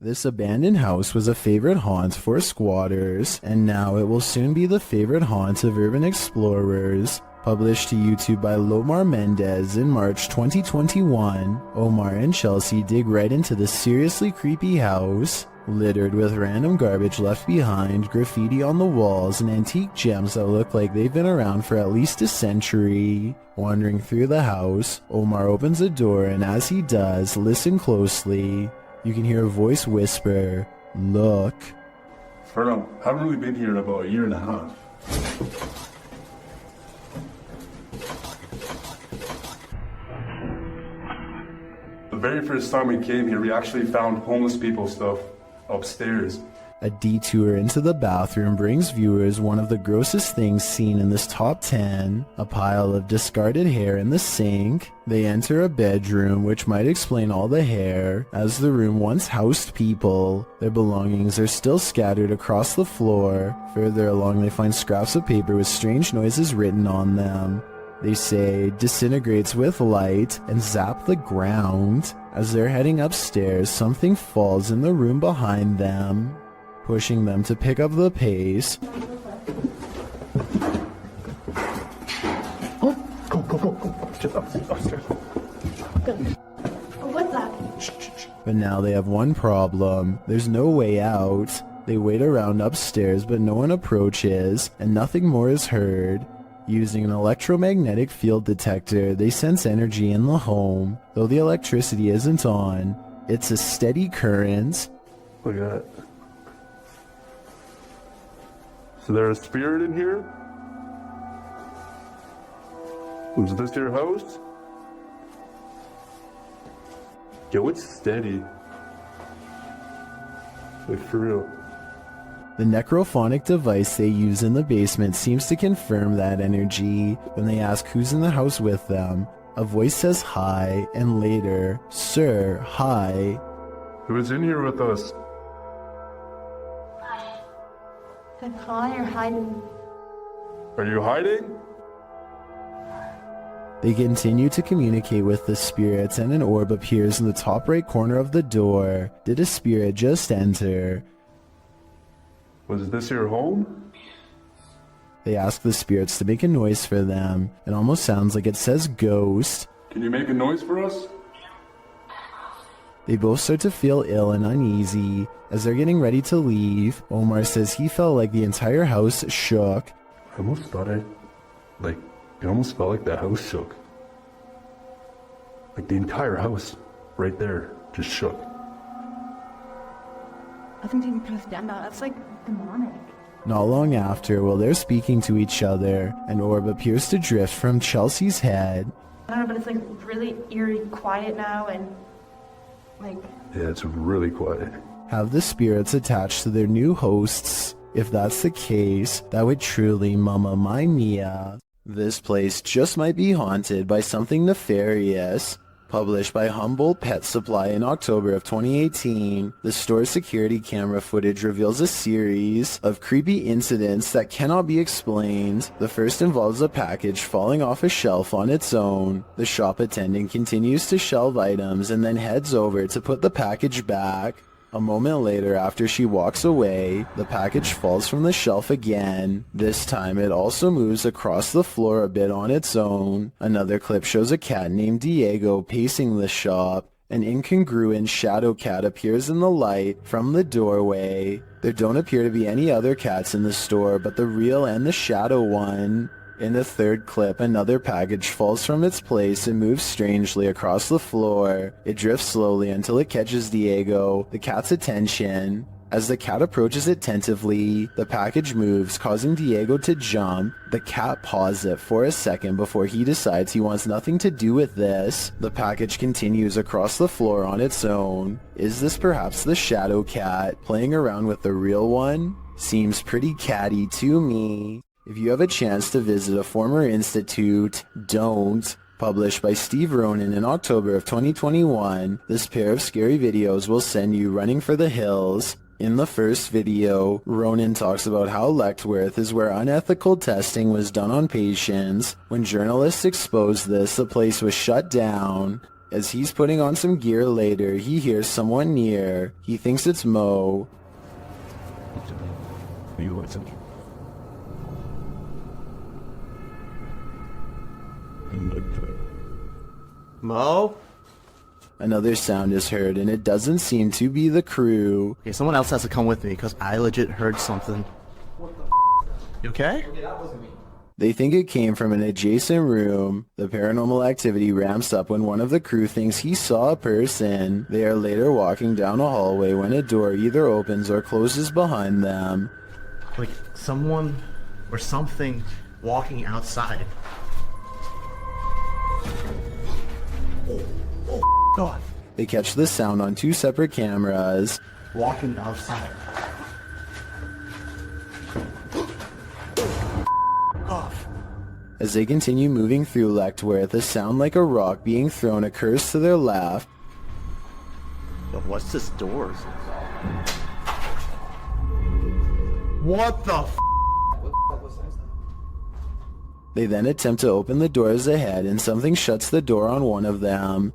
This abandoned house was a favorite haunt for squatters, and now it will soon be the favorite haunt of urban explorers. Published to YouTube by Lomar Mendez in March 2021, Omar and Chelsea dig right into the seriously creepy house, littered with random garbage left behind, graffiti on the walls, and antique gems that look like they've been around for at least a century. Wandering through the house, Omar opens a door, and as he does, listen closely. You can hear a voice whisper, "Look." Ferno, I haven't really been here in about a year and a half. The very first time we came here, we actually found homeless people stuff upstairs. A detour into the bathroom brings viewers one of the grossest things seen in this top 10, a pile of discarded hair in the sink. They enter a bedroom, which might explain all the hair, as the room once housed people. Their belongings are still scattered across the floor. Further along, they find scraps of paper with strange noises written on them. They say, "disintegrates with light," and zap the ground. As they're heading upstairs, something falls in the room behind them, pushing them to pick up the pace. Oh, go. Just upstairs. What's that? But now they have one problem. There's no way out. They wait around upstairs, but no one approaches, and nothing more is heard. Using an electromagnetic field detector, they sense energy in the home. Though the electricity isn't on, it's a steady current. Look at that. So there's a spirit in here? Is this your house? Yo, it's steady. Like, for real. The necrophonic device they use in the basement seems to confirm that energy. When they ask who's in the house with them, a voice says hi, and later, "Sir, hi." Who is in here with us? Hi, you're hiding. Are you hiding? They continue to communicate with the spirits, and an orb appears in the top right corner of the door. Did a spirit just enter? Was this your home? They ask the spirits to make a noise for them. It almost sounds like it says ghost. Can you make a noise for us? They both start to feel ill and uneasy. As they're getting ready to leave, Omar says he felt like the entire house shook. I almost thought it almost felt like the house shook. Like the entire house, right there, just shook. I think you can put us down now. That's like demonic. Not long after, while they're speaking to each other, an orb appears to drift from Chelsea's head. I don't know, but it's like really eerie quiet now, and like... Yeah, it's really quiet. Have the spirits attached to their new hosts? If that's the case, that would truly Mamma Mia. This place just might be haunted by something nefarious. Published by Humboldt Pet Supply in October of 2018, the store's security camera footage reveals a series of creepy incidents that cannot be explained. The first involves a package falling off a shelf on its own. The shop attendant continues to shelve items and then heads over to put the package back. A moment later, after she walks away, the package falls from the shelf again. This time it also moves across the floor a bit on its own. Another clip shows a cat named Diego pacing the shop. An incongruent shadow cat appears in the light from the doorway. There don't appear to be any other cats in the store but the real and the shadow one. In the third clip, another package falls from its place and moves strangely across the floor. It drifts slowly until it catches Diego, the cat's attention. As the cat approaches it tentatively, the package moves, causing Diego to jump. The cat paws it for a second before he decides he wants nothing to do with this. The package continues across the floor on its own. Is this perhaps the shadow cat playing around with the real one? Seems pretty catty to me. If you have a chance to visit a former institute, don't. Published by Steve Ronan in October of 2021, this pair of scary videos will send you running for the hills. In the first video, Ronan talks about how Lechtworth is where unethical testing was done on patients. When journalists exposed this, the place was shut down. As he's putting on some gear later, he hears someone near. He thinks it's Mo. Mo? Another sound is heard, and it doesn't seem to be the crew. Okay, someone else has to come with me, because I legit heard something. What the You okay? Okay, that wasn't me. They think it came from an adjacent room. The paranormal activity ramps up when one of the crew thinks he saw a person. They are later walking down a hallway when a door either opens or closes behind them. Like, someone or something walking outside. Oh, God. They catch the sound on 2 separate cameras. Walking outside. Off. As they continue moving through Lectworth, a sound like a rock being thrown occurs to their left. Yo, what's this door? What the f***? They then attempt to open the doors ahead, and something shuts the door on one of them.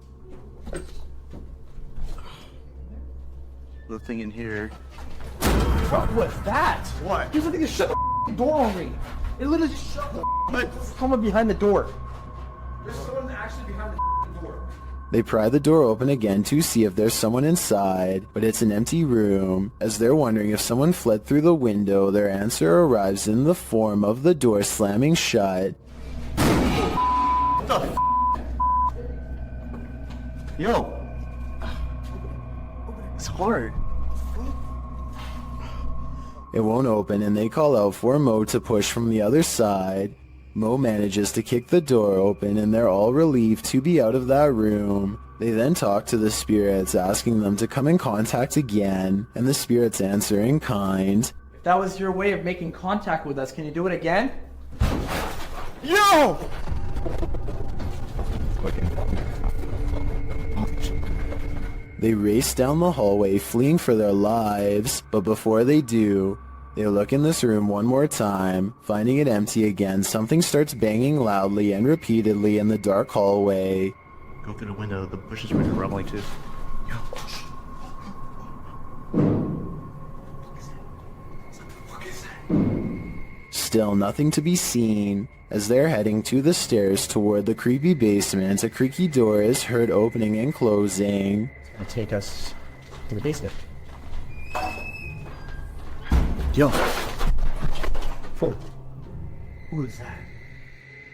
Nothing in here. What was that? What? You something to shut the door on me. It literally just shut the someone behind the door. There's someone actually behind the door. They pry the door open again to see if there's someone inside, but it's an empty room. As they're wondering if someone fled through the window, their answer arrives in the form of the door slamming shut. What the f***? Yo. It's hard. It won't open, and they call out for Mo to push from the other side. Mo manages to kick the door open, and they're all relieved to be out of that room. They then talk to the spirits, asking them to come in contact again, and the spirits answer in kind. If that was your way of making contact with us, can you do it again? Yo! They race down the hallway, fleeing for their lives, but before they do, they look in this room one more time. Finding it empty again, something starts banging loudly and repeatedly in the dark hallway. Go through the window, the bushes were rumbling too. Yo. Still nothing to be seen. As they're heading to the stairs toward the creepy basement, a creaky door is heard opening and closing. It'll take us to the basement. Yo. Who is that?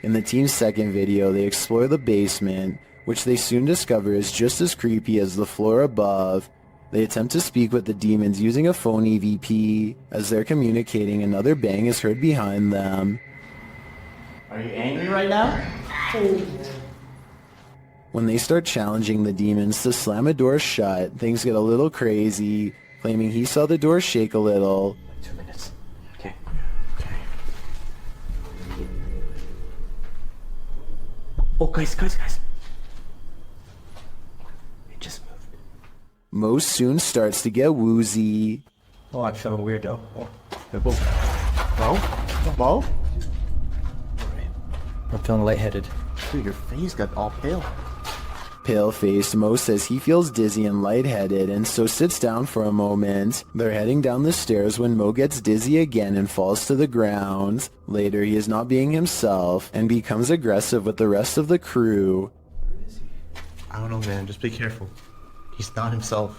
In the team's second video, they explore the basement, which they soon discover is just as creepy as the floor above. They attempt to speak with the demons using a phone EVP. As they're communicating, another bang is heard behind them. Are you angry right now? When they start challenging the demons to slam a door shut, things get a little crazy, claiming he saw the door shake a little. 2 minutes. Okay. Oh, guys. It just moved. Mo soon starts to get woozy. Oh, I'm feeling weird though. Mo? I'm feeling lightheaded. Dude, your face got all pale. Pale-faced, Mo says he feels dizzy and lightheaded, and so sits down for a moment. They're heading down the stairs when Mo gets dizzy again and falls to the ground. Later, he is not being himself and becomes aggressive with the rest of the crew. I don't know, man. Just be careful. He's not himself.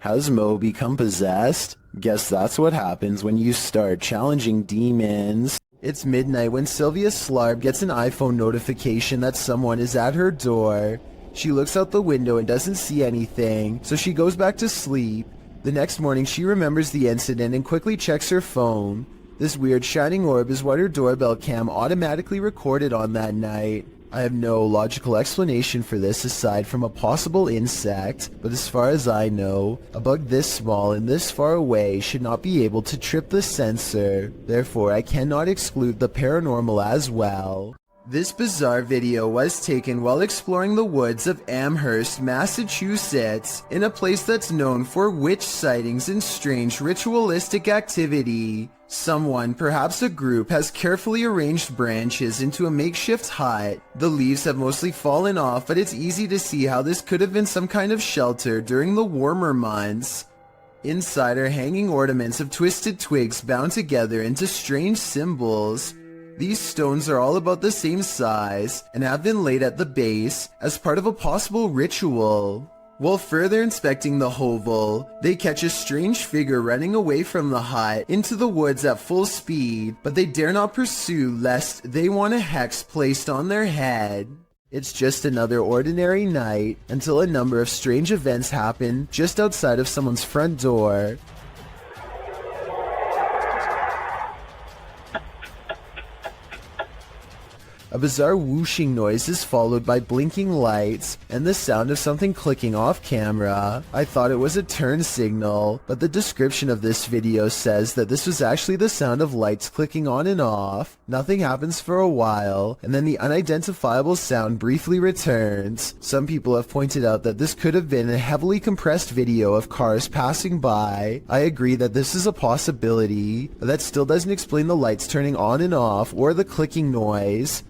Has Mo become possessed? Guess that's what happens when you start challenging demons. It's midnight when Sylvia Slarb gets an iPhone notification that someone is at her door. She looks out the window and doesn't see anything, so she goes back to sleep. The next morning she remembers the incident and quickly checks her phone. This weird shining orb is what her doorbell cam automatically recorded on that night. I have no logical explanation for this aside from a possible insect, but as far as I know, a bug this small and this far away should not be able to trip the sensor. Therefore, I cannot exclude the paranormal as well. This bizarre video was taken while exploring the woods of Amherst, Massachusetts, in a place that's known for witch sightings and strange ritualistic activity. Someone, perhaps a group, has carefully arranged branches into a makeshift hut. The leaves have mostly fallen off, but it's easy to see how this could have been some kind of shelter during the warmer months. Inside are hanging ornaments of twisted twigs bound together into strange symbols. These stones are all about the same size and have been laid at the base as part of a possible ritual. While further inspecting the hovel, they catch a strange figure running away from the hut into the woods at full speed, but they dare not pursue lest they want a hex placed on their head. It's just another ordinary night until a number of strange events happen just outside of someone's front door. A bizarre whooshing noise is followed by blinking lights and the sound of something clicking off camera. I thought it was a turn signal, but the description of this video says that this was actually the sound of lights clicking on and off. Nothing happens for a while, and then the unidentifiable sound briefly returns. Some people have pointed out that this could have been a heavily compressed video of cars passing by. I agree that this is a possibility, but that still doesn't explain the lights turning on and off or the clicking noise.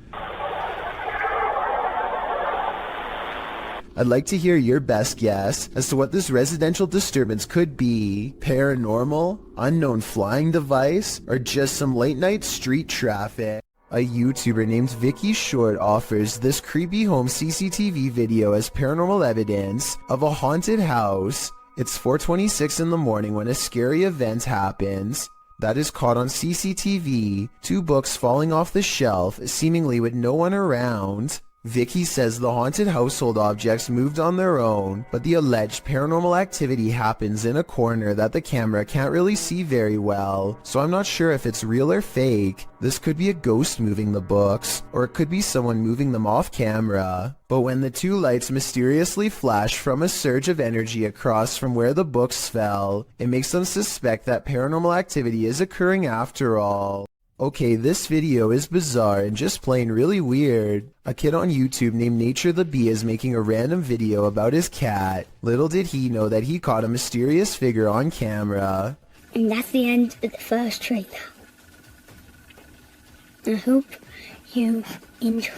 I'd like to hear your best guess as to what this residential disturbance could be. Paranormal, unknown flying device, or just some late night street traffic. A YouTuber named Vicky Short offers this creepy home CCTV video as paranormal evidence of a haunted house. It's 4:26 in the morning when a scary event happens. That is caught on CCTV, 2 books falling off the shelf, seemingly with no one around. Vicky says the haunted household objects moved on their own, but the alleged paranormal activity happens in a corner that the camera can't really see very well, so I'm not sure if it's real or fake. This could be a ghost moving the books, or it could be someone moving them off camera. But when the 2 lights mysteriously flash from a surge of energy across from where the books fell, it makes them suspect that paranormal activity is occurring after all. Okay, this video is bizarre and just plain really weird. A kid on YouTube named Nature the Bee is making a random video about his cat. Little did he know that he caught a mysterious figure on camera. And that's the end of the first trailer. I hope you enjoyed.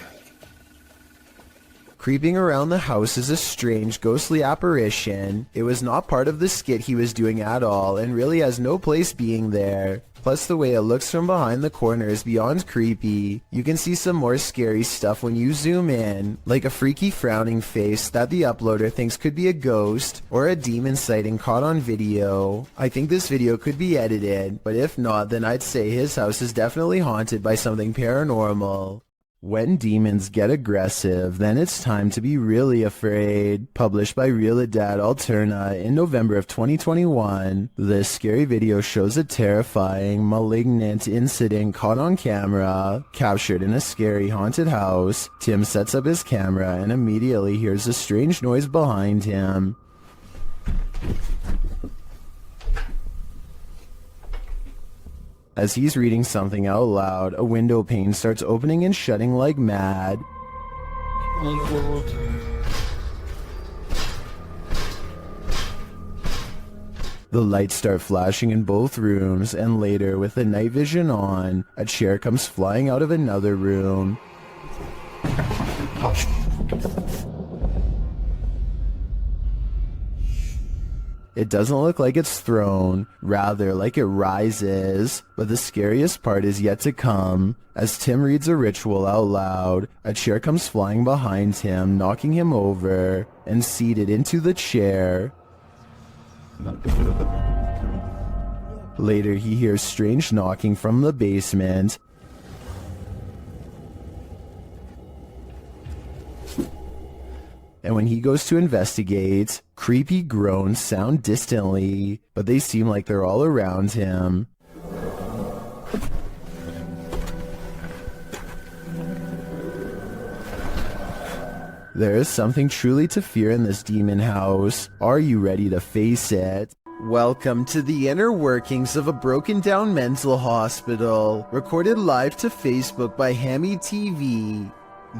Creeping around the house is a strange, ghostly apparition. It was not part of the skit he was doing at all and really has no place being there. Plus the way it looks from behind the corner is beyond creepy. You can see some more scary stuff when you zoom in, like a freaky frowning face that the uploader thinks could be a ghost or a demon sighting caught on video. I think this video could be edited, but if not, then I'd say his house is definitely haunted by something paranormal. When demons get aggressive, then it's time to be really afraid. Published by Realidad Alterna in November of 2021, this scary video shows a terrifying, malignant incident caught on camera, captured in a scary haunted house. Tim sets up his camera and immediately hears a strange noise behind him. As he's reading something out loud, a window pane starts opening and shutting like mad. The lights start flashing in both rooms, and later, with the night vision on, a chair comes flying out of another room. It doesn't look like it's thrown, rather like it rises, but the scariest part is yet to come. As Tim reads a ritual out loud, a chair comes flying behind him, knocking him over, and seated into the chair. Later he hears strange knocking from the basement. And when he goes to investigate, creepy groans sound distantly, but they seem like they're all around him. There is something truly to fear in this demon house. Are you ready to face it? Welcome to the inner workings of a broken down mental hospital, recorded live to Facebook by Hammy TV.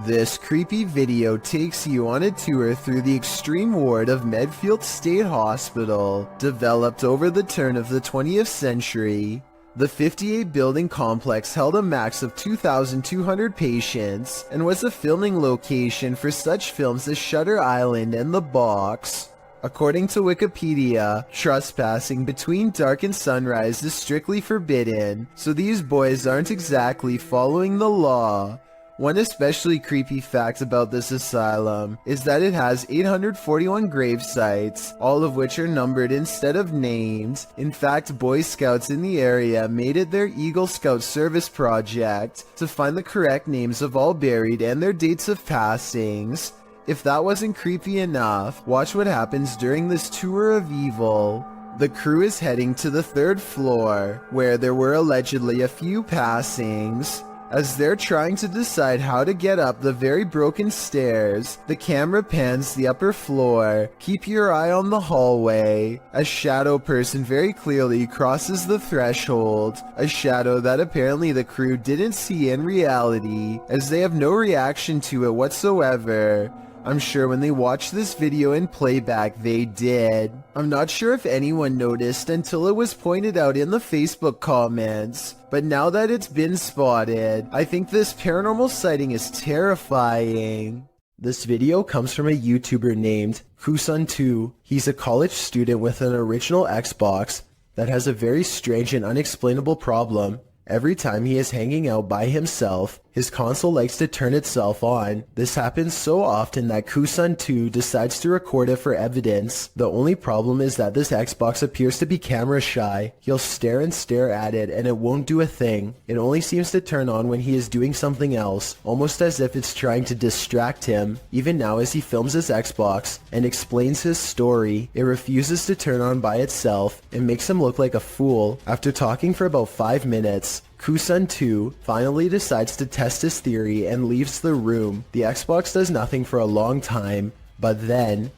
This creepy video takes you on a tour through the extreme ward of Medfield State Hospital, developed over the turn of the 20th century. The 58-building complex held a max of 2,200 patients and was a filming location for such films as Shutter Island and The Box. According to Wikipedia, trespassing between dark and sunrise is strictly forbidden, so these boys aren't exactly following the law. One especially creepy fact about this asylum is that it has 841 grave sites, all of which are numbered instead of named. In fact, Boy Scouts in the area made it their Eagle Scout service project to find the correct names of all buried and their dates of passings. If that wasn't creepy enough, watch what happens during this tour of evil. The crew is heading to the 3rd floor, where there were allegedly a few passings. As they're trying to decide how to get up the very broken stairs, the camera pans the upper floor. Keep your eye on the hallway. A shadow person very clearly crosses the threshold, a shadow that apparently the crew didn't see in reality, as they have no reaction to it whatsoever. I'm sure when they watched this video in playback they did. I'm not sure if anyone noticed until it was pointed out in the Facebook comments, but now that it's been spotted, I think this paranormal sighting is terrifying. This video comes from a YouTuber named Kusun2. He's a college student with an original Xbox that has a very strange and unexplainable problem. Every time he is hanging out by himself, his console likes to turn itself on. This happens so often that Kusun2 decides to record it for evidence. The only problem is that this Xbox appears to be camera shy. He'll stare and stare at it and it won't do a thing. It only seems to turn on when he is doing something else, almost as if it's trying to distract him. Even now as he films his Xbox and explains his story, it refuses to turn on by itself and makes him look like a fool. After talking for about 5 minutes, Kusun2 finally decides to test his theory and leaves the room. The Xbox does nothing for a long time, but then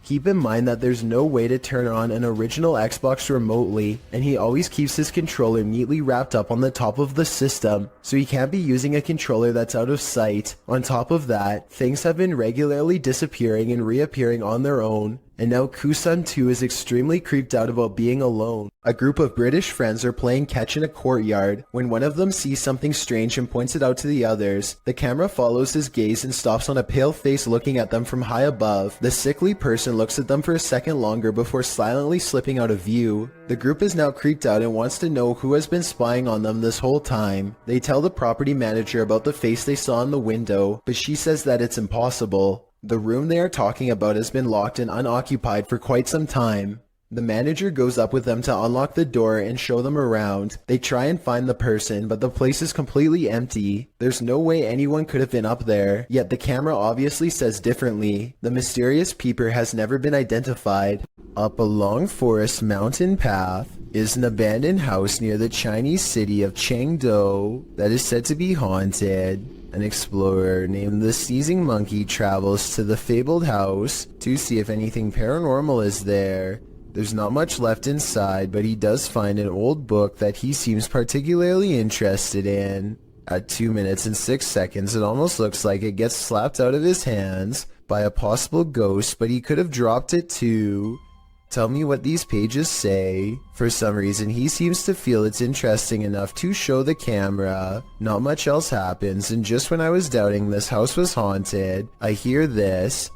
keep in mind that there's no way to turn on an original Xbox remotely, and he always keeps his controller neatly wrapped up on the top of the system, so he can't be using a controller that's out of sight. On top of that, things have been regularly disappearing and reappearing on their own, and now Kusun2 is extremely creeped out about being alone. A group of British friends are playing catch in a courtyard when one of them sees something strange and points it out to the others. The camera follows his gaze and stops on a pale face looking at them from high above. The sickly person looks at them for a second longer before silently slipping out of view. The group is now creeped out and wants to know who has been spying on them this whole time. They tell the property manager about the face they saw in the window, but she says that it's impossible. The room they are talking about has been locked and unoccupied for quite some time. The manager goes up with them to unlock the door and show them around. They try and find the person, but the place is completely empty. There's no way anyone could have been up there, yet the camera obviously says differently. The mysterious peeper has never been identified. Up a long forest mountain path is an abandoned house near the Chinese city of Chengdu that is said to be haunted. An explorer named the Sneezing Monkey travels to the fabled house to see if anything paranormal is there. There's not much left inside, but he does find an old book that he seems particularly interested in. At 2 minutes and 6 seconds, it almost looks like it gets slapped out of his hands by a possible ghost, but he could have dropped it too. Tell me what these pages say. For some reason, he seems to feel it's interesting enough to show the camera. Not much else happens, and just when I was doubting this house was haunted, I hear this.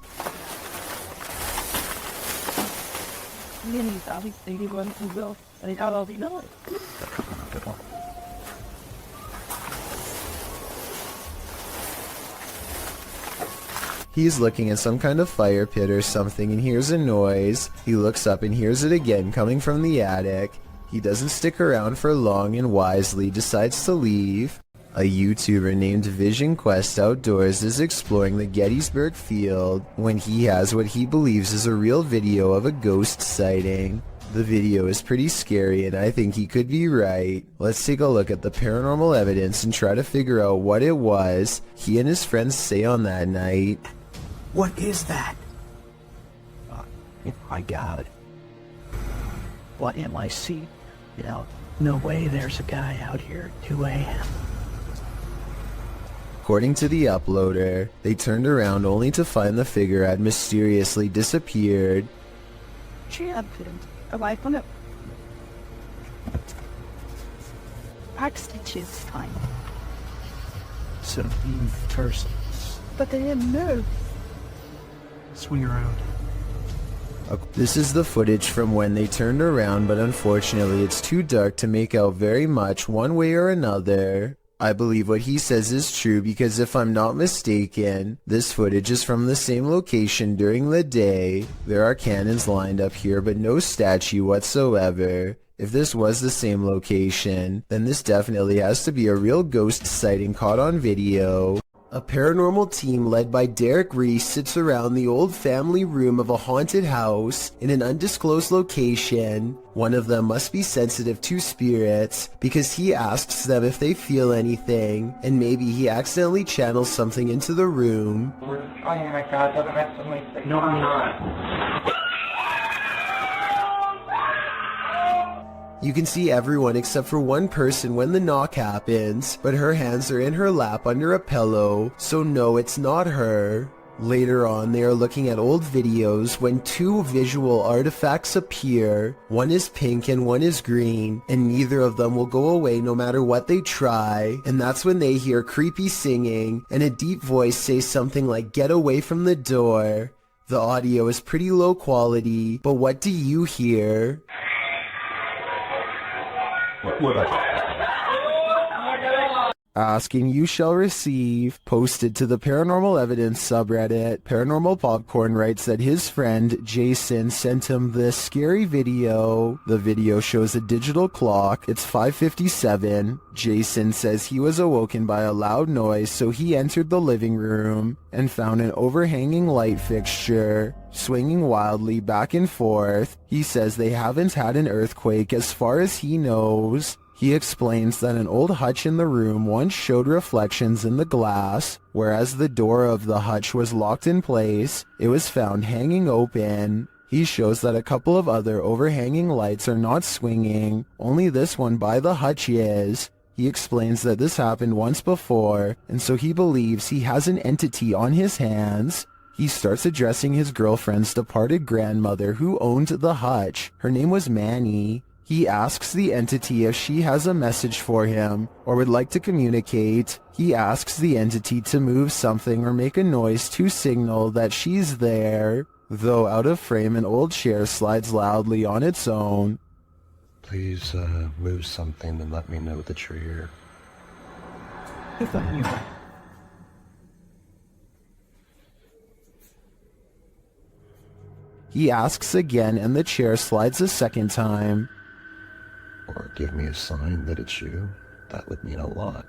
He's looking at some kind of fire pit or something and hears a noise. He looks up and hears it again coming from the attic. He doesn't stick around for long and wisely decides to leave. A YouTuber named Vision Quest Outdoors is exploring the Gettysburg field when he has what he believes is a real video of a ghost sighting. The video is pretty scary and I think he could be right. Let's take a look at the paranormal evidence and try to figure out what it was he and his friends say on that night. What is that? Oh my God. What am I seeing? No way there's a guy out here at 2 a.m. According to the uploader, they turned around only to find the figure had mysteriously disappeared. Champion, alive on it. Stitches fine. Some persons. But they didn't move. Swing around. This is the footage from when they turned around, but unfortunately it's too dark to make out very much one way or another. I believe what he says is true because if I'm not mistaken, this footage is from the same location during the day. There are cannons lined up here but no statue whatsoever. If this was the same location, then this definitely has to be a real ghost sighting caught on video. A paranormal team led by Derek Reese sits around the old family room of a haunted house in an undisclosed location. One of them must be sensitive to spirits because he asks them if they feel anything, and maybe he accidentally channels something into the room. Oh my God, no, I'm not. You can see everyone except for one person when the knock happens, but her hands are in her lap under a pillow, so no, it's not her. Later on, they are looking at old videos when two visual artifacts appear. One is pink and one is green, and neither of them will go away no matter what they try. And that's when they hear creepy singing and a deep voice say something like, "Get away from the door." The audio is pretty low quality, but what do you hear? Asking you shall receive. Posted to the Paranormal Evidence subreddit, Paranormal Popcorn writes that his friend Jason sent him this scary video. The video shows a digital clock. It's 5:57. Jason says he was awoken by a loud noise, so he entered the living room and found an overhanging light fixture swinging wildly back and forth. He says they haven't had an earthquake as far as he knows. He explains that an old hutch in the room once showed reflections in the glass, whereas the door of the hutch was locked in place. It was found hanging open. He shows that a couple of other overhanging lights are not swinging, only this one by the hutch is. He explains that this happened once before, and so he believes he has an entity on his hands. He starts addressing his girlfriend's departed grandmother who owned the hutch. Her name was Manny. He asks the entity if she has a message for him or would like to communicate. He asks the entity to move something or make a noise to signal that she's there. Though out of frame, an old chair slides loudly on its own. Please move something and let me know that you're here. He asks again and the chair slides a second time. Or give me a sign that it's you. That would mean a lot.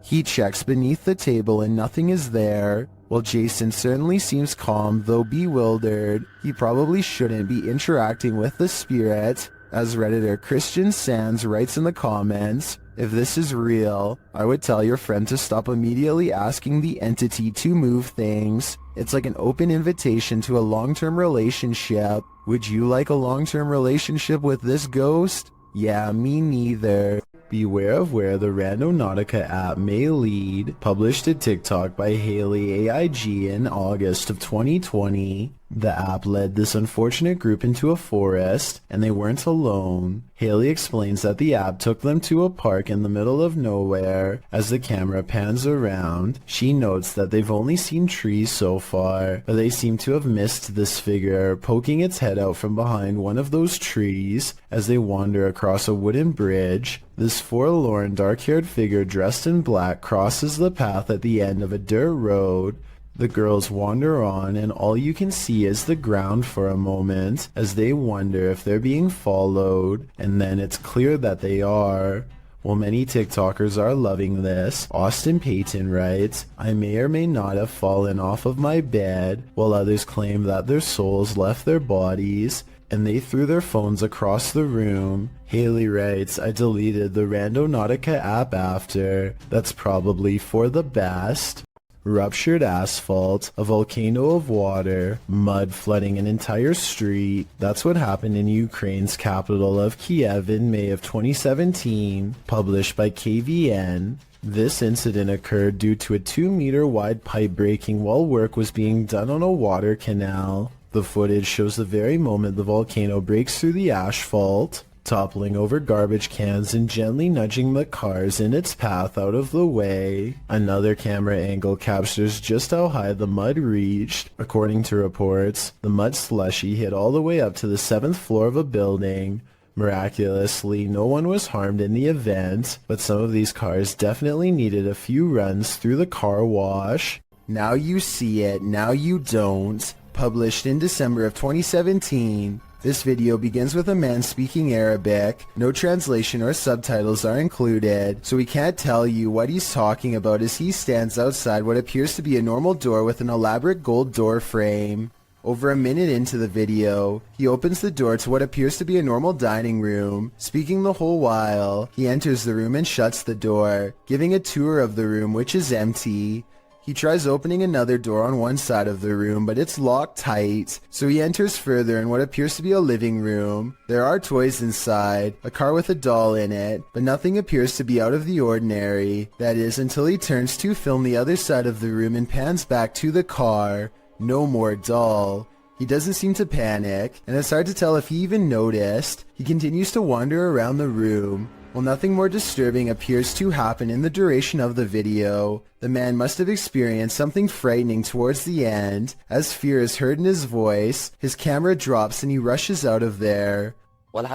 He checks beneath the table and nothing is there. While Jason certainly seems calm, though bewildered, he probably shouldn't be interacting with the spirit. As Redditor Christian Sands writes in the comments, if this is real, I would tell your friend to stop immediately asking the entity to move things. It's like an open invitation to a long-term relationship. Would you like a long-term relationship with this ghost? Yeah, me neither. Beware of where the Randonautica app may lead. Published to TikTok by Haley AIG in August of 2020. The app led this unfortunate group into a forest, and they weren't alone. Haley explains that the app took them to a park in the middle of nowhere. As the camera pans around, she notes that they've only seen trees so far, but they seem to have missed this figure poking its head out from behind one of those trees as they wander across a wooden bridge. This forlorn, dark-haired figure dressed in black crosses the path at the end of a dirt road. The girls wander on and all you can see is the ground for a moment as they wonder if they're being followed, and then it's clear that they are. While many TikTokers are loving this, Austin Payton writes, I may or may not have fallen off of my bed, while others claim that their souls left their bodies. and they threw their phones across the room. Haley writes, I deleted the Randonautica app after. That's probably for the best. Ruptured asphalt, a volcano of water, mud flooding an entire street. That's what happened in Ukraine's capital of Kiev in May of 2017, published by KVN. This incident occurred due to a 2-meter wide pipe breaking while work was being done on a water canal. The footage shows the very moment the volcano breaks through the asphalt, toppling over garbage cans and gently nudging the cars in its path out of the way. Another camera angle captures just how high the mud reached. According to reports, the mud slushy hit all the way up to the 7th floor of a building. Miraculously, no one was harmed in the event, but some of these cars definitely needed a few runs through the car wash. Now you see it, now you don't. Published in December of 2017. This video begins with a man speaking Arabic. No translation or subtitles are included, so we can't tell you what he's talking about as he stands outside what appears to be a normal door with an elaborate gold door frame. Over a minute into the video, he opens the door to what appears to be a normal dining room. Speaking the whole while, he enters the room and shuts the door, giving a tour of the room which is empty. He tries opening another door on one side of the room, but it's locked tight, so he enters further in what appears to be a living room. There are toys inside, a car with a doll in it, but nothing appears to be out of the ordinary. That is, until he turns to film the other side of the room and pans back to the car. No more doll. He doesn't seem to panic, and it's hard to tell if he even noticed. He continues to wander around the room. While nothing more disturbing appears to happen in the duration of the video, the man must have experienced something frightening towards the end. As fear is heard in his voice, his camera drops and he rushes out of there. What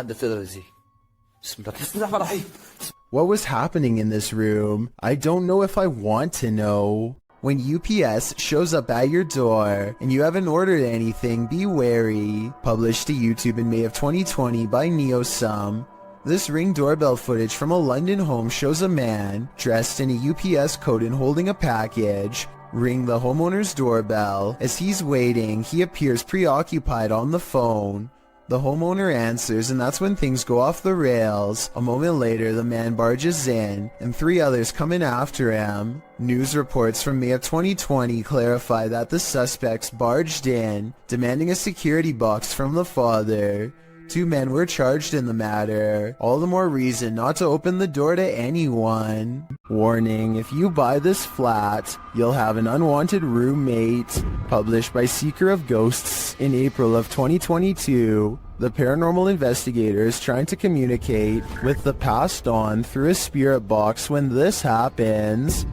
was happening in this room? I don't know if I want to know. When UPS shows up at your door and you haven't ordered anything, be wary. Published to YouTube in May of 2020 by NeoSum. This Ring doorbell footage from a London home shows a man dressed in a UPS coat and holding a package ring the homeowner's doorbell. As he's waiting, he appears preoccupied on the phone. The homeowner answers, and that's when things go off the rails. A moment later, the man barges in, and 3 others come in after him. News reports from May of 2020 clarify that the suspects barged in, demanding a security box from the father. 2 men were charged in the matter. All the more reason not to open the door to anyone. Warning, if you buy this flat, you'll have an unwanted roommate. Published by Seeker of Ghosts in April of 2022. The paranormal investigator is trying to communicate with the passed on through a spirit box when this happens.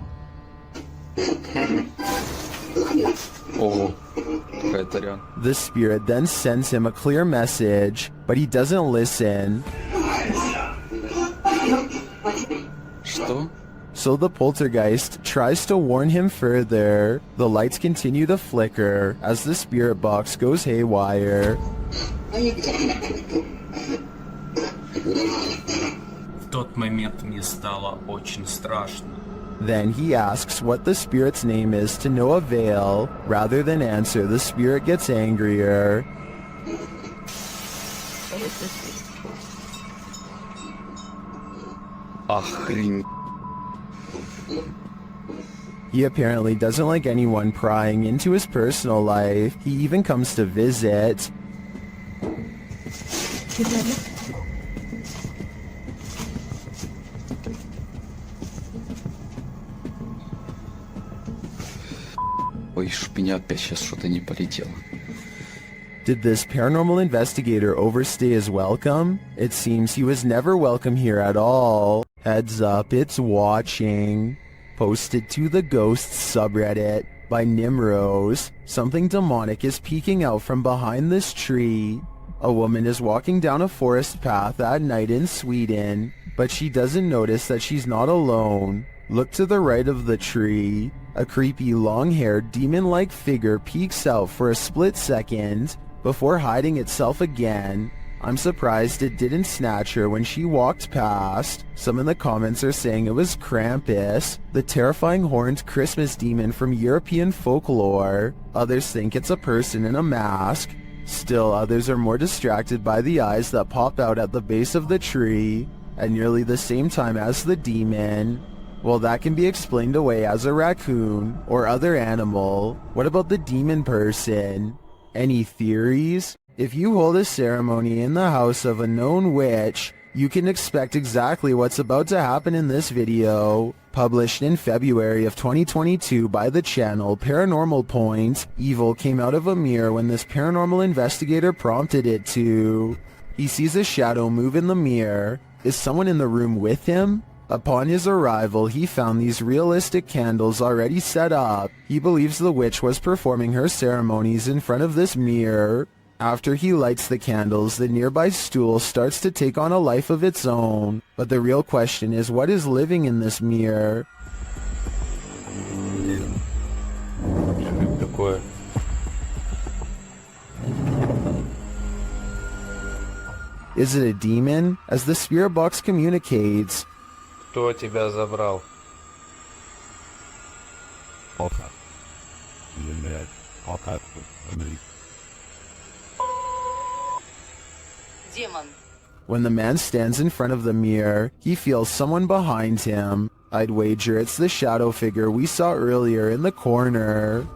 The spirit then sends him a clear message, but he doesn't listen. So the poltergeist tries to warn him further. The lights continue to flicker as the spirit box goes haywire. В тот момент мне стало очень страшно. Then he asks what the spirit's name is to no avail. Rather than answer, the spirit gets angrier. He apparently doesn't like anyone prying into his personal life. He even comes to visit. Ой, чтоб меня опять сейчас что-то не полетело. Did this paranormal investigator overstay his welcome? It seems he was never welcome here at all. Heads up, it's watching. Posted to the Ghosts subreddit by Nimrose. Something demonic is peeking out from behind this tree. A woman is walking down a forest path at night in Sweden, but she doesn't notice that she's not alone. Look to the right of the tree. A creepy long-haired demon-like figure peeks out for a split second before hiding itself again. I'm surprised it didn't snatch her when she walked past. Some in the comments are saying it was Krampus, the terrifying horned Christmas demon from European folklore. Others think it's a person in a mask. Still, others are more distracted by the eyes that pop out at the base of the tree at nearly the same time as the demon. Well, that can be explained away as a raccoon or other animal. What about the demon person? Any theories? If you hold a ceremony in the house of a known witch, you can expect exactly what's about to happen in this video. Published in February of 2022 by the channel Paranormal Point, evil came out of a mirror when this paranormal investigator prompted it to. He sees a shadow move in the mirror. Is someone in the room with him? Upon his arrival, he found these realistic candles already set up. He believes the witch was performing her ceremonies in front of this mirror. After he lights the candles, the nearby stool starts to take on a life of its own. But the real question is, what is living in this mirror? Is it a demon? As the spirit box communicates, Кто тебя забрал? Демон. when the man stands in front of the mirror, he feels someone behind him. I'd wager it's the shadow figure we saw earlier in the corner.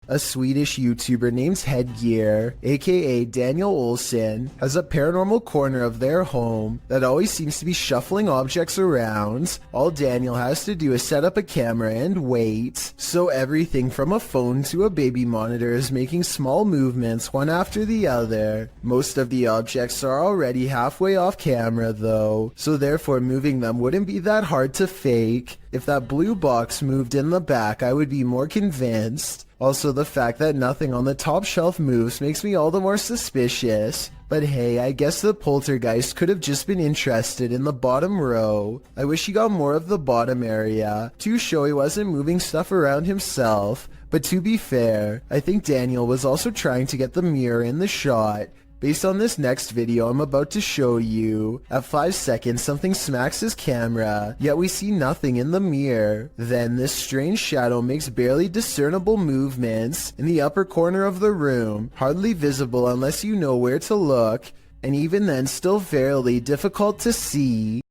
A Swedish YouTuber named Headgear, aka Daniel Olsen, has a paranormal corner of their home that always seems to be shuffling objects around. All Daniel has to do is set up a camera and wait. So everything from a phone to a baby monitor is making small movements one after the other. Most of the objects are already halfway off camera though, so therefore moving them wouldn't be that hard to fake. If that blue box moved in the back, I would be more convinced. Also, the fact that nothing on the top shelf moves makes me all the more suspicious. But hey, I guess the poltergeist could have just been interested in the bottom row. I wish he got more of the bottom area to show he wasn't moving stuff around himself. But to be fair, I think Daniel was also trying to get the mirror in the shot. Based on this next video I'm about to show you, at 5 seconds something smacks his camera, yet we see nothing in the mirror. Then this strange shadow makes barely discernible movements in the upper corner of the room, hardly visible unless you know where to look, and even then still fairly difficult to see.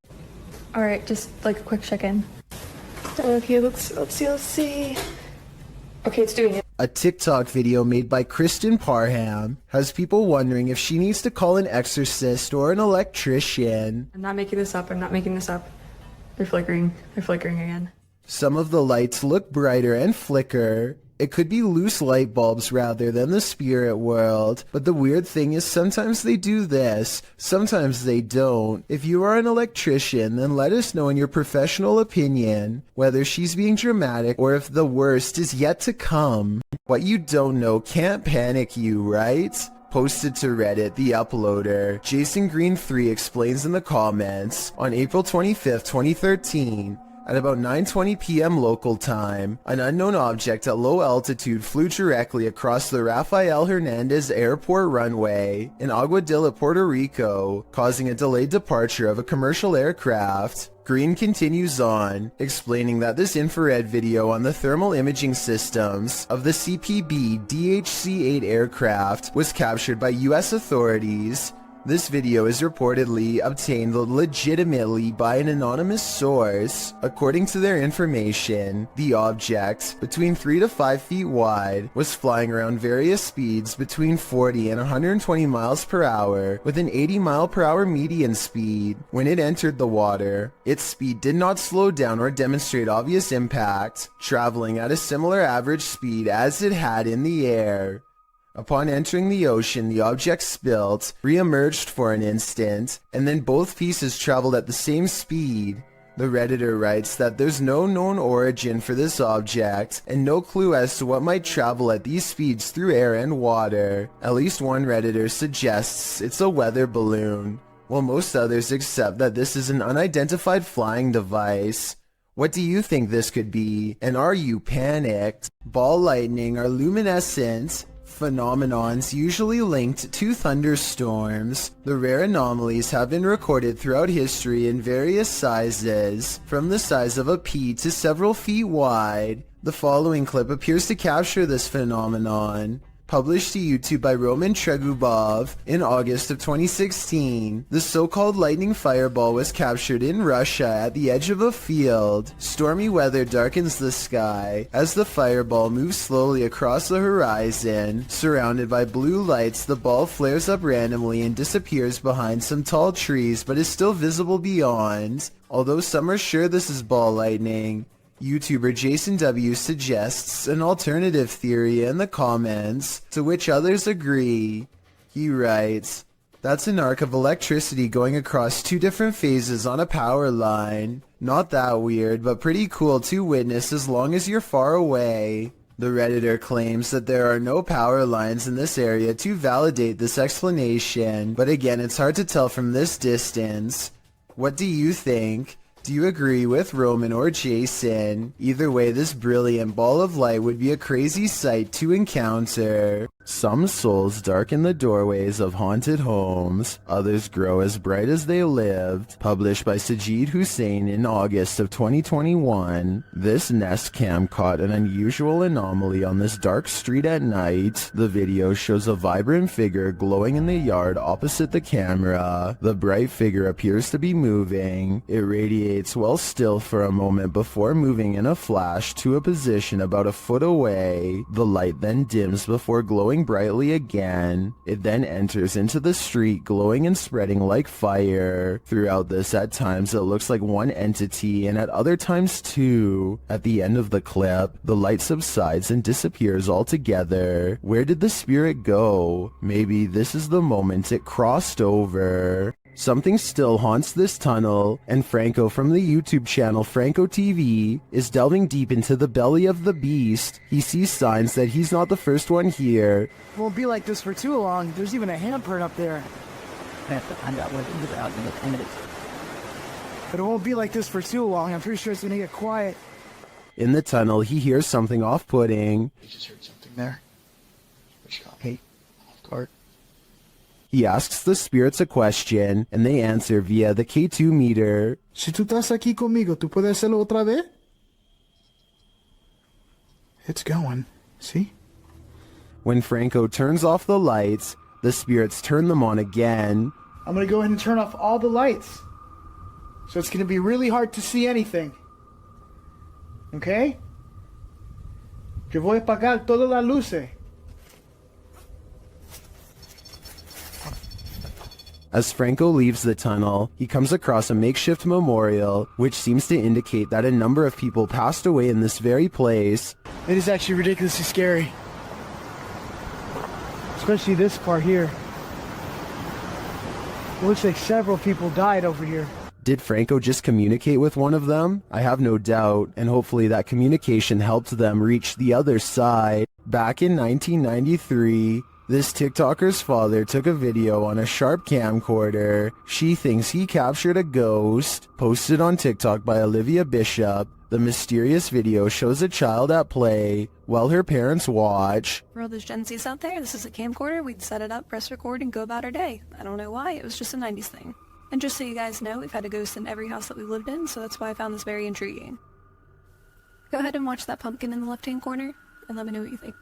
Alright, just like a quick check-in. Okay, let's see. Okay, it's doing it. A TikTok video made by Kristen Parham has people wondering if she needs to call an exorcist or an electrician. I'm not making this up. They're flickering again. Some of the lights look brighter and flicker. It could be loose light bulbs rather than the spirit world, but the weird thing is sometimes they do this, sometimes they don't. If you are an electrician, then let us know in your professional opinion whether she's being dramatic or if the worst is yet to come. What you don't know can't panic you, right? Posted to Reddit, the uploader, Jason Green 3 explains in the comments, on April 25th, 2013, at about 9:20 p.m. local time, an unknown object at low altitude flew directly across the Rafael Hernandez Airport runway in Aguadilla, Puerto Rico, causing a delayed departure of a commercial aircraft. Green continues on, explaining that this infrared video on the thermal imaging systems of the CPB DHC-8 aircraft was captured by U.S. authorities. This video is reportedly obtained legitimately by an anonymous source. According to their information, the object, between 3 to 5 feet wide, was flying around various speeds between 40 and 120 miles per hour with an 80 mile per hour median speed. When it entered the water, its speed did not slow down or demonstrate obvious impact, traveling at a similar average speed as it had in the air. Upon entering the ocean, the object spilt, re-emerged for an instant, and then both pieces traveled at the same speed. The Redditor writes that there's no known origin for this object, and no clue as to what might travel at these speeds through air and water. At least one Redditor suggests it's a weather balloon, while most others accept that this is an unidentified flying device. What do you think this could be, and are you panicked? Ball lightning are luminescent, Phenomenons usually linked to thunderstorms. The rare anomalies have been recorded throughout history in various sizes, from the size of a pea to several feet wide. The following clip appears to capture this phenomenon. Published to YouTube by Roman Tregubov in August of 2016, the so-called lightning fireball was captured in Russia at the edge of a field. Stormy weather darkens the sky as the fireball moves slowly across the horizon. Surrounded by blue lights, the ball flares up randomly and disappears behind some tall trees, but is still visible beyond. Although some are sure this is ball lightning, YouTuber Jason W. suggests an alternative theory in the comments, to which others agree. He writes, "That's an arc of electricity going across two different phases on a power line. Not that weird, but pretty cool to witness as long as you're far away." The Redditor claims that there are no power lines in this area to validate this explanation, but again, it's hard to tell from this distance. What do you think? Do you agree with Roman or Jason? Either way, this brilliant ball of light would be a crazy sight to encounter. Some souls darken the doorways of haunted homes, others grow as bright as they lived. Published by Sajid Hussein in August of 2021. This Nest Cam caught an unusual anomaly on this dark street at night. The video shows a vibrant figure glowing in the yard opposite the camera. The bright figure appears to be moving. It radiates well still for a moment before moving in a flash to a position about a foot away. The light then dims before glowing brightly again. It then enters into the street, glowing and spreading like fire. Throughout this, at times it looks like one entity, and at other times two. At the end of the clip, the light subsides and disappears altogether. Where did the spirit go? Maybe this is the moment it crossed over. Something still haunts this tunnel, and Franco from the YouTube channel Franco TV is delving deep into the belly of the beast. He sees signs that he's not the first one here. It won't be like this for too long. There's even a handprint up there. I have to find out what it's about in a minute. But it won't be like this for too long. I'm pretty sure it's gonna get quiet. In the tunnel, he hears something off-putting. I just heard something there. Which got me off guard. He asks the spirits a question, and they answer via the K2 meter. Si tú estás aquí conmigo, ¿tú puedes hacerlo otra vez? It's going. See? When Franco turns off the lights, the spirits turn them on again. I'm gonna go ahead and turn off all the lights. So it's gonna be really hard to see anything. Okay? Yo voy a apagar todas las luces. As Franco leaves the tunnel, he comes across a makeshift memorial, which seems to indicate that a number of people passed away in this very place. It is actually ridiculously scary. Especially this part here. It looks like several people died over here. Did Franco just communicate with one of them? I have no doubt, and hopefully that communication helped them reach the other side. Back in 1993, this TikToker's father took a video on a sharp camcorder. She thinks he captured a ghost. Posted on TikTok by Olivia Bishop, the mysterious video shows a child at play while her parents watch. For all those Gen Zs out there, this is a camcorder. We'd set it up, press record, and go about our day. I don't know why, it was just a 90s thing. And just so you guys know, we've had a ghost in every house that we've lived in, so that's why I found this very intriguing. Go ahead and watch that pumpkin in the left-hand corner, and let me know what you think.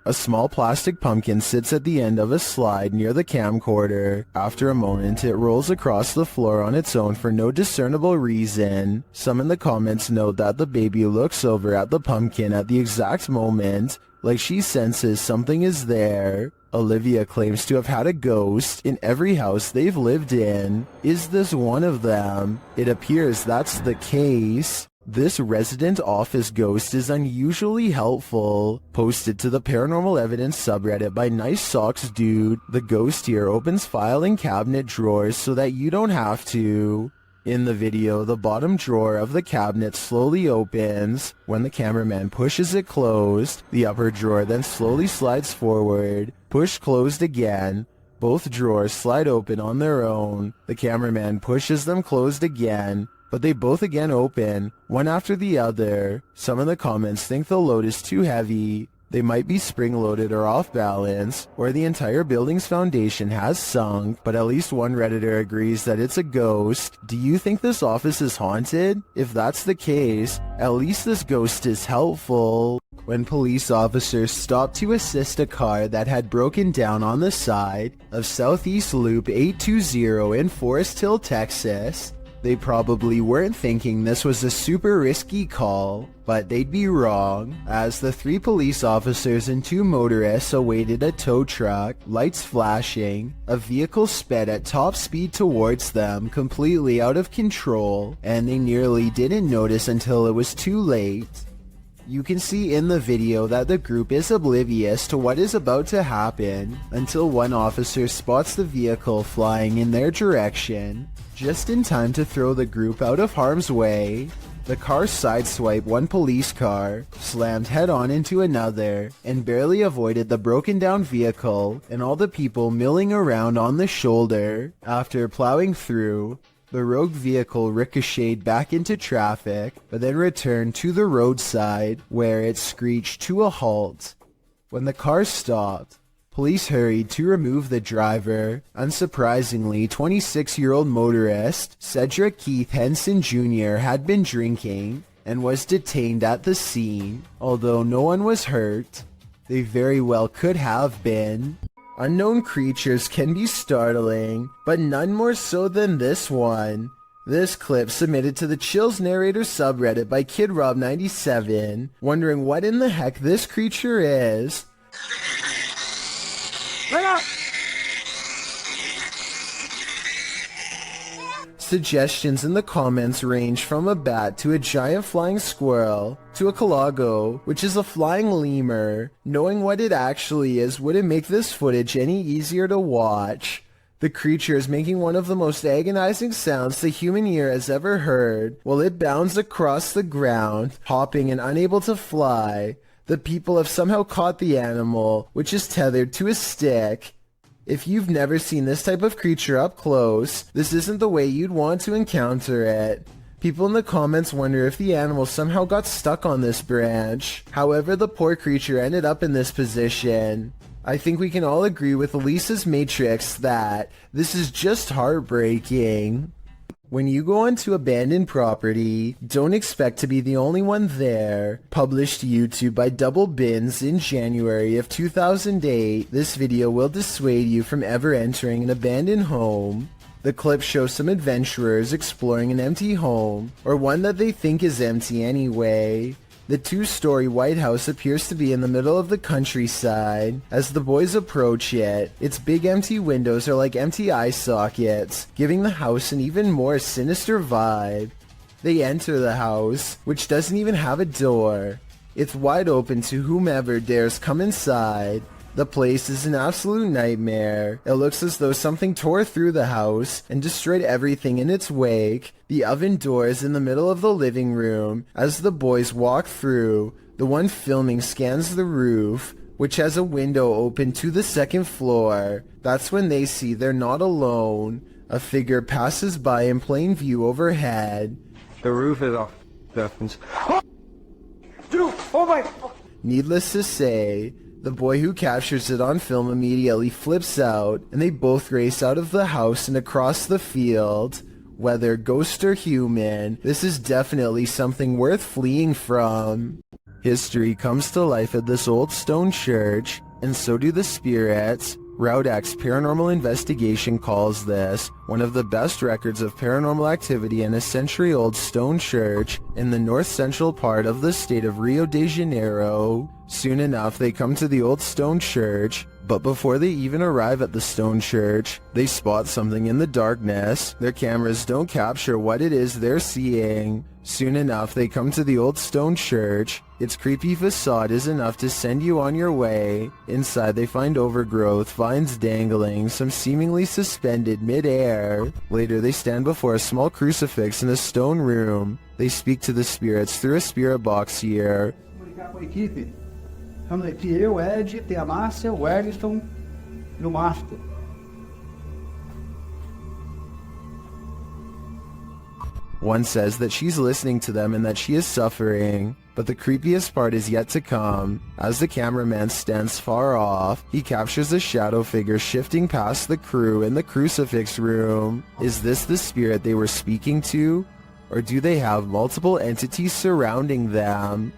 A small plastic pumpkin sits at the end of a slide near the camcorder. After a moment, it rolls across the floor on its own for no discernible reason. Some in the comments note that the baby looks over at the pumpkin at the exact moment, like she senses something is there. Olivia claims to have had a ghost in every house they've lived in. Is this one of them? It appears that's the case. This resident office ghost is unusually helpful. Posted to the Paranormal Evidence subreddit by Nice Socks Dude, the ghost here opens filing cabinet drawers so that you don't have to. In the video, the bottom drawer of the cabinet slowly opens. When the cameraman pushes it closed, the upper drawer then slowly slides forward. Push closed again. Both drawers slide open on their own. The cameraman pushes them closed again, but they both again open, one after the other. Some in the comments think the load is too heavy. They might be spring-loaded or off balance, or the entire building's foundation has sunk, but at least one Redditor agrees that it's a ghost. Do you think this office is haunted? If that's the case, at least this ghost is helpful. When police officers stopped to assist a car that had broken down on the side of Southeast Loop 820 in Forest Hill, Texas, they probably weren't thinking this was a super risky call, but they'd be wrong, as the 3 police officers and 2 motorists awaited a tow truck, lights flashing. A vehicle sped at top speed towards them, completely out of control, and they nearly didn't notice until it was too late. You can see in the video that the group is oblivious to what is about to happen until one officer spots the vehicle flying in their direction, just in time to throw the group out of harm's way. The car sideswiped one police car, slammed head-on into another, and barely avoided the broken down vehicle and all the people milling around on the shoulder. After plowing through, the rogue vehicle ricocheted back into traffic, but then returned to the roadside, where it screeched to a halt. When the car stopped, police hurried to remove the driver. Unsurprisingly, 26-year-old motorist Cedric Keith Henson Jr. had been drinking and was detained at the scene. Although no one was hurt, they very well could have been. Unknown creatures can be startling, but none more so than this one. This clip submitted to the Chills Narrator subreddit by KidRob97, wondering what in the heck this creature is. Suggestions in the comments range from a bat to a giant flying squirrel to a calago, which is a flying lemur. Knowing what it actually is wouldn't make this footage any easier to watch. The creature is making one of the most agonizing sounds the human ear has ever heard while it bounds across the ground, hopping and unable to fly. The people have somehow caught the animal, which is tethered to a stick. If you've never seen this type of creature up close, this isn't the way you'd want to encounter it. People in the comments wonder if the animal somehow got stuck on this branch. However, the poor creature ended up in this position. I think we can all agree with Elisa's Matrix that this is just heartbreaking. When you go onto abandoned property, don't expect to be the only one there. Published to YouTube by Double Bins in January of 2008, this video will dissuade you from ever entering an abandoned home. The clip shows some adventurers exploring an empty home, or one that they think is empty anyway. The 2-story White House appears to be in the middle of the countryside. As the boys approach it, its big empty windows are like empty eye sockets, giving the house an even more sinister vibe. They enter the house, which doesn't even have a door. It's wide open to whomever dares come inside. The place is an absolute nightmare. It looks as though something tore through the house and destroyed everything in its wake. The oven door is in the middle of the living room. As the boys walk through, the one filming scans the roof, which has a window open to the second floor. That's when they see they're not alone. A figure passes by in plain view overhead. The roof is off. Dude, oh my... Needless to say, the boy who captures it on film immediately flips out, and they both race out of the house and across the field. Whether ghost or human, this is definitely something worth fleeing from. History comes to life at this old stone church, and so do the spirits. Roudak's Paranormal Investigation calls this one of the best records of paranormal activity in a century-old stone church in the north-central part of the state of Rio de Janeiro. Soon enough, they come to the old stone church, but before they even arrive at the stone church, they spot something in the darkness. Their cameras don't capture what it is they're seeing. Soon enough, they come to the old stone church. Its creepy facade is enough to send you on your way. Inside, they find overgrowth, vines dangling, some seemingly suspended mid-air. Later, they stand before a small crucifix in a stone room. They speak to the spirits through a spirit box here. Estamos aqui, eu, Ed, tem a Márcia, o Edson e o Márcio. One says that she's listening to them and that she is suffering. But the creepiest part is yet to come. As the cameraman stands far off, he captures a shadow figure shifting past the crew in the crucifix room. Is this the spirit they were speaking to? Or do they have multiple entities surrounding them?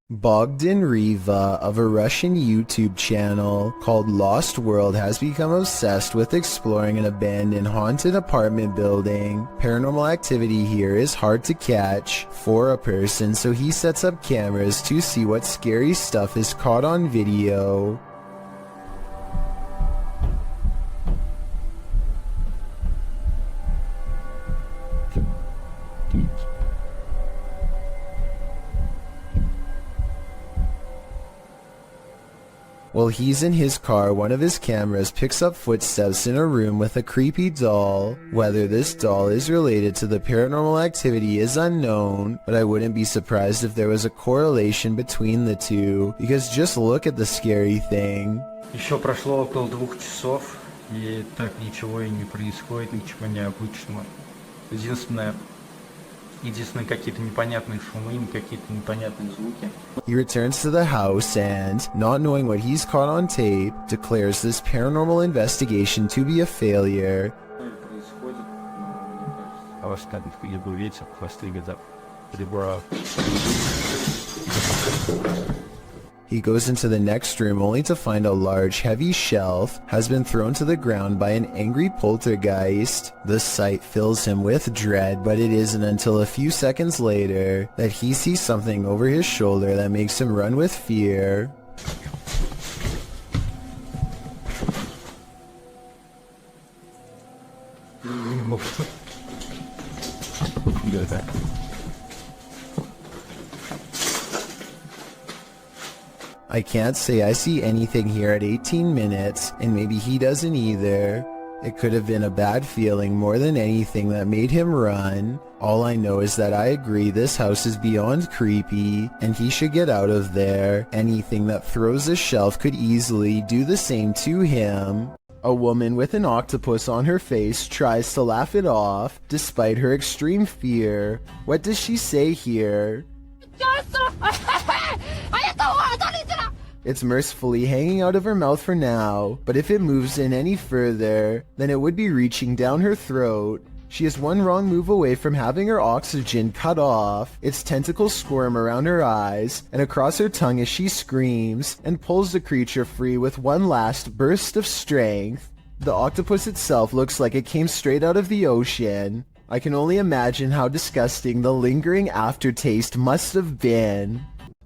Bogdan Riva of a Russian YouTube channel called Lost World has become obsessed with exploring an abandoned haunted apartment building. Paranormal activity here is hard to catch for a person, so he sets up cameras to see what scary stuff is caught on video. While he's in his car, one of his cameras picks up footsteps in a room with a creepy doll. Whether this doll is related to the paranormal activity is unknown, but I wouldn't be surprised if there was a correlation between the two, because just look at the scary thing. Еще прошло около 2 часов, и так ничего и не происходит, ничего необычного. Единственные какие-то непонятные шумы, какие-то непонятные звуки. He returns to the house and, not knowing what he's caught on tape, declares this paranormal investigation to be a failure. А ваш где был ветер, хвосты где-то ребра. He goes into the next room only to find a large, heavy shelf has been thrown to the ground by an angry poltergeist. The sight fills him with dread, but it isn't until a few seconds later that he sees something over his shoulder that makes him run with fear. I can't say I see anything here at 18 minutes, and maybe he doesn't either. It could have been a bad feeling more than anything that made him run. All I know is that I agree this house is beyond creepy, and he should get out of there. Anything that throws a shelf could easily do the same to him. A woman with an octopus on her face tries to laugh it off, despite her extreme fear. What does she say here? It's mercifully hanging out of her mouth for now, but if it moves in any further, then it would be reaching down her throat. She is one wrong move away from having her oxygen cut off. Its tentacles squirm around her eyes and across her tongue as she screams and pulls the creature free with one last burst of strength. The octopus itself looks like it came straight out of the ocean. I can only imagine how disgusting the lingering aftertaste must have been.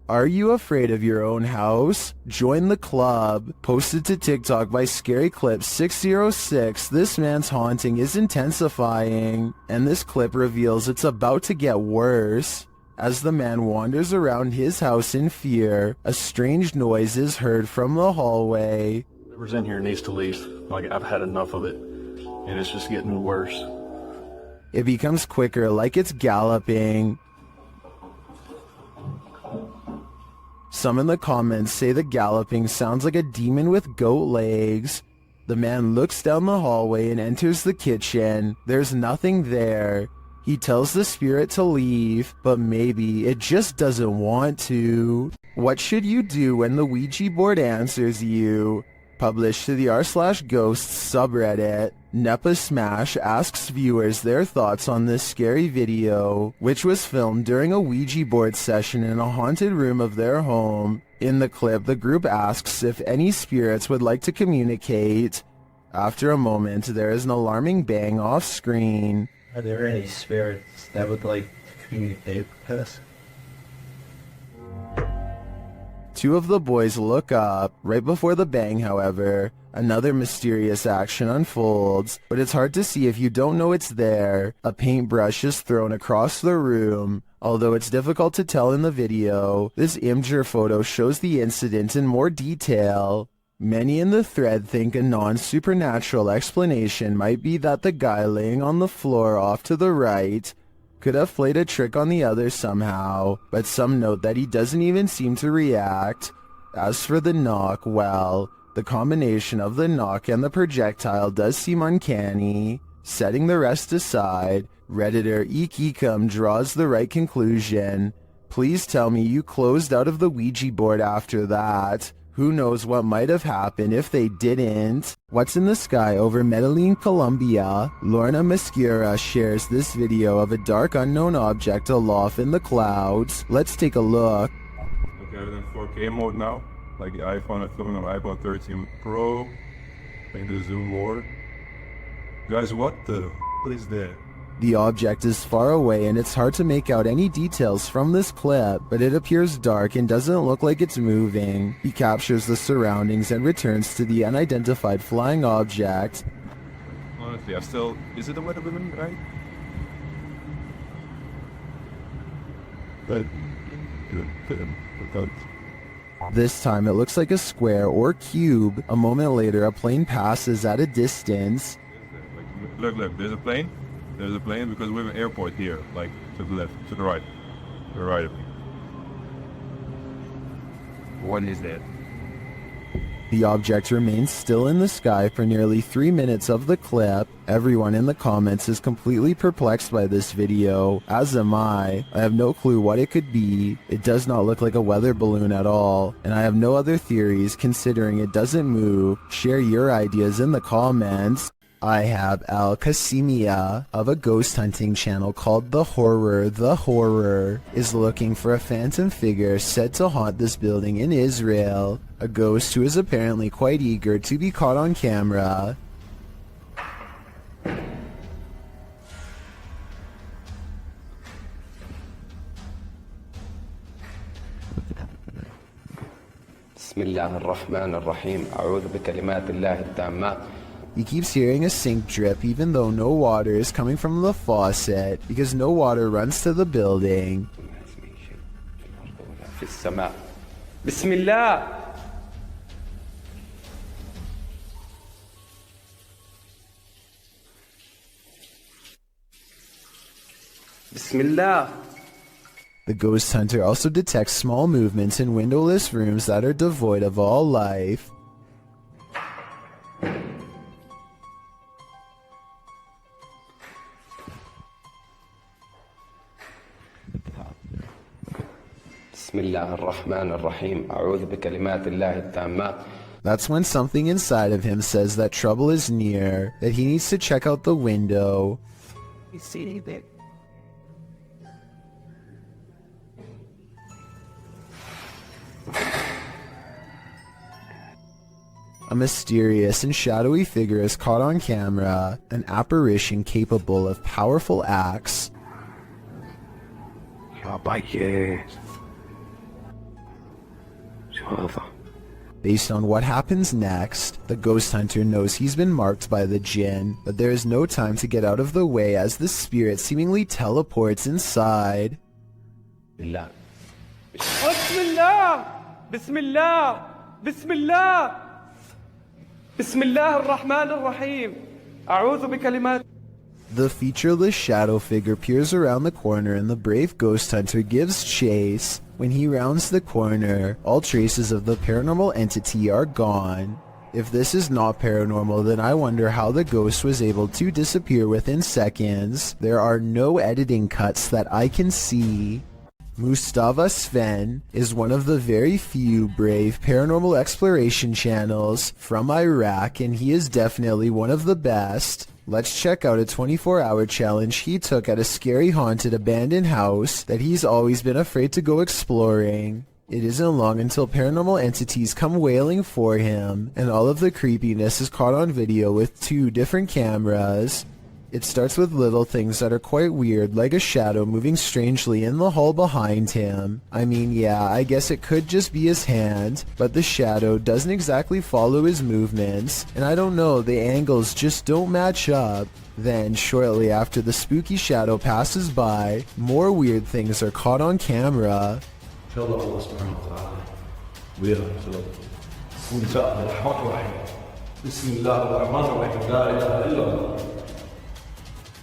Are you afraid of your own house? Join the club. Posted to TikTok by Scary Clip 606, this man's haunting is intensifying, and this clip reveals it's about to get worse. As the man wanders around his house in fear, a strange noise is heard from the hallway. Whoever's in here needs to leave. Like, I've had enough of it, and it's just getting worse. It becomes quicker, like it's galloping. Some in the comments say the galloping sounds like a demon with goat legs. The man looks down the hallway and enters the kitchen. There's nothing there. He tells the spirit to leave, but maybe it just doesn't want to. What should you do when the Ouija board answers you? Published to the r/ghosts subreddit, Nepa Smash asks viewers their thoughts on this scary video, which was filmed during a Ouija board session in a haunted room of their home. In the clip, the group asks if any spirits would like to communicate. After a moment, there is an alarming bang off screen. Are there any spirits that would like to communicate with us? Two of the boys look up. Right before the bang, however, another mysterious action unfolds, but it's hard to see if you don't know it's there. A paintbrush is thrown across the room. Although it's difficult to tell in the video, this Imgur photo shows the incident in more detail. Many in the thread think a non-supernatural explanation might be that the guy laying on the floor off to the right could have played a trick on the others somehow, but some note that he doesn't even seem to react. As for the knock, well, the combination of the knock and the projectile does seem uncanny. Setting the rest aside, Redditor Eekecum draws the right conclusion. Please tell me you closed out of the Ouija board after that. Who knows what might have happened if they didn't? What's in the sky over Medellin, Colombia? Lorna Mascara shares this video of a dark unknown object aloft in the clouds. Let's take a look. Okay, we're in 4K mode now. Like the iPhone, I'm filming on my iPhone 13 Pro. Playing the zoom more. Guys, what the is that? The object is far away and it's hard to make out any details from this clip, but it appears dark and doesn't look like it's moving. He captures the surroundings and returns to the unidentified flying object. Honestly, is it a weather balloon, right? But, this time it looks like a square or cube. A moment later, a plane passes at a distance. Look, there's a plane. There's a plane because we have an airport here, like to the left, to the right. To the right of me. What is that? The object remains still in the sky for nearly 3 minutes of the clip. Everyone in the comments is completely perplexed by this video, as am I. I have no clue what it could be. It does not look like a weather balloon at all, and I have no other theories considering it doesn't move. Share your ideas in the comments. I have Al Kasimia of a ghost hunting channel called The Horror is looking for a phantom figure said to haunt this building in Israel. A ghost who is apparently quite eager to be caught on camera. بسم الله الرحمن الرحيم أعوذ بكلمات الله التامات. He keeps hearing a sink drip even though no water is coming from the faucet because no water runs to the building. في السماء بسم الله بسم الله. The ghost hunter also detects small movements in windowless rooms that are devoid of all life. بسم الله الرحمن الرحيم أعوذ بكلمات الله التامات. That's when something inside of him says that trouble is near, that he needs to check out the window. You see anything? A mysterious and shadowy figure is caught on camera, an apparition capable of powerful acts. Based on what happens next, the ghost hunter knows he's been marked by the jinn, but there is no time to get out of the way as the spirit seemingly teleports inside. بالله. بسم الله بسم الله بسم الله بسم الله الرحمن الرحيم أعوذ بكلمات. The featureless shadow figure peers around the corner and the brave ghost hunter gives chase. When he rounds the corner, all traces of the paranormal entity are gone. If this is not paranormal, then I wonder how the ghost was able to disappear within seconds. There are no editing cuts that I can see. Mustafa Sven is one of the very few brave paranormal exploration channels from Iraq, and he is definitely one of the best. Let's check out a 24-hour challenge he took at a scary haunted abandoned house that he's always been afraid to go exploring. It isn't long until paranormal entities come wailing for him, and all of the creepiness is caught on video with 2 different cameras. It starts with little things that are quite weird, like a shadow moving strangely in the hall behind him. I mean, yeah, I guess it could just be his hand, but the shadow doesn't exactly follow his movements, and I don't know, the angles just don't match up. Then, shortly after the spooky shadow passes by, more weird things are caught on camera.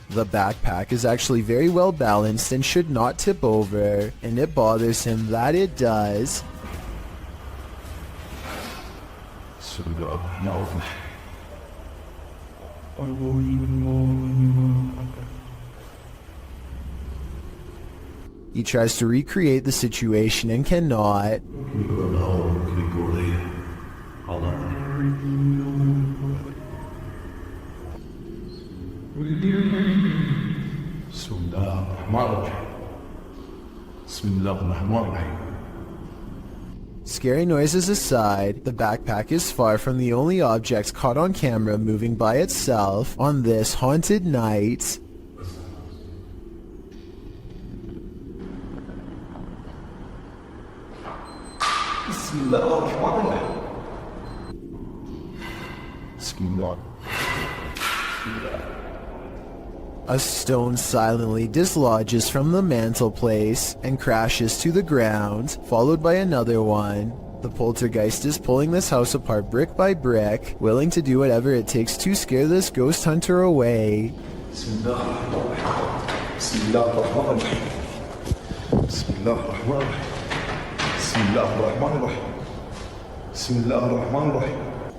The backpack is actually very well balanced and should not tip over, and it bothers him that it does. He tries to recreate the situation and cannot. Scary noises aside, the backpack is far from the only object caught on camera moving by itself on this haunted night. A stone silently dislodges from the mantelpiece and crashes to the ground, followed by another one. The poltergeist is pulling this house apart brick by brick, willing to do whatever it takes to scare this ghost hunter away.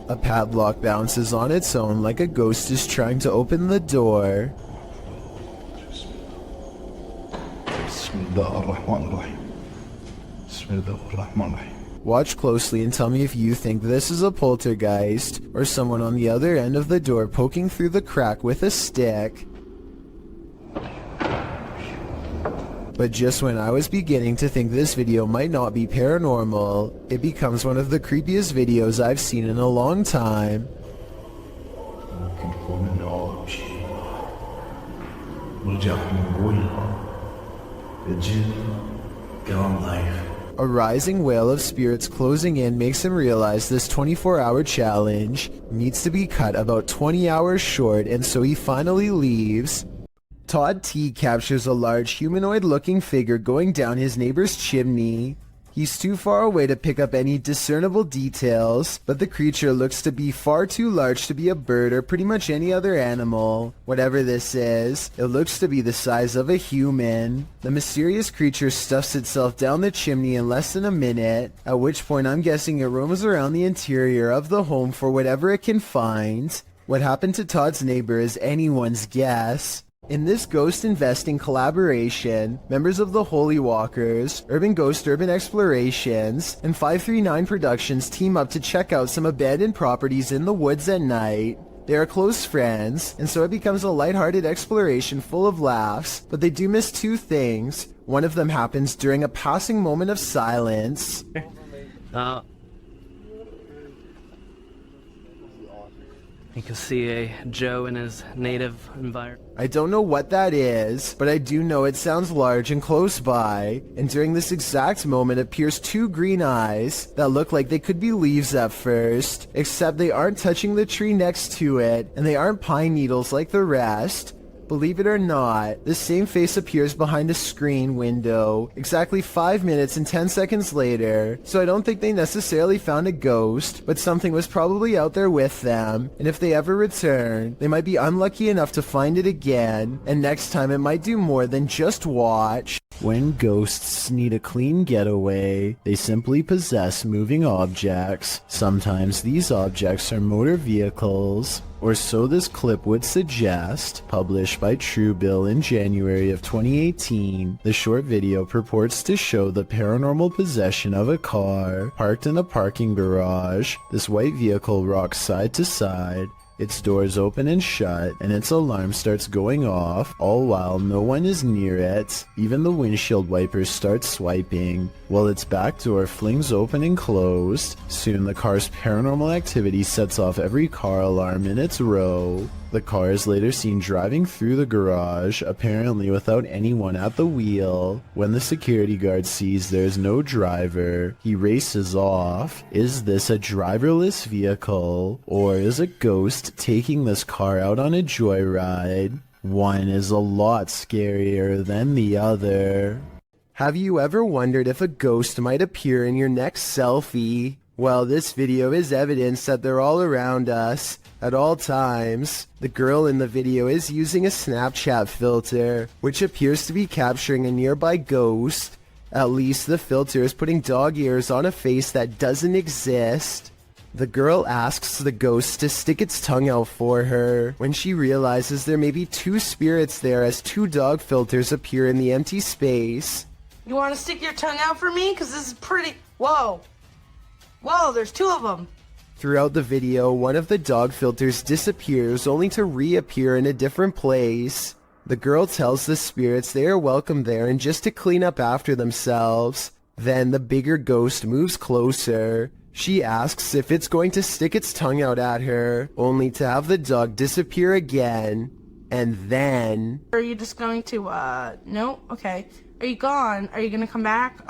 A padlock bounces on its own like a ghost is trying to open the door. Watch closely and tell me if you think this is a poltergeist or someone on the other end of the door poking through the crack with a stick. But just when I was beginning to think this video might not be paranormal, it becomes one of the creepiest videos I've seen in a long time. A rising wail of spirits closing in makes him realize this 24-hour challenge needs to be cut about 20 hours short, and so he finally leaves. Todd T captures a large humanoid-looking figure going down his neighbor's chimney. He's too far away to pick up any discernible details, but the creature looks to be far too large to be a bird or pretty much any other animal. Whatever this is, it looks to be the size of a human. The mysterious creature stuffs itself down the chimney in less than a minute, at which point I'm guessing it roams around the interior of the home for whatever it can find. What happened to Todd's neighbor is anyone's guess. In this ghost investing collaboration, members of the Holy Walkers, Urban Ghost Urban Explorations, and 539 Productions team up to check out some abandoned properties in the woods at night. They are close friends, and so it becomes a lighthearted exploration full of laughs, but they do miss two things. One of them happens during a passing moment of silence. You can see a Joe in his native environment. I don't know what that is, but I do know it sounds large and close by, and during this exact moment appears two green eyes that look like they could be leaves at first, except they aren't touching the tree next to it, and they aren't pine needles like the rest. Believe it or not, the same face appears behind a screen window exactly 5 minutes and 10 seconds later, so I don't think they necessarily found a ghost, but something was probably out there with them, and if they ever return, they might be unlucky enough to find it again, and next time it might do more than just watch. When ghosts need a clean getaway, they simply possess moving objects. Sometimes these objects are motor vehicles, or so this clip would suggest. Published by Truebill in January of 2018, the short video purports to show the paranormal possession of a car parked in a parking garage. This white vehicle rocks side to side, its doors open and shut, and its alarm starts going off, all while no one is near it. Even the windshield wipers start swiping, while its back door flings open and closed. Soon the car's paranormal activity sets off every car alarm in its row. The car is later seen driving through the garage, apparently without anyone at the wheel. When the security guard sees there's no driver, he races off. Is this a driverless vehicle, or is a ghost taking this car out on a joyride? One is a lot scarier than the other. Have you ever wondered if a ghost might appear in your next selfie? Well, this video is evidence that they're all around us, at all times. The girl in the video is using a Snapchat filter, which appears to be capturing a nearby ghost. At least the filter is putting dog ears on a face that doesn't exist. The girl asks the ghost to stick its tongue out for her when she realizes there may be 2 spirits there as 2 dog filters appear in the empty space. You want to stick your tongue out for me? Because this is pretty... Whoa. Whoa, there's 2 of them. Throughout the video, one of the dog filters disappears only to reappear in a different place. The girl tells the spirits they are welcome there and just to clean up after themselves. Then the bigger ghost moves closer. She asks if it's going to stick its tongue out at her, only to have the dog disappear again. And then... Are you just going to, no? Okay. Are you gone? Are you gonna come back?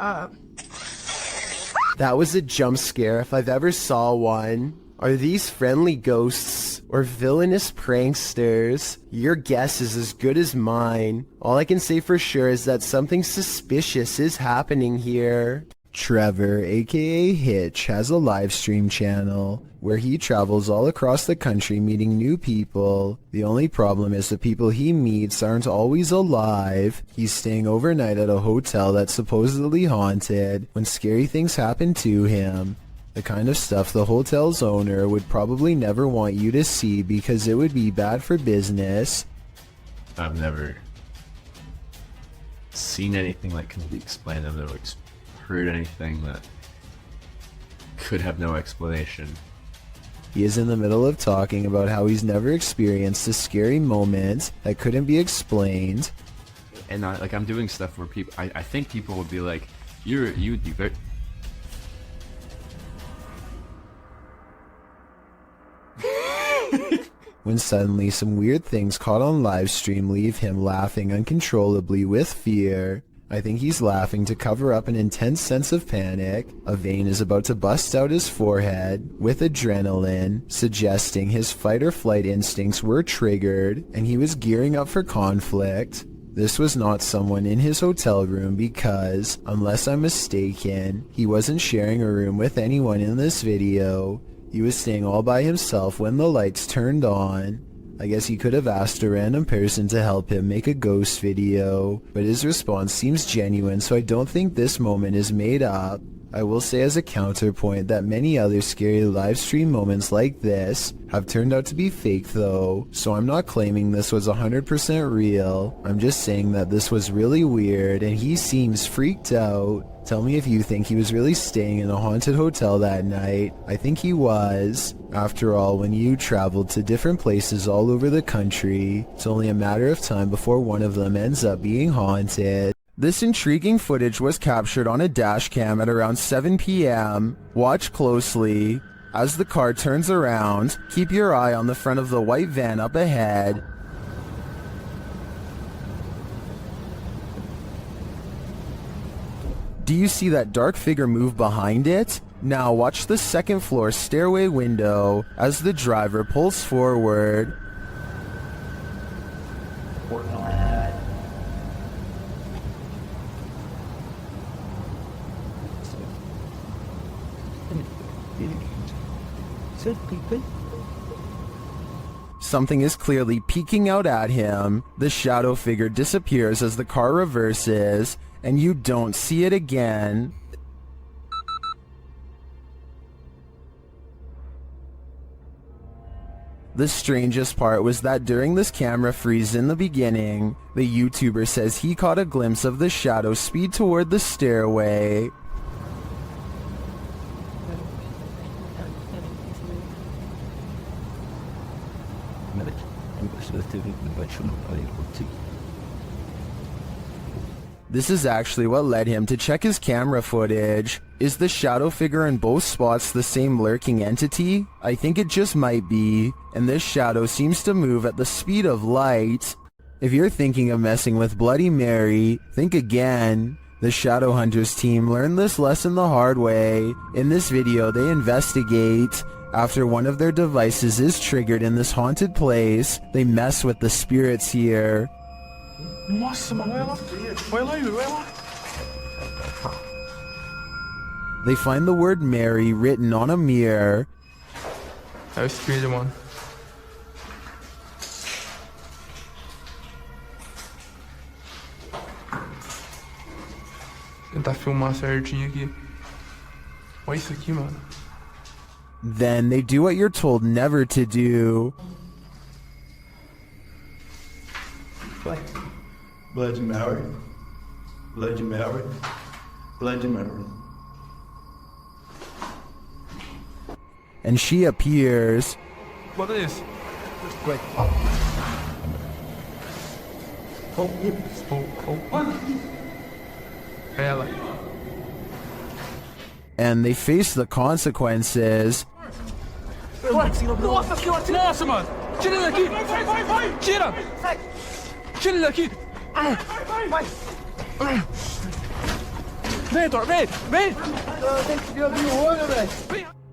That was a jump scare if I've ever saw one. Are these friendly ghosts or villainous pranksters? Your guess is as good as mine. All I can say for sure is that something suspicious is happening here. Trevor, aka Hitch, has a live stream channel where he travels all across the country meeting new people. The only problem is the people he meets aren't always alive. He's staying overnight at a hotel that's supposedly haunted when scary things happen to him. The kind of stuff the hotel's owner would probably never want you to see because it would be bad for business. I've never seen anything that can be explained. I've never heard anything that could have no explanation. He is in the middle of talking about how he's never experienced a scary moment that couldn't be explained. And I'm doing stuff where people, I think people would be like, you would be very... When suddenly some weird things caught on live stream leave him laughing uncontrollably with fear. I think he's laughing to cover up an intense sense of panic. A vein is about to bust out his forehead with adrenaline, suggesting his fight or flight instincts were triggered and he was gearing up for conflict. This was not someone in his hotel room because, unless I'm mistaken, he wasn't sharing a room with anyone in this video. He was staying all by himself when the lights turned on. I guess he could have asked a random person to help him make a ghost video, but his response seems genuine, so I don't think this moment is made up. I will say as a counterpoint that many other scary live stream moments like this have turned out to be fake though, so I'm not claiming this was 100% real. I'm just saying that this was really weird and he seems freaked out. Tell me if you think he was really staying in a haunted hotel that night. I think he was. After all, when you traveled to different places all over the country, it's only a matter of time before one of them ends up being haunted. This intriguing footage was captured on a dash cam at around 7 p.m. Watch closely. As the car turns around, keep your eye on the front of the white van up ahead. Do you see that dark figure move behind it? Now watch the second floor stairway window as the driver pulls forward. Something is clearly peeking out at him. The shadow figure disappears as the car reverses, and you don't see it again. The strangest part was that during this camera freeze in the beginning, the YouTuber says he caught a glimpse of the shadow speed toward the stairway. This is actually what led him to check his camera footage. Is the shadow figure in both spots the same lurking entity? I think it just might be, and this shadow seems to move at the speed of light. If you're thinking of messing with Bloody Mary, think again. The Shadow Hunters team learned this lesson the hard way. In this video, they investigate. After one of their devices is triggered in this haunted place, they mess with the spirits here. They find the word Mary written on a mirror. Tentar filmar certinho aqui. Olha isso aqui, mano. Then they do what you're told never to do. Bloody Mary. Bloody Mary. Bloody Mary. And she appears. What is? Quick. And they face the consequences.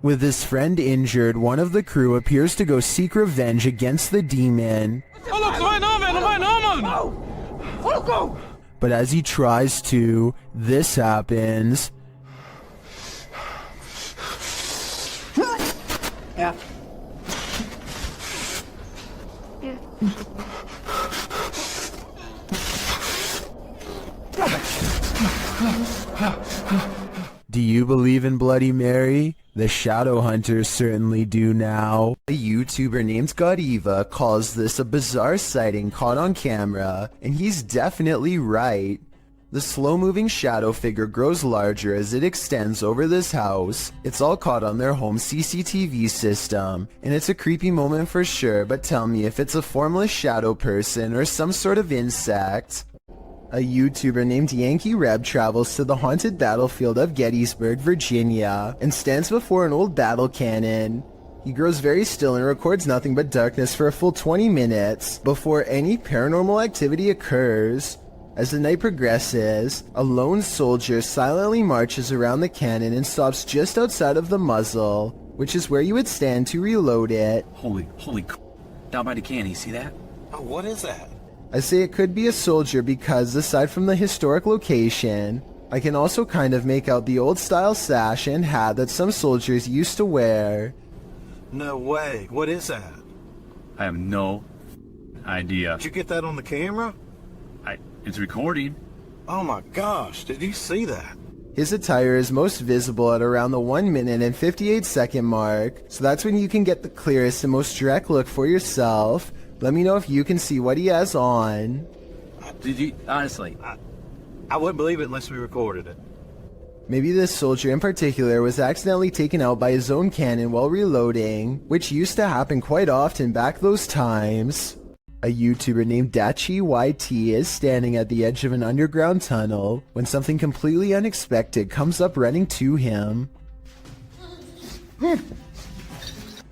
With his friend injured, one of the crew appears to go seek revenge against the demon. But as he tries to, this happens. Yeah. Do you believe in Bloody Mary? The shadow hunters certainly do now. A YouTuber named Godiva calls this a bizarre sighting caught on camera, and he's definitely right. The slow-moving shadow figure grows larger as it extends over this house. It's all caught on their home CCTV system, and it's a creepy moment for sure, but tell me if it's a formless shadow person or some sort of insect. A YouTuber named Yankee Reb travels to the haunted battlefield of Gettysburg, Virginia, and stands before an old battle cannon. He grows very still and records nothing but darkness for a full 20 minutes before any paranormal activity occurs. As the night progresses, a lone soldier silently marches around the cannon and stops just outside of the muzzle, which is where you would stand to reload it. Holy down by the cannon, you see that? Oh, what is that? I say it could be a soldier because, aside from the historic location, I can also kind of make out the old style sash and hat that some soldiers used to wear. No way. What is that? I have no idea. Did you get that on the camera? It's recording. Oh my gosh, did you see that? His attire is most visible at around the 1 minute and 58 second mark, so that's when you can get the clearest and most direct look for yourself. Let me know if you can see what he has on. Did you, honestly? I wouldn't believe it unless we recorded it. Maybe this soldier in particular was accidentally taken out by his own cannon while reloading, which used to happen quite often back those times. A YouTuber named Dachi YT is standing at the edge of an underground tunnel when something completely unexpected comes up running to him.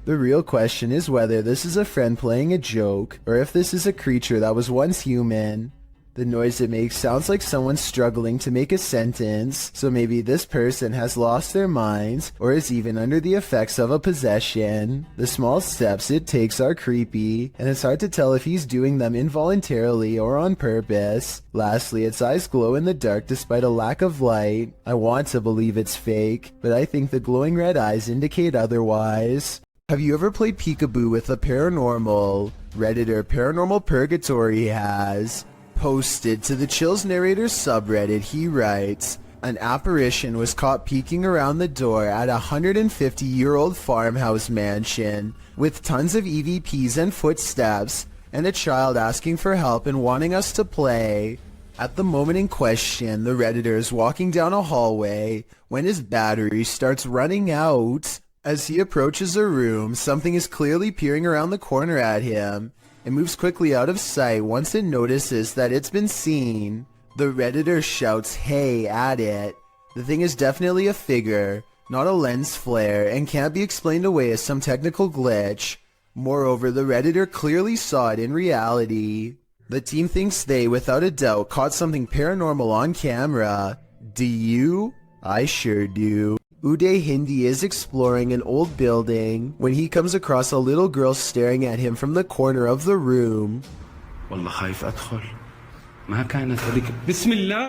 The real question is whether this is a friend playing a joke, or if this is a creature that was once human. The noise it makes sounds like someone struggling to make a sentence, so maybe this person has lost their minds, or is even under the effects of a possession. The small steps it takes are creepy, and it's hard to tell if he's doing them involuntarily or on purpose. Lastly, its eyes glow in the dark despite a lack of light. I want to believe it's fake, but I think the glowing red eyes indicate otherwise. Have you ever played peekaboo with the paranormal? Redditor Paranormal Purgatory has posted to the Chills Narrator subreddit. He writes, an apparition was caught peeking around the door at a 150-year-old farmhouse mansion with tons of EVPs and footsteps, and a child asking for help and wanting us to play. At the moment in question, the Redditor is walking down a hallway when his battery starts running out. As he approaches a room, something is clearly peering around the corner at him. It moves quickly out of sight once it notices that it's been seen. The Redditor shouts "hey" at it. The thing is definitely a figure, not a lens flare, and can't be explained away as some technical glitch. Moreover, the Redditor clearly saw it in reality. The team thinks they, without a doubt, caught something paranormal on camera. Do you? I sure do. Uday Hindi is exploring an old building when he comes across a little girl staring at him from the corner of the room.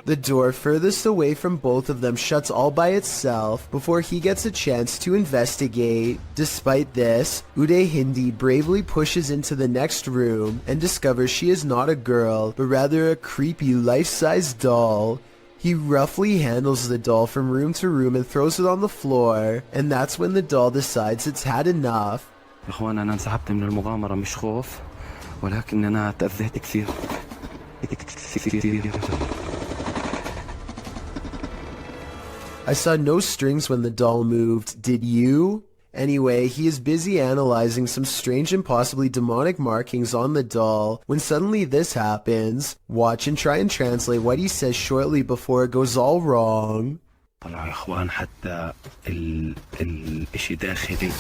The door furthest away from both of them shuts all by itself before he gets a chance to investigate. Despite this, Uday Hindi bravely pushes into the next room and discovers she is not a girl, but rather a creepy life-size doll. He roughly handles the doll from room to room and throws it on the floor, and that's when the doll decides it's had enough. إخوان أنا انسحبت من المغامرة مش خوف ولكن أنا تأذيت كثير. I saw no strings when the doll moved, did you? Anyway, he is busy analyzing some strange and possibly demonic markings on the doll when suddenly this happens. Watch and try and translate what he says shortly before it goes all wrong. طلع يا إخوان حتى الإشي داخلي.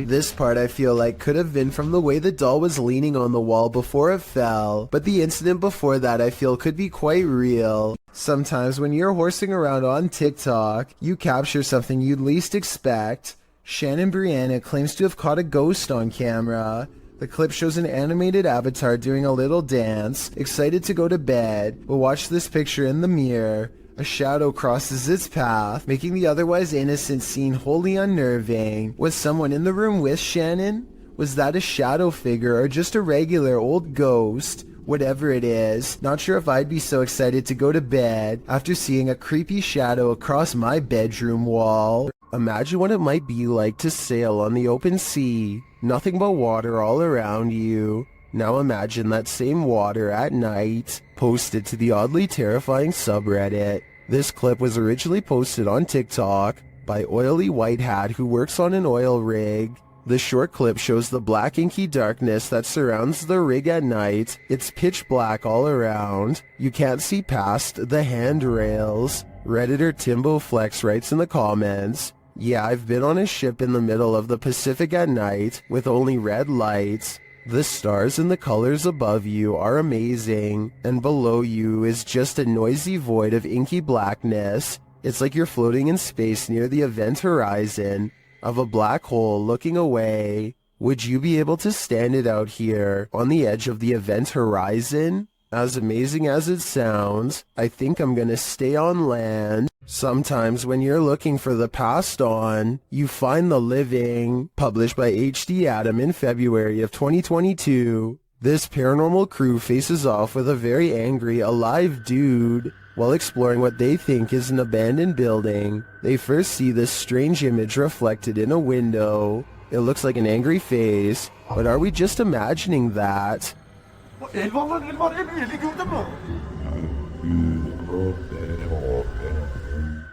This part I feel like could have been from the way the doll was leaning on the wall before it fell, but the incident before that I feel could be quite real. Sometimes when you're horsing around on TikTok, you capture something you'd least expect. Shannon Brianna claims to have caught a ghost on camera. The clip shows an animated avatar doing a little dance, excited to go to bed, but watch this picture in the mirror. A shadow crosses its path, making the otherwise innocent scene wholly unnerving. Was someone in the room with Shannon? Was that a shadow figure or just a regular old ghost? Whatever it is, not sure if I'd be so excited to go to bed after seeing a creepy shadow across my bedroom wall. Imagine what it might be like to sail on the open sea. Nothing but water all around you. Now imagine that same water at night, posted to the oddly terrifying subreddit. This clip was originally posted on TikTok by Oily White Hat who works on an oil rig. The short clip shows the black inky darkness that surrounds the rig at night. It's pitch black all around. You can't see past the handrails. Redditor Timbo Flex writes in the comments, "Yeah, I've been on a ship in the middle of the Pacific at night with only red lights. The stars and the colors above you are amazing, and below you is just a noisy void of inky blackness. It's like you're floating in space near the event horizon of a black hole looking away. Would you be able to stand it out here on the edge of the event horizon? As amazing as it sounds, I think I'm gonna stay on land. Sometimes when you're looking for the past on, you find the living." Published by HD Adam in February of 2022. This paranormal crew faces off with a very angry, alive dude. While exploring what they think is an abandoned building, they first see this strange image reflected in a window. It looks like an angry face, but are we just imagining that?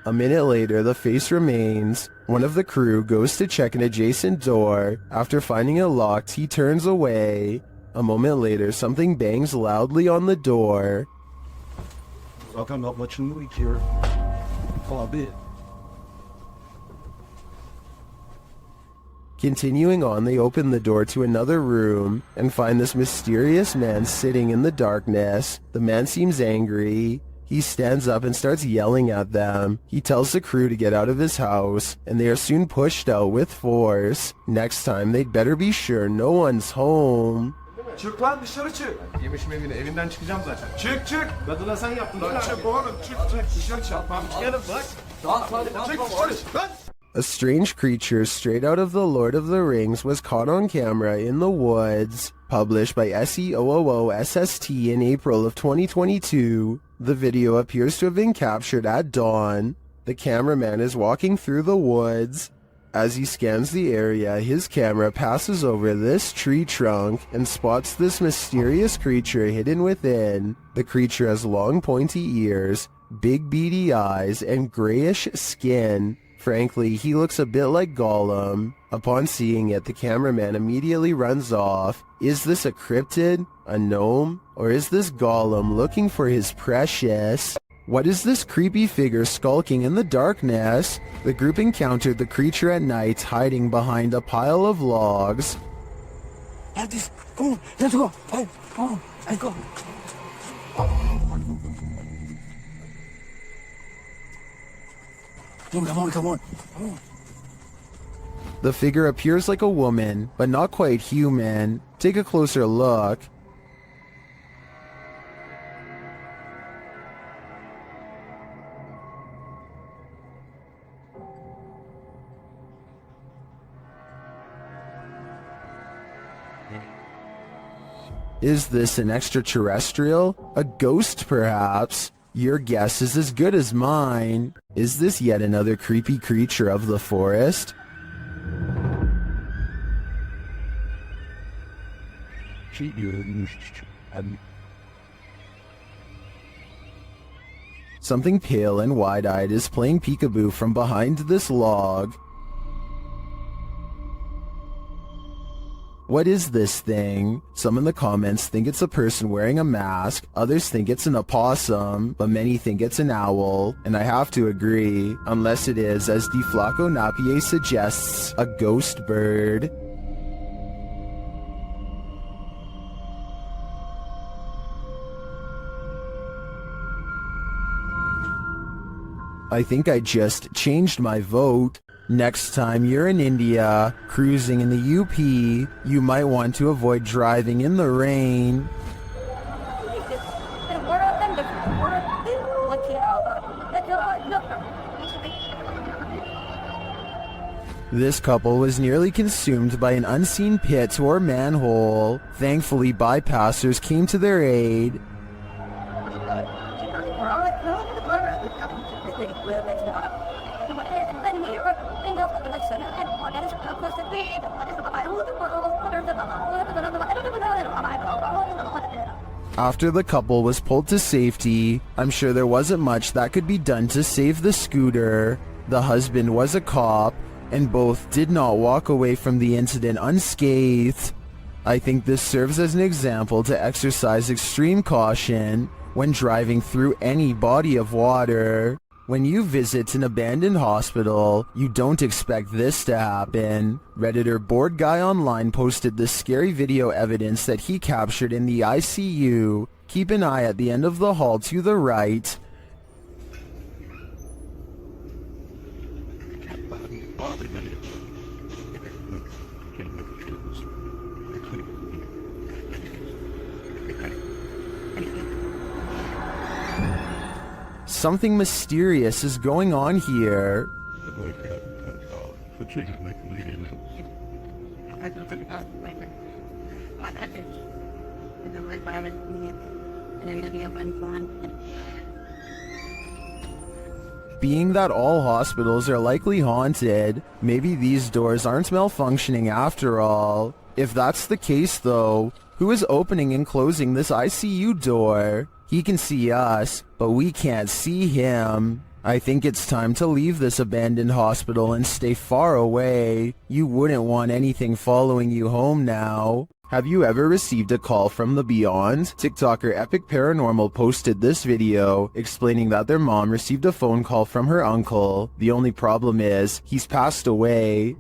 A minute later, the face remains. One of the crew goes to check an adjacent door. After finding it locked, he turns away. A moment later, something bangs loudly on the door. I'm not much movie here. A bit. Continuing on, they open the door to another room and find this mysterious man sitting in the darkness. The man seems angry. He stands up and starts yelling at them. He tells the crew to get out of his house, and they are soon pushed out with force. Next time, they'd better be sure no one's home. Çık lan dışarı çık. Yemişim evinden çıkacağım zaten. Çık çık. Kadına sen yaptın. Lan çık oğlum çık çık. Dışarı çık. Gelin bak. Çık dışarı. Lan. A strange creature straight out of The Lord of the Rings was caught on camera in the woods. Published by SEOOOSST in April of 2022. The video appears to have been captured at dawn. The cameraman is walking through the woods. As he scans the area, his camera passes over this tree trunk and spots this mysterious creature hidden within. The creature has long pointy ears, big beady eyes, and grayish skin. Frankly, he looks a bit like Gollum. Upon seeing it, the cameraman immediately runs off. Is this a cryptid, a gnome, or is this Gollum looking for his precious? What is this creepy figure skulking in the darkness? The group encountered the creature at night hiding behind a pile of logs. Have this. Come on, let's go. Hey, come on, let's go. Come on, come on. The figure appears like a woman, but not quite human. Take a closer look. Is this an extraterrestrial? A ghost, perhaps? Your guess is as good as mine. Is this yet another creepy creature of the forest? Something pale and wide-eyed is playing peekaboo from behind this log. What is this thing? Some in the comments think it's a person wearing a mask, others think it's an opossum, but many think it's an owl, and I have to agree, unless it is, as Deflaco Napier suggests, a ghost bird. I think I just changed my vote. Next time you're in India, cruising in the UP, you might want to avoid driving in the rain. This couple was nearly consumed by an unseen pit or manhole. Thankfully, bypassers came to their aid. After the couple was pulled to safety, I'm sure there wasn't much that could be done to save the scooter. The husband was a cop, and both did not walk away from the incident unscathed. I think this serves as an example to exercise extreme caution when driving through any body of water. When you visit an abandoned hospital, you don't expect this to happen. Redditor Bored Guy Online posted this scary video evidence that he captured in the ICU. Keep an eye at the end of the hall to the right. Something mysterious is going on here. Being that all hospitals are likely haunted, maybe these doors aren't malfunctioning after all. If that's the case though, who is opening and closing this ICU door? He can see us, but we can't see him. I think it's time to leave this abandoned hospital and stay far away. You wouldn't want anything following you home now. Have you ever received a call from the beyond? TikToker Epic Paranormal posted this video explaining that their mom received a phone call from her uncle. The only problem is, he's passed away.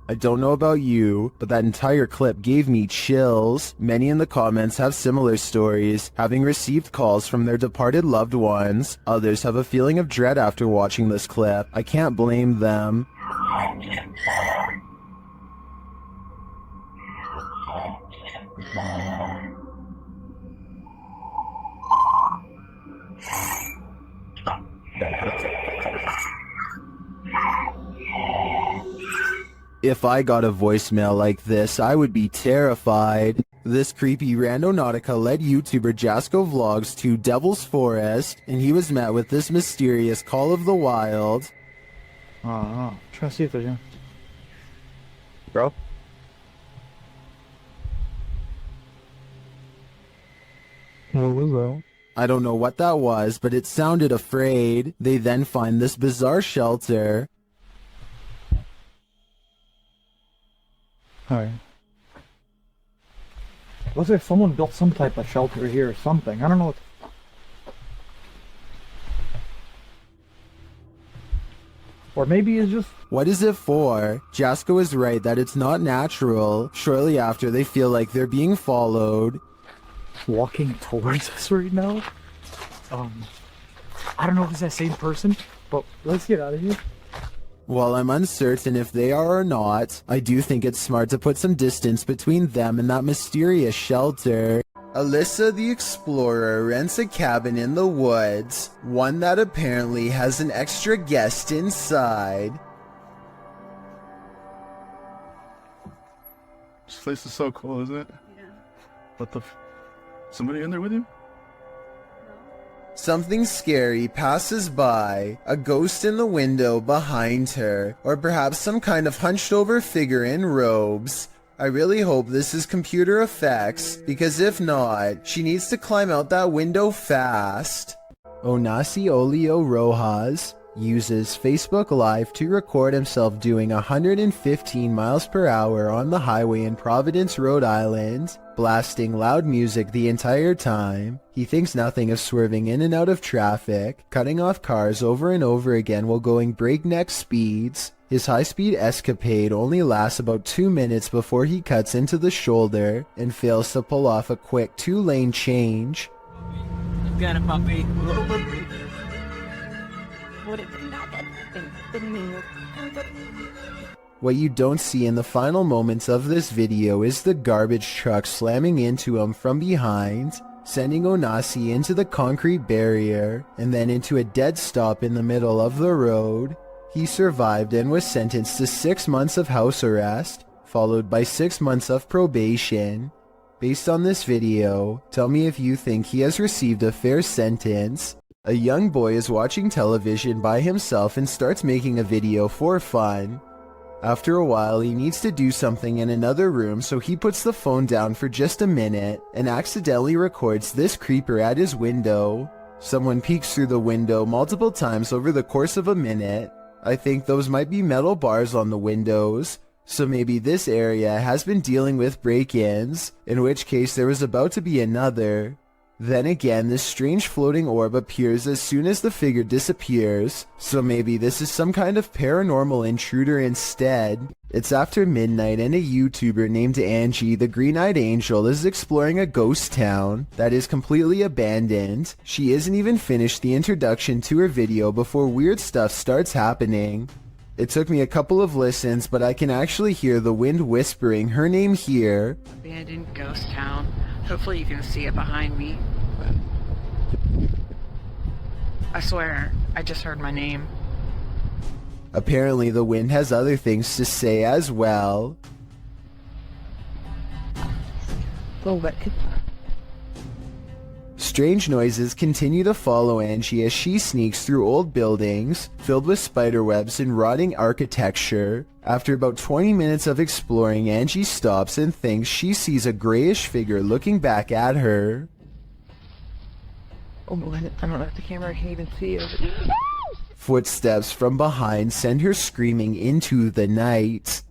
I don't know about you, but that entire clip gave me chills. Many in the comments have similar stories, having received calls from their departed loved ones. Others have a feeling of dread after watching this clip. I can't blame them. If I got a voicemail like this, I would be terrified. This creepy Randonautica-led YouTuber Jasko Vlogs to Devil's Forest, and he was met with this mysterious call of the wild. Trying to see if there's any. Bro? What was that? I don't know what that was, but it sounded afraid. They then find this bizarre shelter. Alright. Looks like someone built some type of shelter here or something. I don't know what. Or maybe it's just... What is it for? Jasko is right that it's not natural. Shortly after, they feel like they're being followed. Walking towards us right now? I don't know if it's that same person, but let's get out of here. While I'm uncertain if they are or not, I do think it's smart to put some distance between them and that mysterious shelter. Alyssa the Explorer rents a cabin in the woods, one that apparently has an extra guest inside. This place is so cool, isn't it? Yeah. What the somebody in there with you? Something scary passes by, a ghost in the window behind her, or perhaps some kind of hunched over figure in robes. I really hope this is computer effects, because if not, she needs to climb out that window fast. Onasio Rojas uses Facebook Live to record himself doing 115 miles per hour on the highway in Providence, Rhode Island, blasting loud music the entire time. He thinks nothing of swerving in and out of traffic, cutting off cars over and over again while going breakneck speeds. His high-speed escapade only lasts about 2 minutes before he cuts into the shoulder and fails to pull off a quick 2-lane change. Got it, puppy. What you don't see in the final moments of this video is the garbage truck slamming into him from behind, sending Onasi into the concrete barrier and then into a dead stop in the middle of the road. He survived and was sentenced to 6 months of house arrest, followed by 6 months of probation. Based on this video, tell me if you think he has received a fair sentence. A young boy is watching television by himself and starts making a video for fun. After a while, he needs to do something in another room, so he puts the phone down for just a minute and accidentally records this creeper at his window. Someone peeks through the window multiple times over the course of a minute. I think those might be metal bars on the windows, so maybe this area has been dealing with break-ins, in which case there was about to be another. Then again, this strange floating orb appears as soon as the figure disappears, so maybe this is some kind of paranormal intruder instead. It's after midnight and a YouTuber named Angie the Green-Eyed Angel is exploring a ghost town that is completely abandoned. She isn't even finished the introduction to her video before weird stuff starts happening. It took me a couple of listens, but I can actually hear the wind whispering her name here. Abandoned ghost town. Hopefully you can see it behind me. I swear, I just heard my name. Apparently the wind has other things to say as well. Strange noises continue to follow Angie as she sneaks through old buildings filled with spiderwebs and rotting architecture. After about 20 minutes of exploring, Angie stops and thinks she sees a grayish figure looking back at her. Oh, I don't know if the camera can even see it. Footsteps from behind send her screaming into the night.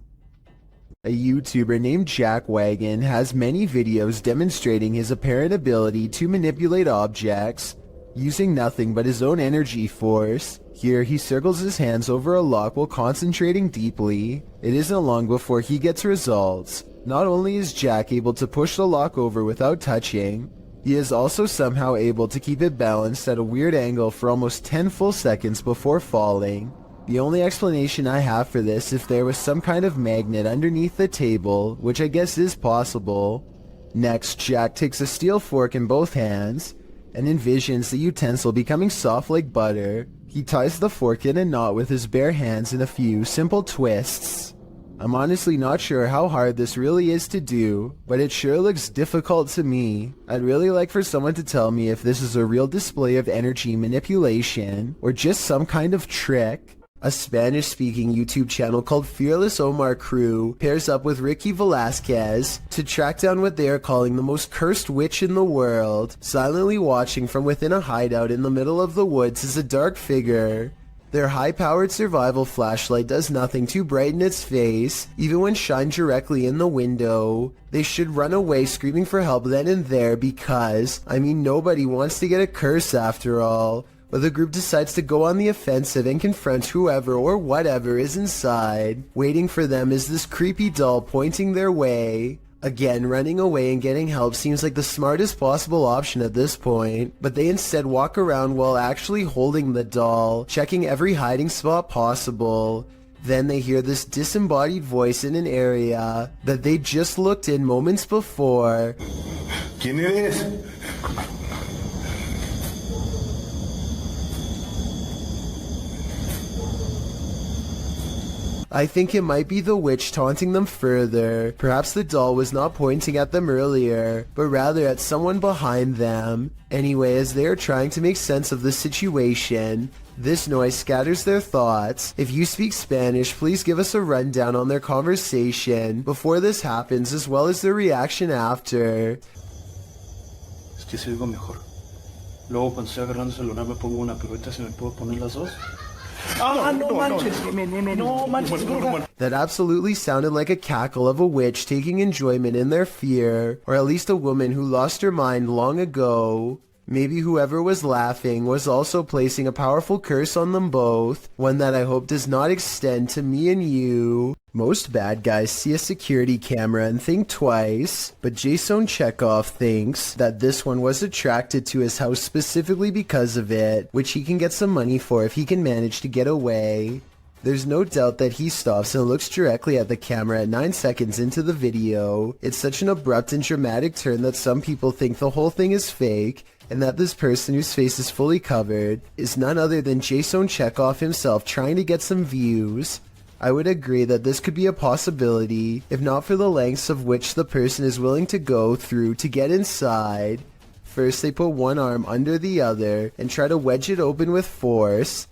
A YouTuber named Jack Wagon has many videos demonstrating his apparent ability to manipulate objects using nothing but his own energy force. Here he circles his hands over a lock while concentrating deeply. It isn't long before he gets results. Not only is Jack able to push the lock over without touching, he is also somehow able to keep it balanced at a weird angle for almost 10 full seconds before falling. The only explanation I have for this is if there was some kind of magnet underneath the table, which I guess is possible. Next, Jack takes a steel fork in both hands and envisions the utensil becoming soft like butter. He ties the fork in a knot with his bare hands in a few simple twists. I'm honestly not sure how hard this really is to do, but it sure looks difficult to me. I'd really like for someone to tell me if this is a real display of energy manipulation or just some kind of trick. A Spanish-speaking YouTube channel called Fearless Omar Crew pairs up with Ricky Velasquez to track down what they are calling the most cursed witch in the world. Silently watching from within a hideout in the middle of the woods is a dark figure. Their high-powered survival flashlight does nothing to brighten its face, even when shined directly in the window. They should run away screaming for help then and there because, I mean, nobody wants to get a curse after all. But the group decides to go on the offensive and confront whoever or whatever is inside. Waiting for them is this creepy doll pointing their way. Again, running away and getting help seems like the smartest possible option at this point, but they instead walk around while actually holding the doll, checking every hiding spot possible. Then they hear this disembodied voice in an area that they just looked in moments before. ¿Quién eres? I think it might be the witch taunting them further. Perhaps the doll was not pointing at them earlier, but rather at someone behind them. Anyway, as they are trying to make sense of the situation, this noise scatters their thoughts. If you speak Spanish, please give us a rundown on their conversation before this happens, as well as their reaction after. Es que se oigo mejor. Luego cuando estoy agarrando el celular me pongo una pirueta, ¿se me puedo poner las dos? That absolutely sounded like a cackle of a witch taking enjoyment in their fear, or at least a woman who lost her mind long ago. Maybe whoever was laughing was also placing a powerful curse on them both, one that I hope does not extend to me and you. Most bad guys see a security camera and think twice, but Jason Chekhov thinks that this one was attracted to his house specifically because of it, which he can get some money for if he can manage to get away. There's no doubt that he stops and looks directly at the camera at 9 seconds into the video. It's such an abrupt and dramatic turn that some people think the whole thing is fake, and that this person whose face is fully covered is none other than Jason Chekhov himself trying to get some views. I would agree that this could be a possibility, if not for the lengths of which the person is willing to go through to get inside. First they put one arm under the other and try to wedge it open with force.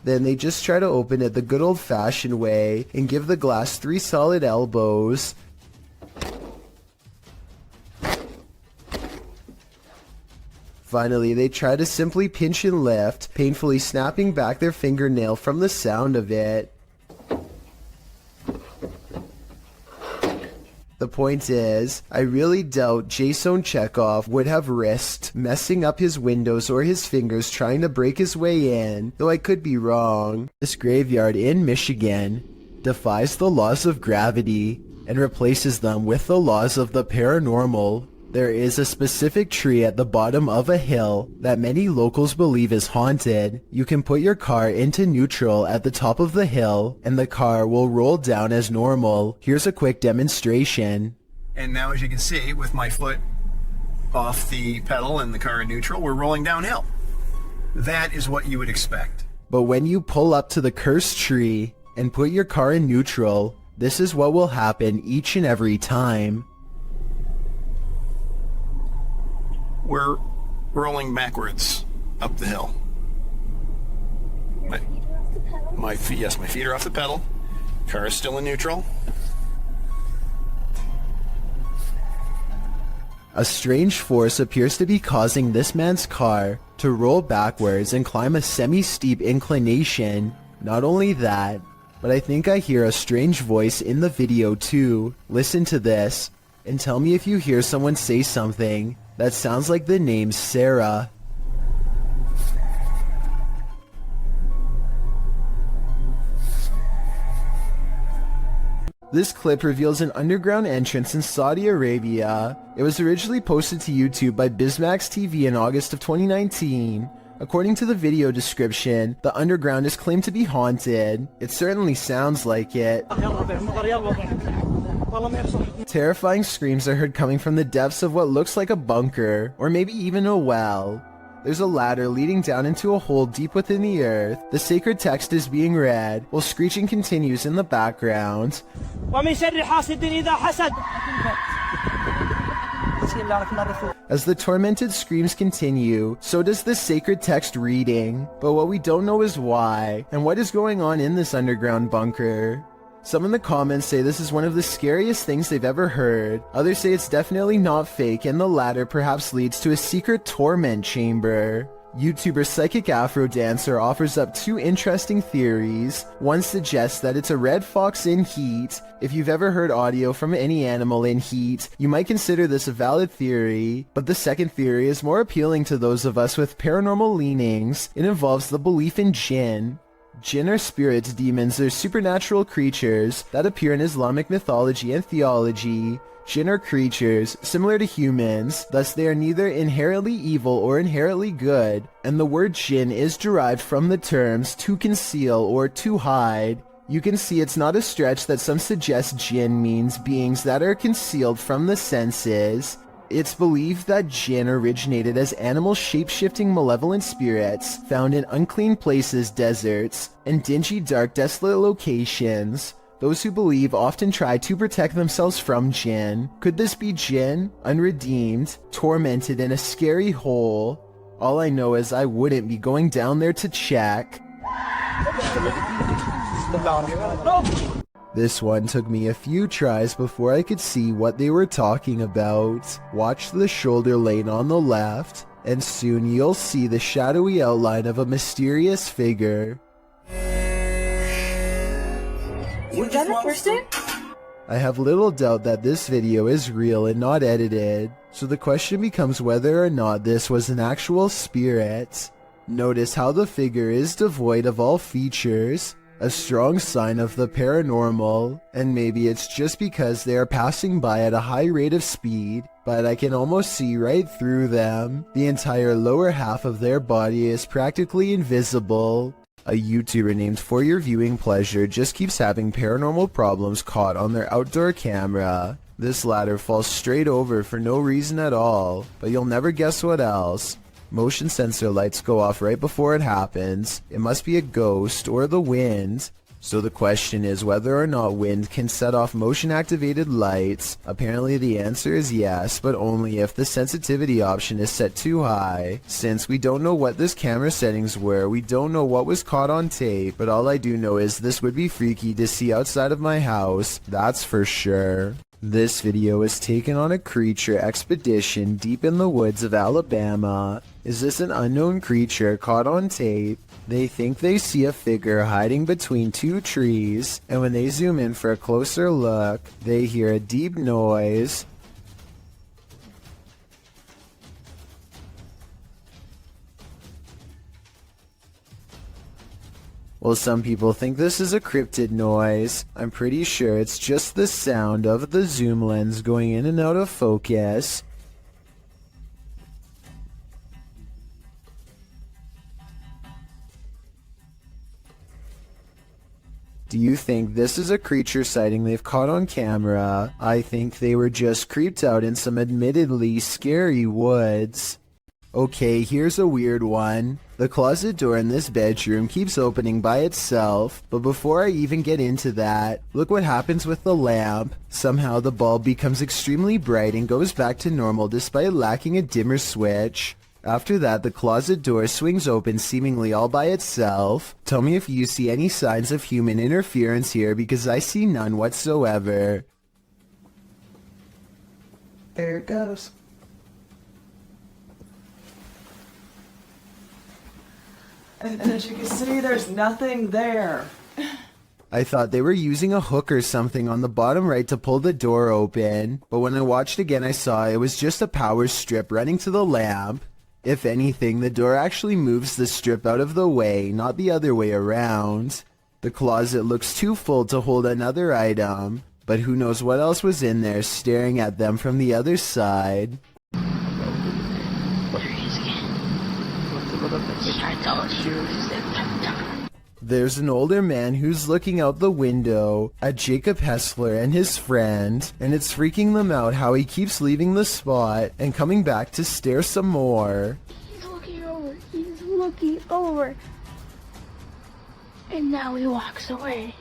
Then they just try to open it the good old-fashioned way and give the glass 3 solid elbows. Finally, they try to simply pinch and lift, painfully snapping back their fingernail from the sound of it. The point is, I really doubt Jason Chekhov would have risked messing up his windows or his fingers trying to break his way in, though I could be wrong. This graveyard in Michigan defies the laws of gravity and replaces them with the laws of the paranormal. There is a specific tree at the bottom of a hill that many locals believe is haunted. You can put your car into neutral at the top of the hill and the car will roll down as normal. Here's a quick demonstration. And now as you can see, with my foot off the pedal and the car in neutral, we're rolling downhill. That is what you would expect. But when you pull up to the cursed tree and put your car in neutral, this is what will happen each and every time. We're rolling backwards up the hill. My feet, yes, my feet are off the pedal. Car is still in neutral. A strange force appears to be causing this man's car to roll backwards and climb a semi-steep inclination. Not only that, but I think I hear a strange voice in the video too. Listen to this and tell me if you hear someone say something that sounds like the name Sarah. This clip reveals an underground entrance in Saudi Arabia. It was originally posted to YouTube by Bismax TV in August of 2019. According to the video description, the underground is claimed to be haunted. It certainly sounds like it. Terrifying screams are heard coming from the depths of what looks like a bunker, or maybe even a well. There's a ladder leading down into a hole deep within the earth. The sacred text is being read, while screeching continues in the background. As the tormented screams continue, so does the sacred text reading. But what we don't know is why, and what is going on in this underground bunker. Some in the comments say this is one of the scariest things they've ever heard. Others say it's definitely not fake, and the latter perhaps leads to a secret torment chamber. YouTuber Psychic Afro Dancer offers up 2 interesting theories. One suggests that it's a red fox in heat. If you've ever heard audio from any animal in heat, you might consider this a valid theory. But the second theory is more appealing to those of us with paranormal leanings. It involves the belief in jinn. Jinn are spirits, demons, or supernatural creatures that appear in Islamic mythology and theology. Jinn are creatures similar to humans, thus they are neither inherently evil or inherently good, and the word jinn is derived from the terms to conceal or to hide. You can see it's not a stretch that some suggest jinn means beings that are concealed from the senses. It's believed that jinn originated as animal shape-shifting malevolent spirits found in unclean places, deserts, and dingy, dark, desolate locations. Those who believe often try to protect themselves from jinn. Could this be jinn, unredeemed, tormented in a scary hole? All I know is I wouldn't be going down there to check. This one took me a few tries before I could see what they were talking about. Watch the shoulder lane on the left, and soon you'll see the shadowy outline of a mysterious figure. Was that the first day? I have little doubt that this video is real and not edited, so the question becomes whether or not this was an actual spirit. Notice how the figure is devoid of all features, a strong sign of the paranormal, and maybe it's just because they are passing by at a high rate of speed, but I can almost see right through them. The entire lower half of their body is practically invisible. A YouTuber named For Your Viewing Pleasure just keeps having paranormal problems caught on their outdoor camera. This ladder falls straight over for no reason at all, but you'll never guess what else. Motion sensor lights go off right before it happens. It must be a ghost or the wind. So the question is whether or not wind can set off motion activated lights. Apparently the answer is yes, but only if the sensitivity option is set too high. Since we don't know what this camera settings were, we don't know what was caught on tape, but all I do know is this would be freaky to see outside of my house, that's for sure. This video is taken on a creature expedition deep in the woods of Alabama. Is this an unknown creature caught on tape? They think they see a figure hiding between two trees, and when they zoom in for a closer look, they hear a deep noise. Well, some people think this is a cryptid noise. I'm pretty sure it's just the sound of the zoom lens going in and out of focus. Do you think this is a creature sighting they've caught on camera? I think they were just creeped out in some admittedly scary woods. Okay, here's a weird one. The closet door in this bedroom keeps opening by itself, but before I even get into that, look what happens with the lamp. Somehow the bulb becomes extremely bright and goes back to normal despite lacking a dimmer switch. After that, the closet door swings open seemingly all by itself. Tell me if you see any signs of human interference here, because I see none whatsoever. There it goes. And as you can see, there's nothing there. I thought they were using a hook or something on the bottom right to pull the door open, but when I watched again I saw it was just a power strip running to the lamp. If anything, the door actually moves the strip out of the way, not the other way around. The closet looks too full to hold another item, but who knows what else was in there staring at them from the other side. There's an older man who's looking out the window at Jacob Hessler and his friend, and it's freaking them out how he keeps leaving the spot and coming back to stare some more. He's looking over. He's looking over. And now he walks away.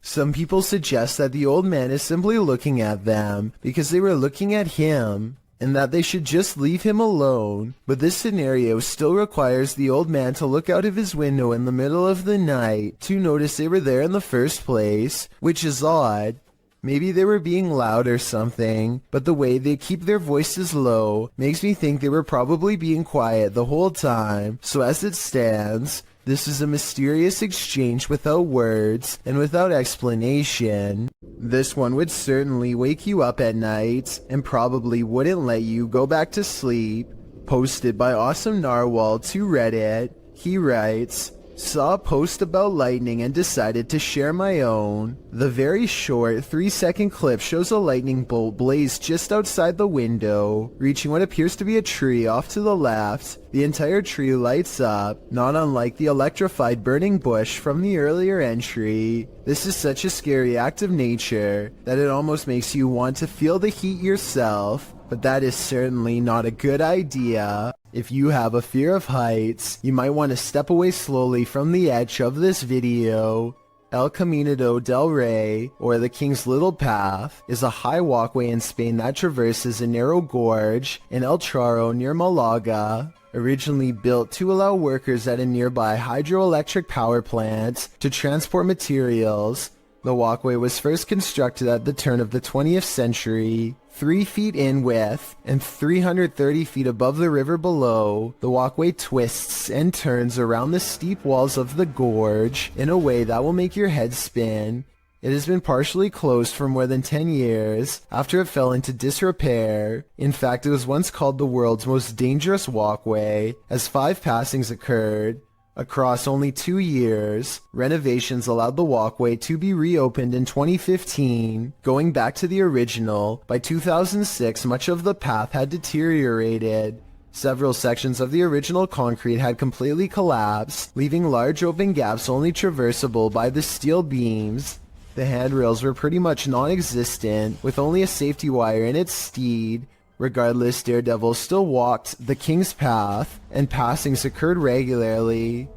Some people suggest that the old man is simply looking at them because they were looking at him, and that they should just leave him alone. But this scenario still requires the old man to look out of his window in the middle of the night to notice they were there in the first place, which is odd. Maybe they were being loud or something, but the way they keep their voices low makes me think they were probably being quiet the whole time. So as it stands, this is a mysterious exchange without words and without explanation. This one would certainly wake you up at night and probably wouldn't let you go back to sleep. Posted by Awesome Narwhal to Reddit. He writes, Saw a post about lightning and decided to share my own. The very short 3-second clip shows a lightning bolt blaze just outside the window, reaching what appears to be a tree off to the left. The entire tree lights up, not unlike the electrified burning bush from the earlier entry. This is such a scary act of nature that it almost makes you want to feel the heat yourself, but that is certainly not a good idea. If you have a fear of heights, you might want to step away slowly from the edge of this video. El Camino del Rey, or the King's Little Path, is a high walkway in Spain that traverses a narrow gorge in El Charro near Malaga. Originally built to allow workers at a nearby hydroelectric power plant to transport materials, the walkway was first constructed at the turn of the 20th century. 3 feet in width and 330 feet above the river below, the walkway twists and turns around the steep walls of the gorge in a way that will make your head spin. It has been partially closed for more than 10 years after it fell into disrepair. In fact, it was once called the world's most dangerous walkway, as 5 passings occurred. Across only 2 years, renovations allowed the walkway to be reopened in 2015. Going back to the original, by 2006 much of the path had deteriorated. Several sections of the original concrete had completely collapsed, leaving large open gaps only traversable by the steel beams. The handrails were pretty much non-existent, with only a safety wire in its stead. Regardless, Daredevil still walked the King's Path, and passings occurred regularly.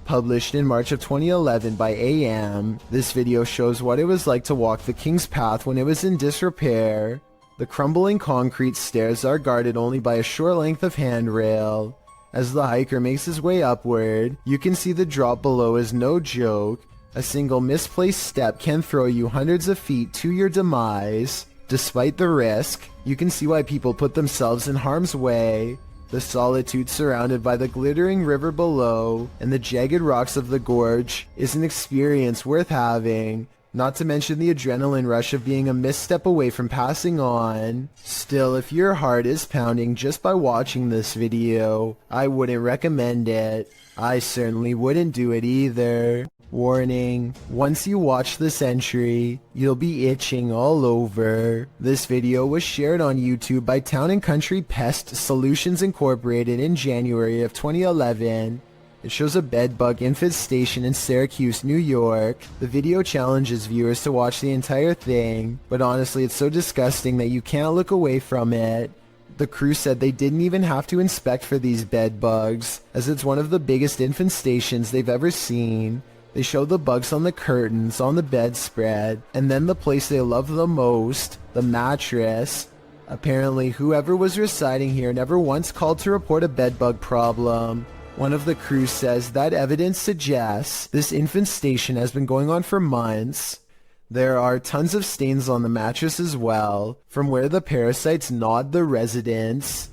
Published in March of 2011 by AM, this video shows what it was like to walk the King's Path when it was in disrepair. The crumbling concrete stairs are guarded only by a short length of handrail. As the hiker makes his way upward, you can see the drop below is no joke. A single misplaced step can throw you hundreds of feet to your demise. Despite the risk, you can see why people put themselves in harm's way. The solitude surrounded by the glittering river below and the jagged rocks of the gorge is an experience worth having, not to mention the adrenaline rush of being a misstep away from passing on. Still, if your heart is pounding just by watching this video, I wouldn't recommend it. I certainly wouldn't do it either. Warning, once you watch this entry, you'll be itching all over. This video was shared on YouTube by Town & Country Pest Solutions Incorporated in January of 2011. It shows a bedbug infestation in Syracuse, New York. The video challenges viewers to watch the entire thing, but honestly it's so disgusting that you can't look away from it. The crew said they didn't even have to inspect for these bedbugs, as it's one of the biggest infestations they've ever seen. They show the bugs on the curtains, on the bedspread, and then the place they love the most, the mattress. Apparently, whoever was residing here never once called to report a bedbug problem. One of the crew says that evidence suggests this infestation has been going on for months. There are tons of stains on the mattress as well, from where the parasites gnawed the residents.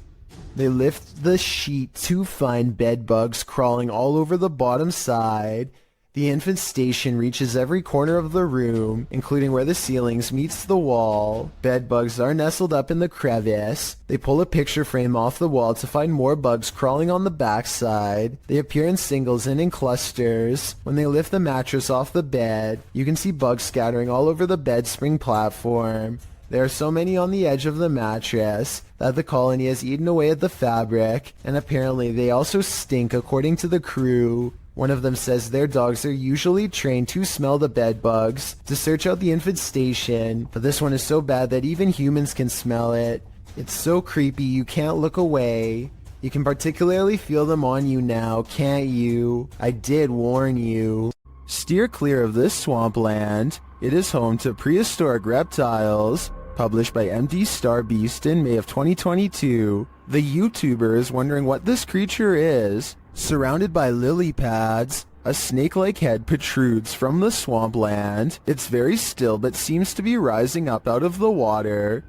They lift the sheet to find bedbugs crawling all over the bottom side. The infestation reaches every corner of the room, including where the ceilings meets the wall. Bedbugs are nestled up in the crevice. They pull a picture frame off the wall to find more bugs crawling on the backside. They appear in singles and in clusters. When they lift the mattress off the bed, you can see bugs scattering all over the bed spring platform. There are so many on the edge of the mattress that the colony has eaten away at the fabric, and apparently they also stink according to the crew. One of them says their dogs are usually trained to smell the bed bugs to search out the infestation, but this one is so bad that even humans can smell it. It's so creepy you can't look away. You can particularly feel them on you now, can't you? I did warn you. Steer clear of this swampland. It is home to prehistoric reptiles. Published by MD Star Beast in May of 2022. The YouTuber is wondering what this creature is. Surrounded by lily pads, a snake-like head protrudes from the swampland. It's very still but seems to be rising up out of the water.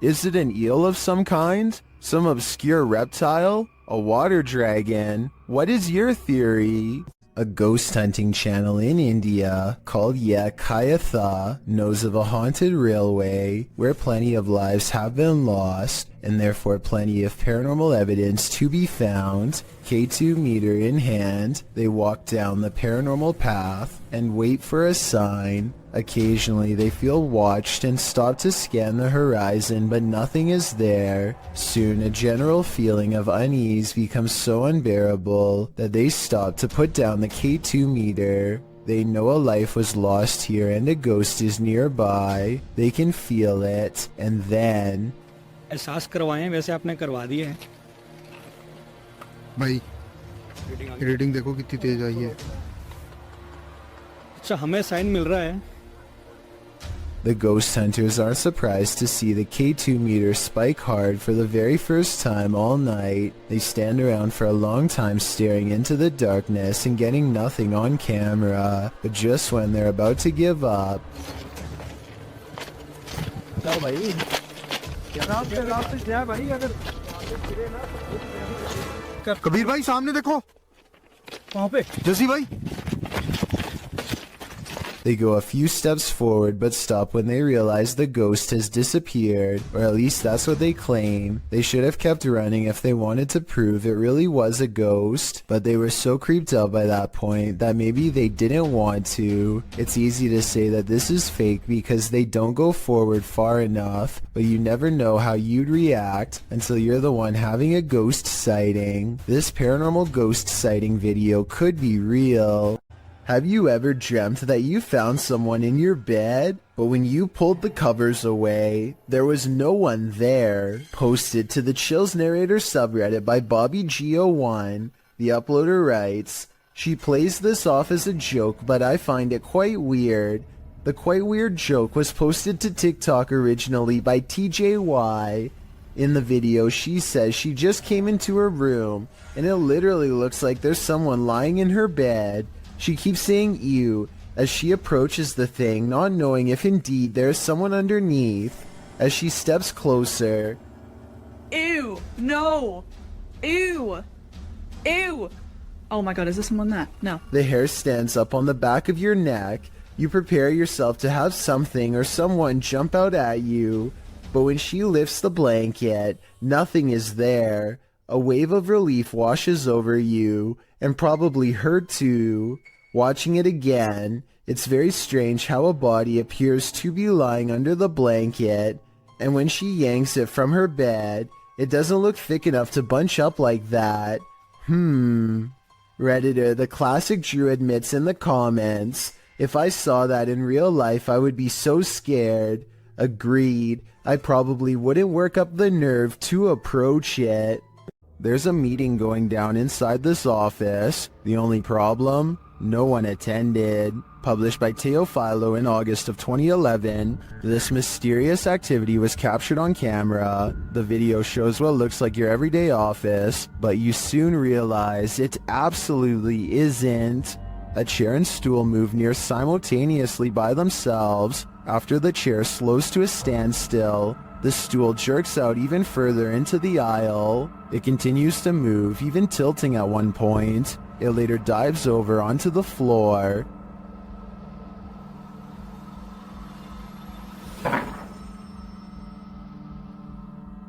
Is it an eel of some kind? Some obscure reptile? A water dragon? What is your theory? A ghost hunting channel in India called Kayatha knows of a haunted railway where plenty of lives have been lost and therefore plenty of paranormal evidence to be found. K2 meter in hand, they walk down the paranormal path and wait for a sign. Occasionally they feel watched and stop to scan the horizon, but nothing is there. Soon a general feeling of unease becomes so unbearable that they stop to put down the K2 meter. They know a life was lost here and a ghost is nearby. They can feel it, and then... एहसास करवाएं वैसे आपने करवा दिए हैं भाई reading देखो कितनी तेज आई है अच्छा हमें साइन मिल रहा है The ghost hunters aren't surprised to see the K2 meter spike hard for the very first time all night. They stand around for a long time staring into the darkness and getting nothing on camera. But just when they're about to give up... Kabir भाई सामने देखो वहाँ पे जसी भाई They go a few steps forward but stop when they realize the ghost has disappeared, or at least that's what they claim. They should have kept running if they wanted to prove it really was a ghost, but they were so creeped out by that point that maybe they didn't want to. It's easy to say that this is fake because they don't go forward far enough, but you never know how you'd react until you're the one having a ghost sighting. This paranormal ghost sighting video could be real. Have you ever dreamt that you found someone in your bed, but when you pulled the covers away, there was no one there? Posted to the Chills Narrator subreddit by BobbyGO1, the uploader writes, "She plays this off as a joke, but I find it quite weird. The quite weird joke was posted to TikTok originally by TJY. In the video, she says she just came into her room, and it literally looks like there's someone lying in her bed. She keeps saying ew as she approaches the thing, not knowing if indeed there is someone underneath. As she steps closer, Ew! No! Ew! Ew! Oh my god, is there someone there? No. the hair stands up on the back of your neck. You prepare yourself to have something or someone jump out at you, but when she lifts the blanket, nothing is there. A wave of relief washes over you, and probably her too. Watching it again, it's very strange how a body appears to be lying under the blanket, and when she yanks it from her bed, it doesn't look thick enough to bunch up like that. Redditor The Classic Drew admits in the comments, "If I saw that in real life, I would be so scared." Agreed. I probably wouldn't work up the nerve to approach it. There's a meeting going down inside this office. The only problem? No one attended. Published by Teofilo in August of 2011, this mysterious activity was captured on camera. The video shows what looks like your everyday office, but you soon realize it absolutely isn't. A chair and stool move near simultaneously by themselves. After the chair slows to a standstill, the stool jerks out even further into the aisle. It continues to move, even tilting at one point. It later dives over onto the floor.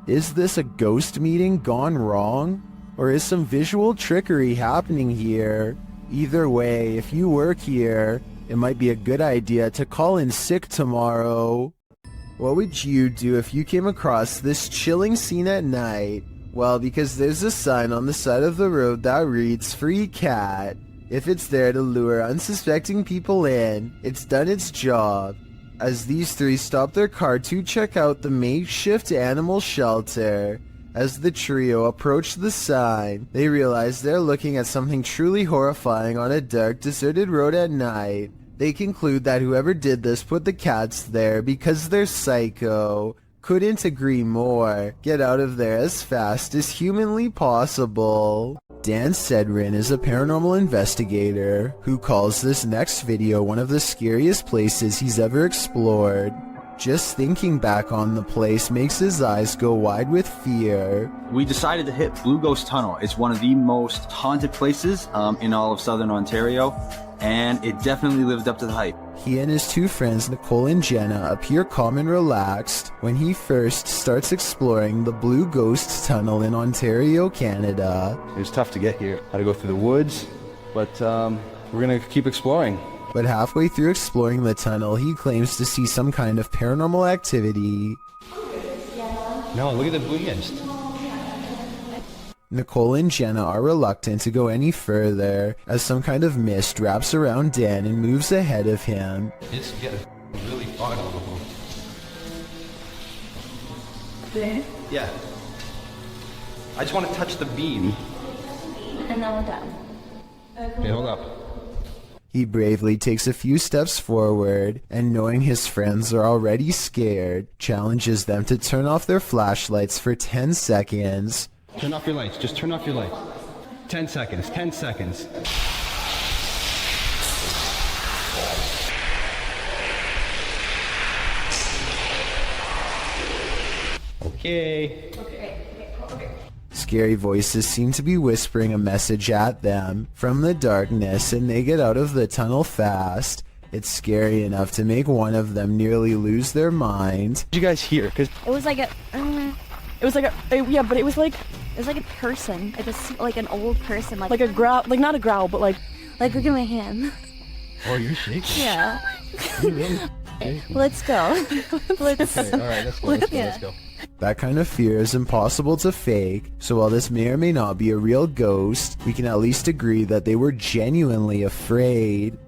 Is this a ghost meeting gone wrong? Or is some visual trickery happening here? Either way, if you work here, it might be a good idea to call in sick tomorrow. What would you do if you came across this chilling scene at night? Well, because there's a sign on the side of the road that reads "Free Cat." If it's there to lure unsuspecting people in, it's done its job. As these three stop their car to check out the makeshift animal shelter, as the trio approach the sign, they realize they're looking at something truly horrifying on a dark, deserted road at night. They conclude that whoever did this put the cats there because they're psycho. Couldn't agree more. Get out of there as fast as humanly possible. Dan Sedrin is a paranormal investigator who calls this next video one of the scariest places he's ever explored. Just thinking back on the place makes his eyes go wide with fear. We decided to hit Blue Ghost Tunnel. It's one of the most haunted places in all of Southern Ontario, and it definitely lived up to the hype. He and his two friends, Nicole and Jenna, appear calm and relaxed when he first starts exploring the Blue Ghost Tunnel in Ontario, Canada. It was tough to get here. Had to go through the woods, but we're gonna keep exploring. But halfway through exploring the tunnel, he claims to see some kind of paranormal activity. No, look at the blue mist. Nicole and Jenna are reluctant to go any further as some kind of mist wraps around Dan and moves ahead of him. It's getting really far down the hole. Yeah. I just want to touch the beam. And now we're done. Okay, hold up. He bravely takes a few steps forward and, knowing his friends are already scared, challenges them to turn off their flashlights for 10 seconds. Turn off your lights. Just turn off your lights. 10 seconds. 10 seconds. Okay. Scary voices seem to be whispering a message at them from the darkness, and they get out of the tunnel fast. It's scary enough to make one of them nearly lose their mind. Did you guys hear? Cause it was like a, yeah, but it was like a person, like an old person, like a growl, like not a growl, but like look at my hand. Oh, you're shaking. Yeah. You really? Let's go. Let's. Okay, all right, let's go. Let's go. That kind of fear is impossible to fake, so while this may or may not be a real ghost, we can at least agree that they were genuinely afraid.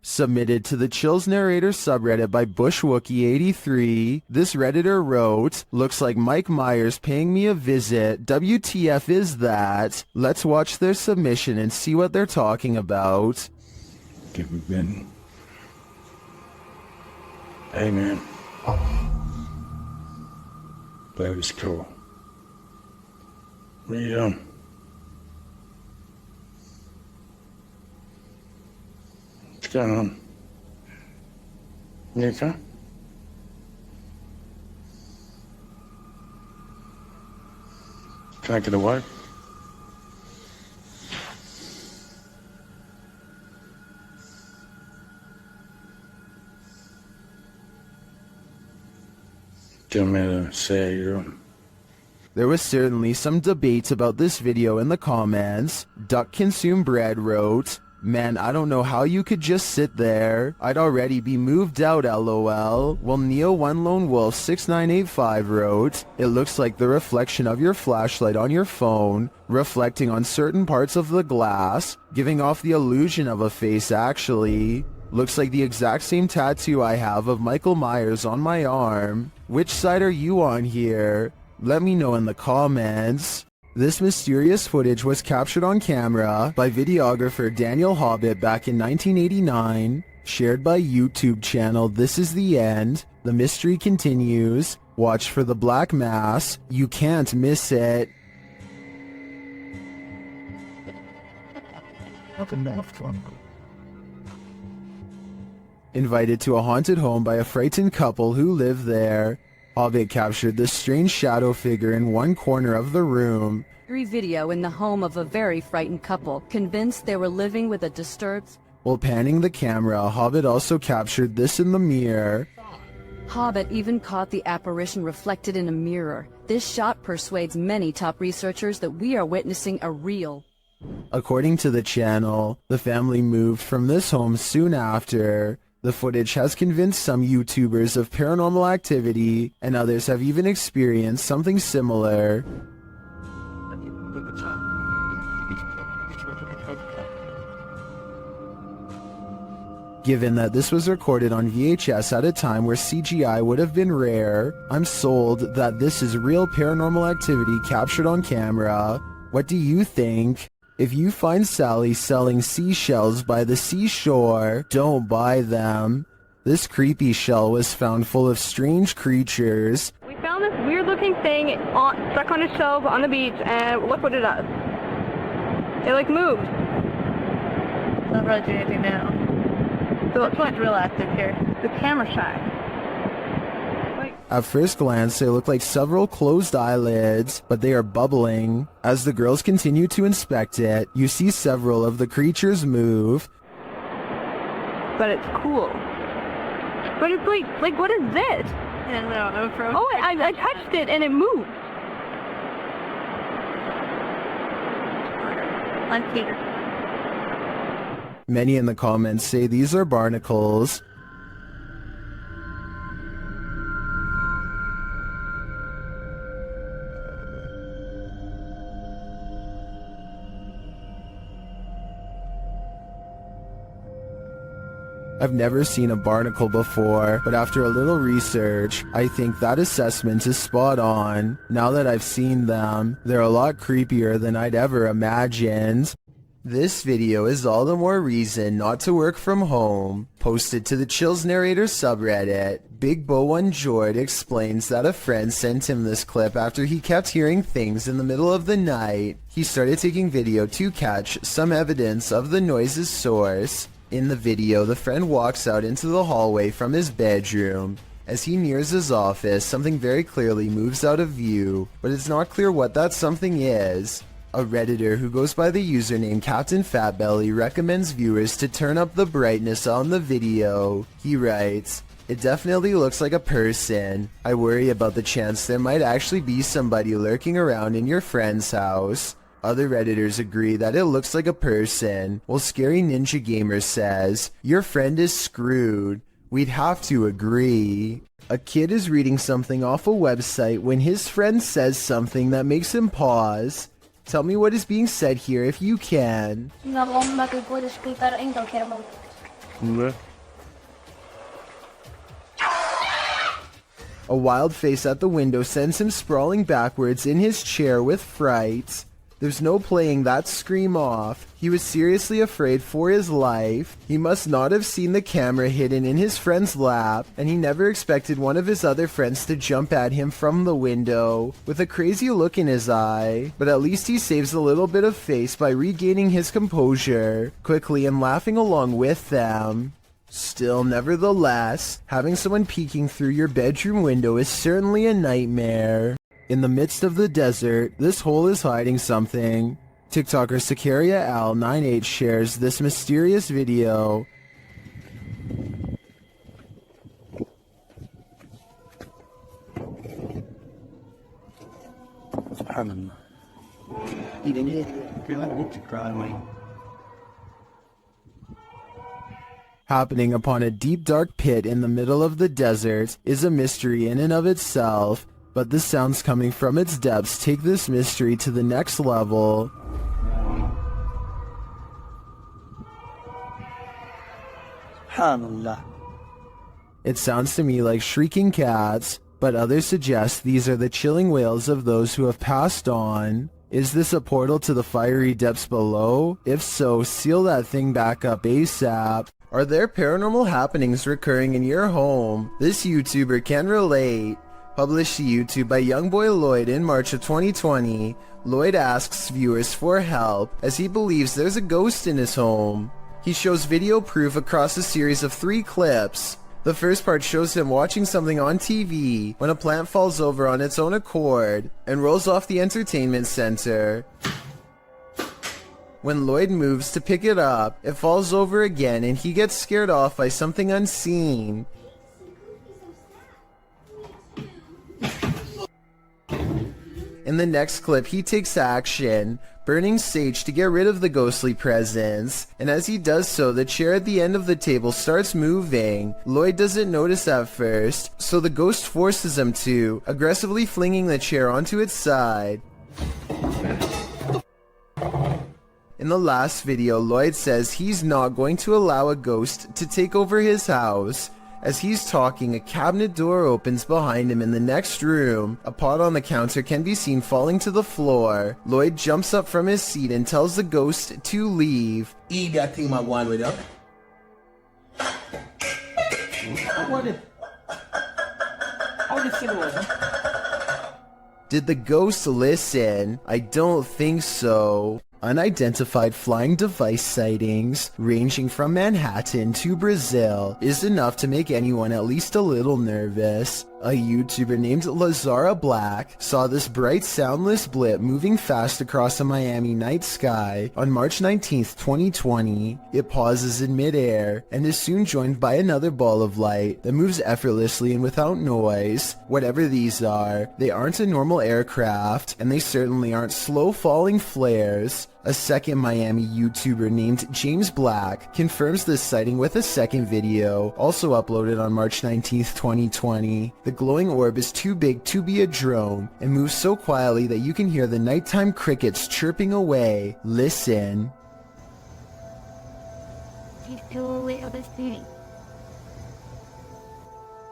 Submitted to the Chills Narrator subreddit by BushWookie83, this Redditor wrote, "Looks like Mike Myers paying me a visit. WTF is that?" Let's watch their submission and see what they're talking about. Give me Ben. Hey man. That was cool. What are you doing? What's going on? You okay? Can I get away? Do you want me to say you're on? There was certainly some debate about this video in the comments. Duck Consume Bread wrote, "Man, I don't know how you could just sit there. I'd already be moved out, lol." While Neo1 Lone Wolf 6985 wrote, "It looks like the reflection of your flashlight on your phone, reflecting on certain parts of the glass, giving off the illusion of a face actually. Looks like the exact same tattoo I have of Michael Myers on my arm. Which side are you on here? Let me know in the comments." This mysterious footage was captured on camera by videographer Daniel Hobbit back in 1989, shared by YouTube channel This Is The End. The mystery continues. Watch for the Black Mass. You can't miss it. Invited to a haunted home by a frightened couple who live there, Hobbit captured this strange shadow figure in one corner of the room. Video in the home of a very frightened couple, convinced they were living with a disturbed... While panning the camera, Hobbit also captured this in the mirror. Hobbit even caught the apparition reflected in a mirror. This shot persuades many top researchers that we are witnessing a real... According to the channel, the family moved from this home soon after. The footage has convinced some YouTubers of paranormal activity, and others have even experienced something similar. Given that this was recorded on VHS at a time where CGI would have been rare, I'm sold that this is real paranormal activity captured on camera. What do you think? If you find Sally selling seashells by the seashore, don't buy them. This creepy shell was found full of strange creatures. We found this weird-looking thing stuck on a shelf on the beach, and look what it does. It, like, moved. It's not really doing anything now. So it's like real active here. The camera shy. At first glance, they look like several closed eyelids, but they are bubbling. As the girls continue to inspect it, you see several of the creatures move. But it's cool. But it's like what is this? Oh, I touched it and it moved. Many in the comments say these are barnacles. I've never seen a barnacle before, but after a little research, I think that assessment is spot on. Now that I've seen them, they're a lot creepier than I'd ever imagined. This video is all the more reason not to work from home. Posted to the Chills Narrator subreddit, Big Bo One Jord explains that a friend sent him this clip after he kept hearing things in the middle of the night. He started taking video to catch some evidence of the noise's source. In the video, the friend walks out into the hallway from his bedroom. As he nears his office, something very clearly moves out of view, but it's not clear what that something is. A Redditor who goes by the username Captain Fatbelly recommends viewers to turn up the brightness on the video. He writes, "It definitely looks like a person. I worry about the chance there might actually be somebody lurking around in your friend's house." Other Redditors agree that it looks like a person, while Scary Ninja Gamer says, "Your friend is screwed." We'd have to agree. A kid is reading something off a website when his friend says something that makes him pause. Tell me what is being said here if you can. A wild face at the window sends him sprawling backwards in his chair with fright. There's no playing that scream off. He was seriously afraid for his life. He must not have seen the camera hidden in his friend's lap, and he never expected one of his other friends to jump at him from the window with a crazy look in his eye. But at least he saves a little bit of face by regaining his composure quickly and laughing along with them. Still, nevertheless, having someone peeking through your bedroom window is certainly a nightmare. In the midst of the desert, this hole is hiding something. TikToker Sicaria Al98 shares this mysterious video. Happening upon a deep dark pit in the middle of the desert is a mystery in and of itself. But the sounds coming from its depths take this mystery to the next level. It sounds to me like shrieking cats, but others suggest these are the chilling wails of those who have passed on. Is this a portal to the fiery depths below? If so, seal that thing back up ASAP. Are there paranormal happenings recurring in your home? This YouTuber can relate. Published to YouTube by Youngboy Lloyd in March of 2020, Lloyd asks viewers for help as he believes there's a ghost in his home. He shows video proof across a series of 3 clips. The first part shows him watching something on TV when a plant falls over on its own accord and rolls off the entertainment center. When Lloyd moves to pick it up, it falls over again and he gets scared off by something unseen. In the next clip, he takes action, burning sage to get rid of the ghostly presence, and as he does so, the chair at the end of the table starts moving. Lloyd doesn't notice at first, so the ghost forces him to, aggressively flinging the chair onto its side. In the last video, Lloyd says he's not going to allow a ghost to take over his house. As he's talking, a cabinet door opens behind him in the next room. A pot on the counter can be seen falling to the floor. Lloyd jumps up from his seat and tells the ghost to leave. Eat that thing my one with up. Did the ghost listen? I don't think so. Unidentified flying device sightings, ranging from Manhattan to Brazil, is enough to make anyone at least a little nervous. A YouTuber named Lazara Black saw this bright soundless blip moving fast across a Miami night sky on March 19th, 2020. It pauses in midair and is soon joined by another ball of light that moves effortlessly and without noise. Whatever these are, they aren't a normal aircraft, and they certainly aren't slow falling flares. A second Miami YouTuber named James Black confirms this sighting with a second video, also uploaded on March 19th, 2020. The glowing orb is too big to be a drone and moves so quietly that you can hear the nighttime crickets chirping away. Listen.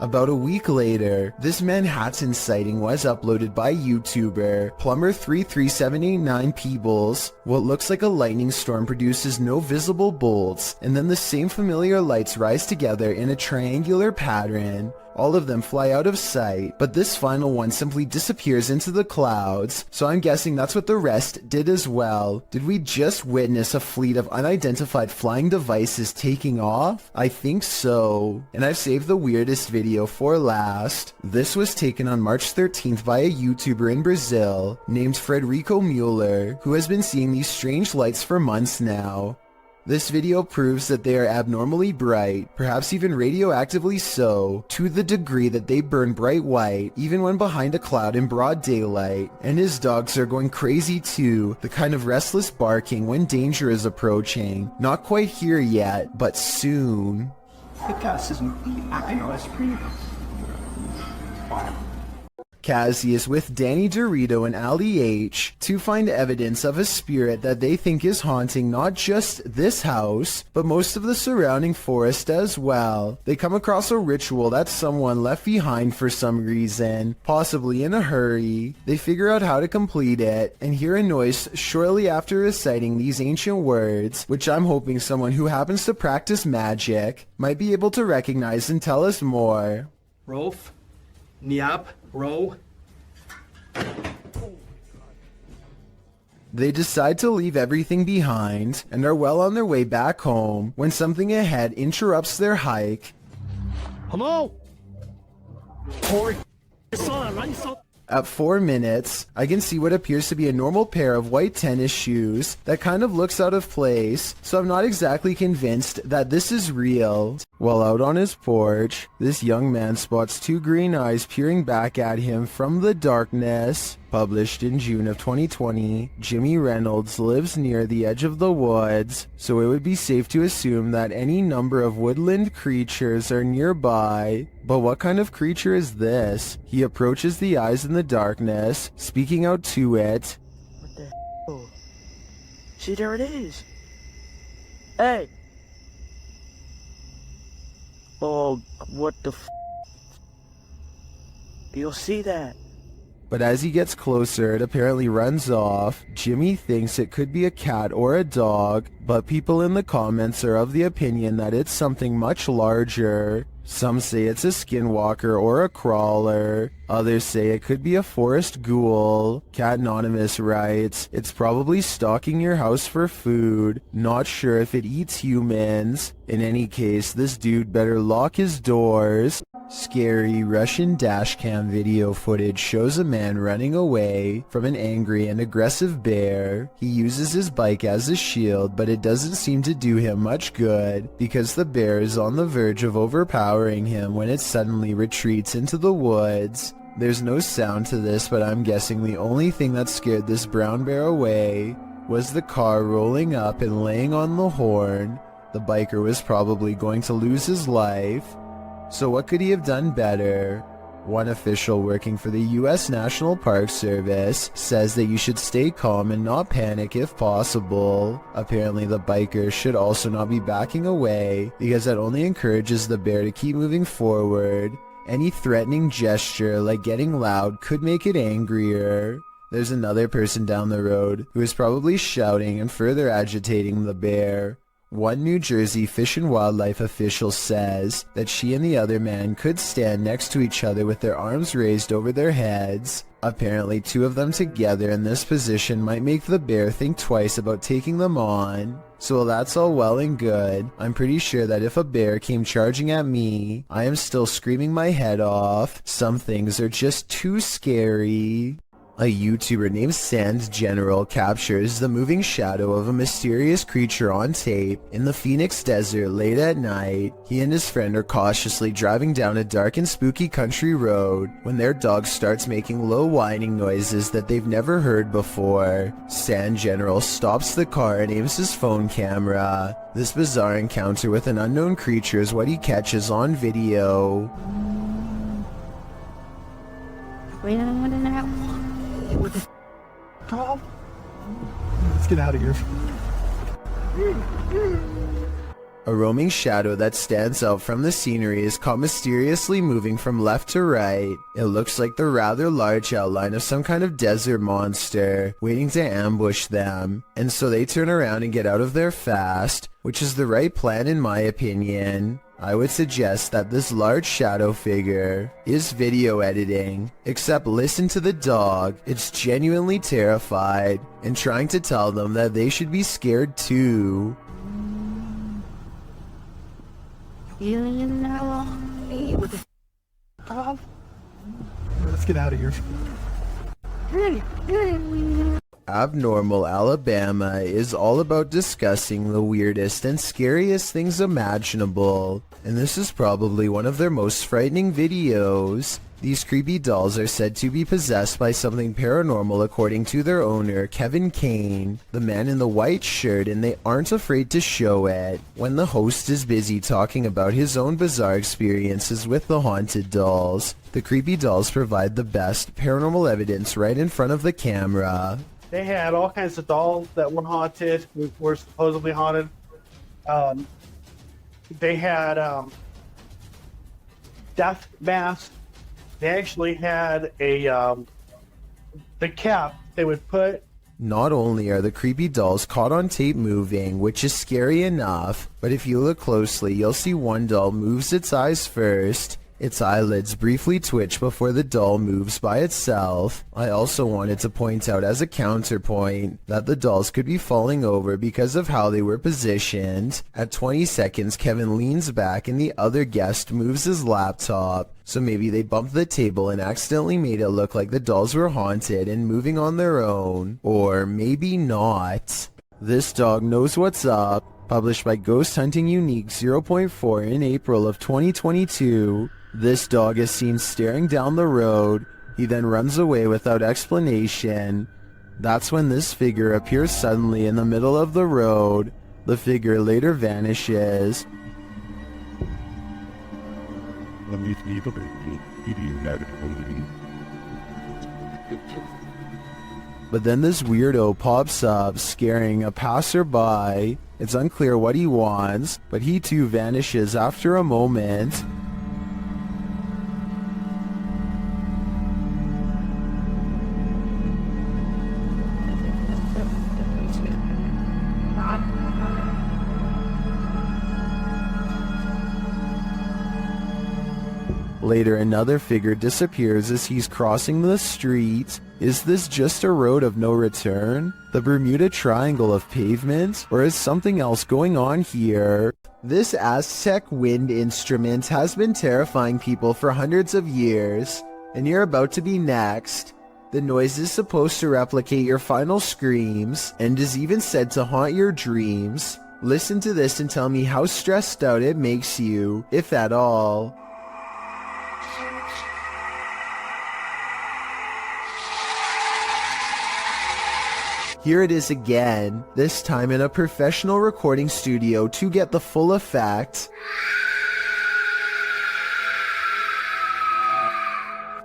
About a week later, this Manhattan sighting was uploaded by YouTuber Plumber33789 Peebles. What looks like a lightning storm produces no visible bolts, and then the same familiar lights rise together in a triangular pattern. All of them fly out of sight, but this final one simply disappears into the clouds, so I'm guessing that's what the rest did as well. Did we just witness a fleet of unidentified flying devices taking off? I think so. And I've saved the weirdest video for last. This was taken on March 13th by a YouTuber in Brazil named Frederico Mueller, who has been seeing these strange lights for months now. This video proves that they are abnormally bright, perhaps even radioactively so, to the degree that they burn bright white, even when behind a cloud in broad daylight. And his dogs are going crazy too, the kind of restless barking when danger is approaching. Not quite here yet, but soon. Cassie is with Danny Dorito and Ali H to find evidence of a spirit that they think is haunting not just this house, but most of the surrounding forest as well. They come across a ritual that someone left behind for some reason, possibly in a hurry. They figure out how to complete it, and hear a noise shortly after reciting these ancient words, which I'm hoping someone who happens to practice magic might be able to recognize and tell us more. Rolf, Niab, Ro. They decide to leave everything behind and are well on their way back home when something ahead interrupts their hike. Hello? At 4 minutes, I can see what appears to be a normal pair of white tennis shoes that kind of looks out of place, so I'm not exactly convinced that this is real. While out on his porch, this young man spots two green eyes peering back at him from the darkness. Published in June of 2020, Jimmy Reynolds lives near the edge of the woods, so it would be safe to assume that any number of woodland creatures are nearby. But what kind of creature is this? He approaches the eyes in the darkness, speaking out to it. What the hell? See, there it is. Hey! Oh, what the f***? You'll see that. But as he gets closer, it apparently runs off. Jimmy thinks it could be a cat or a dog, but people in the comments are of the opinion that it's something much larger. Some say it's a skinwalker or a crawler. Others say it could be a forest ghoul. Cat Anonymous writes, "It's probably stalking your house for food. Not sure if it eats humans. In any case, this dude better lock his doors." Scary Russian dashcam video footage shows a man running away from an angry and aggressive bear. He uses his bike as a shield, but it doesn't seem to do him much good because the bear is on the verge of overpowering him when it suddenly retreats into the woods. There's no sound to this, but I'm guessing the only thing that scared this brown bear away was the car rolling up and laying on the horn. The biker was probably going to lose his life. So what could he have done better? One official working for the U.S. National Park Service says that you should stay calm and not panic if possible. Apparently the biker should also not be backing away because that only encourages the bear to keep moving forward. Any threatening gesture like getting loud could make it angrier. There's another person down the road who is probably shouting and further agitating the bear. One New Jersey Fish and Wildlife official says that she and the other man could stand next to each other with their arms raised over their heads. Apparently 2 of them together in this position might make the bear think twice about taking them on. So while that's all well and good, I'm pretty sure that if a bear came charging at me, I am still screaming my head off. Some things are just too scary. A YouTuber named Sand General captures the moving shadow of a mysterious creature on tape in the Phoenix desert late at night. He and his friend are cautiously driving down a dark and spooky country road when their dog starts making low whining noises that they've never heard before. Sand General stops the car and aims his phone camera. This bizarre encounter with an unknown creature is what he catches on video. We don't want to know. What the Tom? Let's get out of here. A roaming shadow that stands out from the scenery is caught mysteriously moving from left to right. It looks like the rather large outline of some kind of desert monster waiting to ambush them, and so they turn around and get out of there fast, which is the right plan in my opinion. I would suggest that this large shadow figure is video editing, except listen to the dog. It's genuinely terrified and trying to tell them that they should be scared too. You know. What the Tom? Let's get out of here. Abnormal Alabama is all about discussing the weirdest and scariest things imaginable, and this is probably one of their most frightening videos. These creepy dolls are said to be possessed by something paranormal according to their owner, Kevin Kane, the man in the white shirt, and they aren't afraid to show it. When the host is busy talking about his own bizarre experiences with the haunted dolls, the creepy dolls provide the best paranormal evidence right in front of the camera. They had all kinds of dolls that were haunted, were supposedly haunted. They had death masks. They actually had a the cap they would put. Not only are the creepy dolls caught on tape moving, which is scary enough, but if you look closely, you'll see one doll moves its eyes first. Its eyelids briefly twitch before the doll moves by itself. I also wanted to point out as a counterpoint that the dolls could be falling over because of how they were positioned. At 20 seconds, Kevin leans back and the other guest moves his laptop. So maybe they bumped the table and accidentally made it look like the dolls were haunted and moving on their own. Or maybe not. This Dog Knows What's Up, published by Ghost Hunting Unique 0.4 in April of 2022. This dog is seen staring down the road. He then runs away without explanation. That's when this figure appears suddenly in the middle of the road. The figure later vanishes. But then this weirdo pops up, scaring a passerby. It's unclear what he wants, but he too vanishes after a moment. Later, another figure disappears as he's crossing the street. Is this just a road of no return? The Bermuda Triangle of pavement? Or is something else going on here? This Aztec wind instrument has been terrifying people for hundreds of years, and you're about to be next. The noise is supposed to replicate your final screams, and is even said to haunt your dreams. Listen to this and tell me how stressed out it makes you, if at all. Here it is again, this time in a professional recording studio to get the full effect.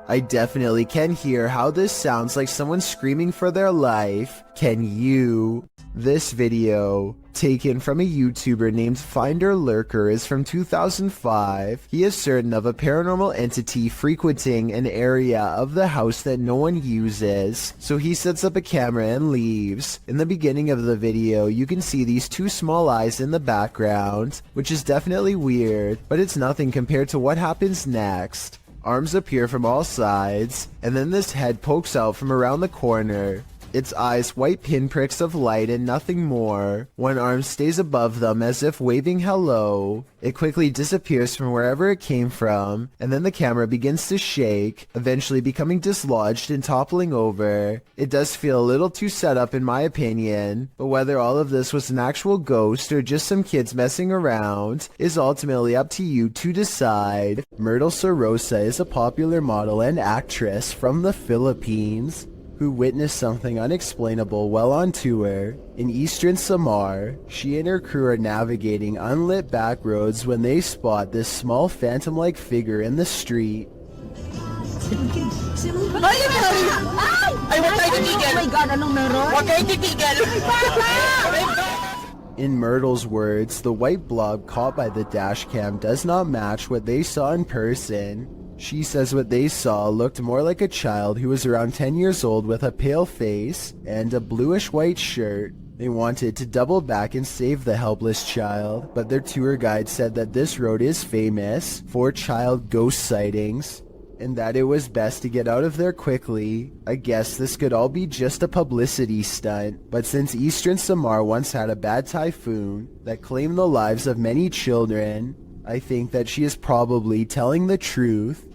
I definitely can hear how this sounds like someone screaming for their life. Can you? This video, taken from a YouTuber named Finder Lurker, is from 2005. He is certain of a paranormal entity frequenting an area of the house that no one uses, so he sets up a camera and leaves. In the beginning of the video, you can see these two small eyes in the background, which is definitely weird, but it's nothing compared to what happens next. Arms appear from all sides, and then this head pokes out from around the corner. Its eyes white pinpricks of light and nothing more. One arm stays above them as if waving hello. It quickly disappears from wherever it came from, and then the camera begins to shake, eventually becoming dislodged and toppling over. It does feel a little too set up in my opinion, but whether all of this was an actual ghost or just some kids messing around is ultimately up to you to decide. Myrtle Sorosa is a popular model and actress from the Philippines who witnessed something unexplainable while on tour. In eastern Samar, she and her crew are navigating unlit back roads when they spot this small phantom-like figure in the street. In Myrtle's words, the white blob caught by the dash cam does not match what they saw in person. She says what they saw looked more like a child who was around 10 years old with a pale face and a bluish-white shirt. They wanted to double back and save the helpless child, but their tour guide said that this road is famous for child ghost sightings, and that it was best to get out of there quickly. I guess this could all be just a publicity stunt, but since eastern Samar once had a bad typhoon that claimed the lives of many children, I think that she is probably telling the truth.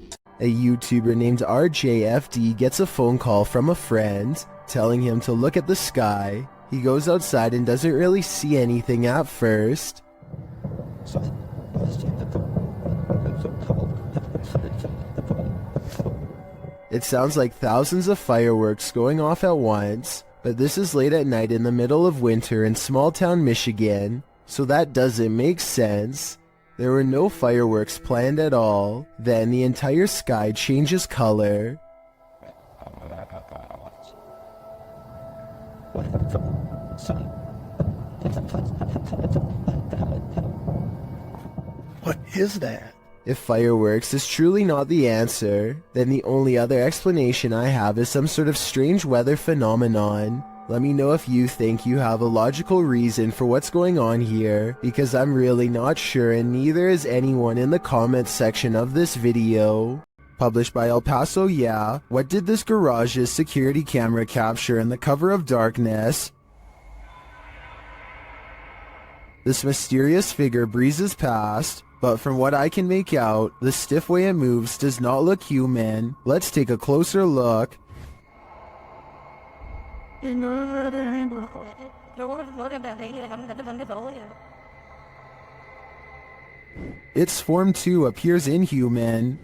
A YouTuber named RJFD gets a phone call from a friend telling him to look at the sky. He goes outside and doesn't really see anything at first. It sounds like thousands of fireworks going off at once, but this is late at night in the middle of winter in small town Michigan, so that doesn't make sense. There were no fireworks planned at all. Then the entire sky changes color. What is that? If fireworks is truly not the answer, then the only other explanation I have is some sort of strange weather phenomenon. Let me know if you think you have a logical reason for what's going on here, because I'm really not sure and neither is anyone in the comments section of this video. Published by El Paso, yeah. What did this garage's security camera capture in the cover of darkness? This mysterious figure breezes past, but from what I can make out, the stiff way it moves does not look human. Let's take a closer look. Its form too appears inhuman.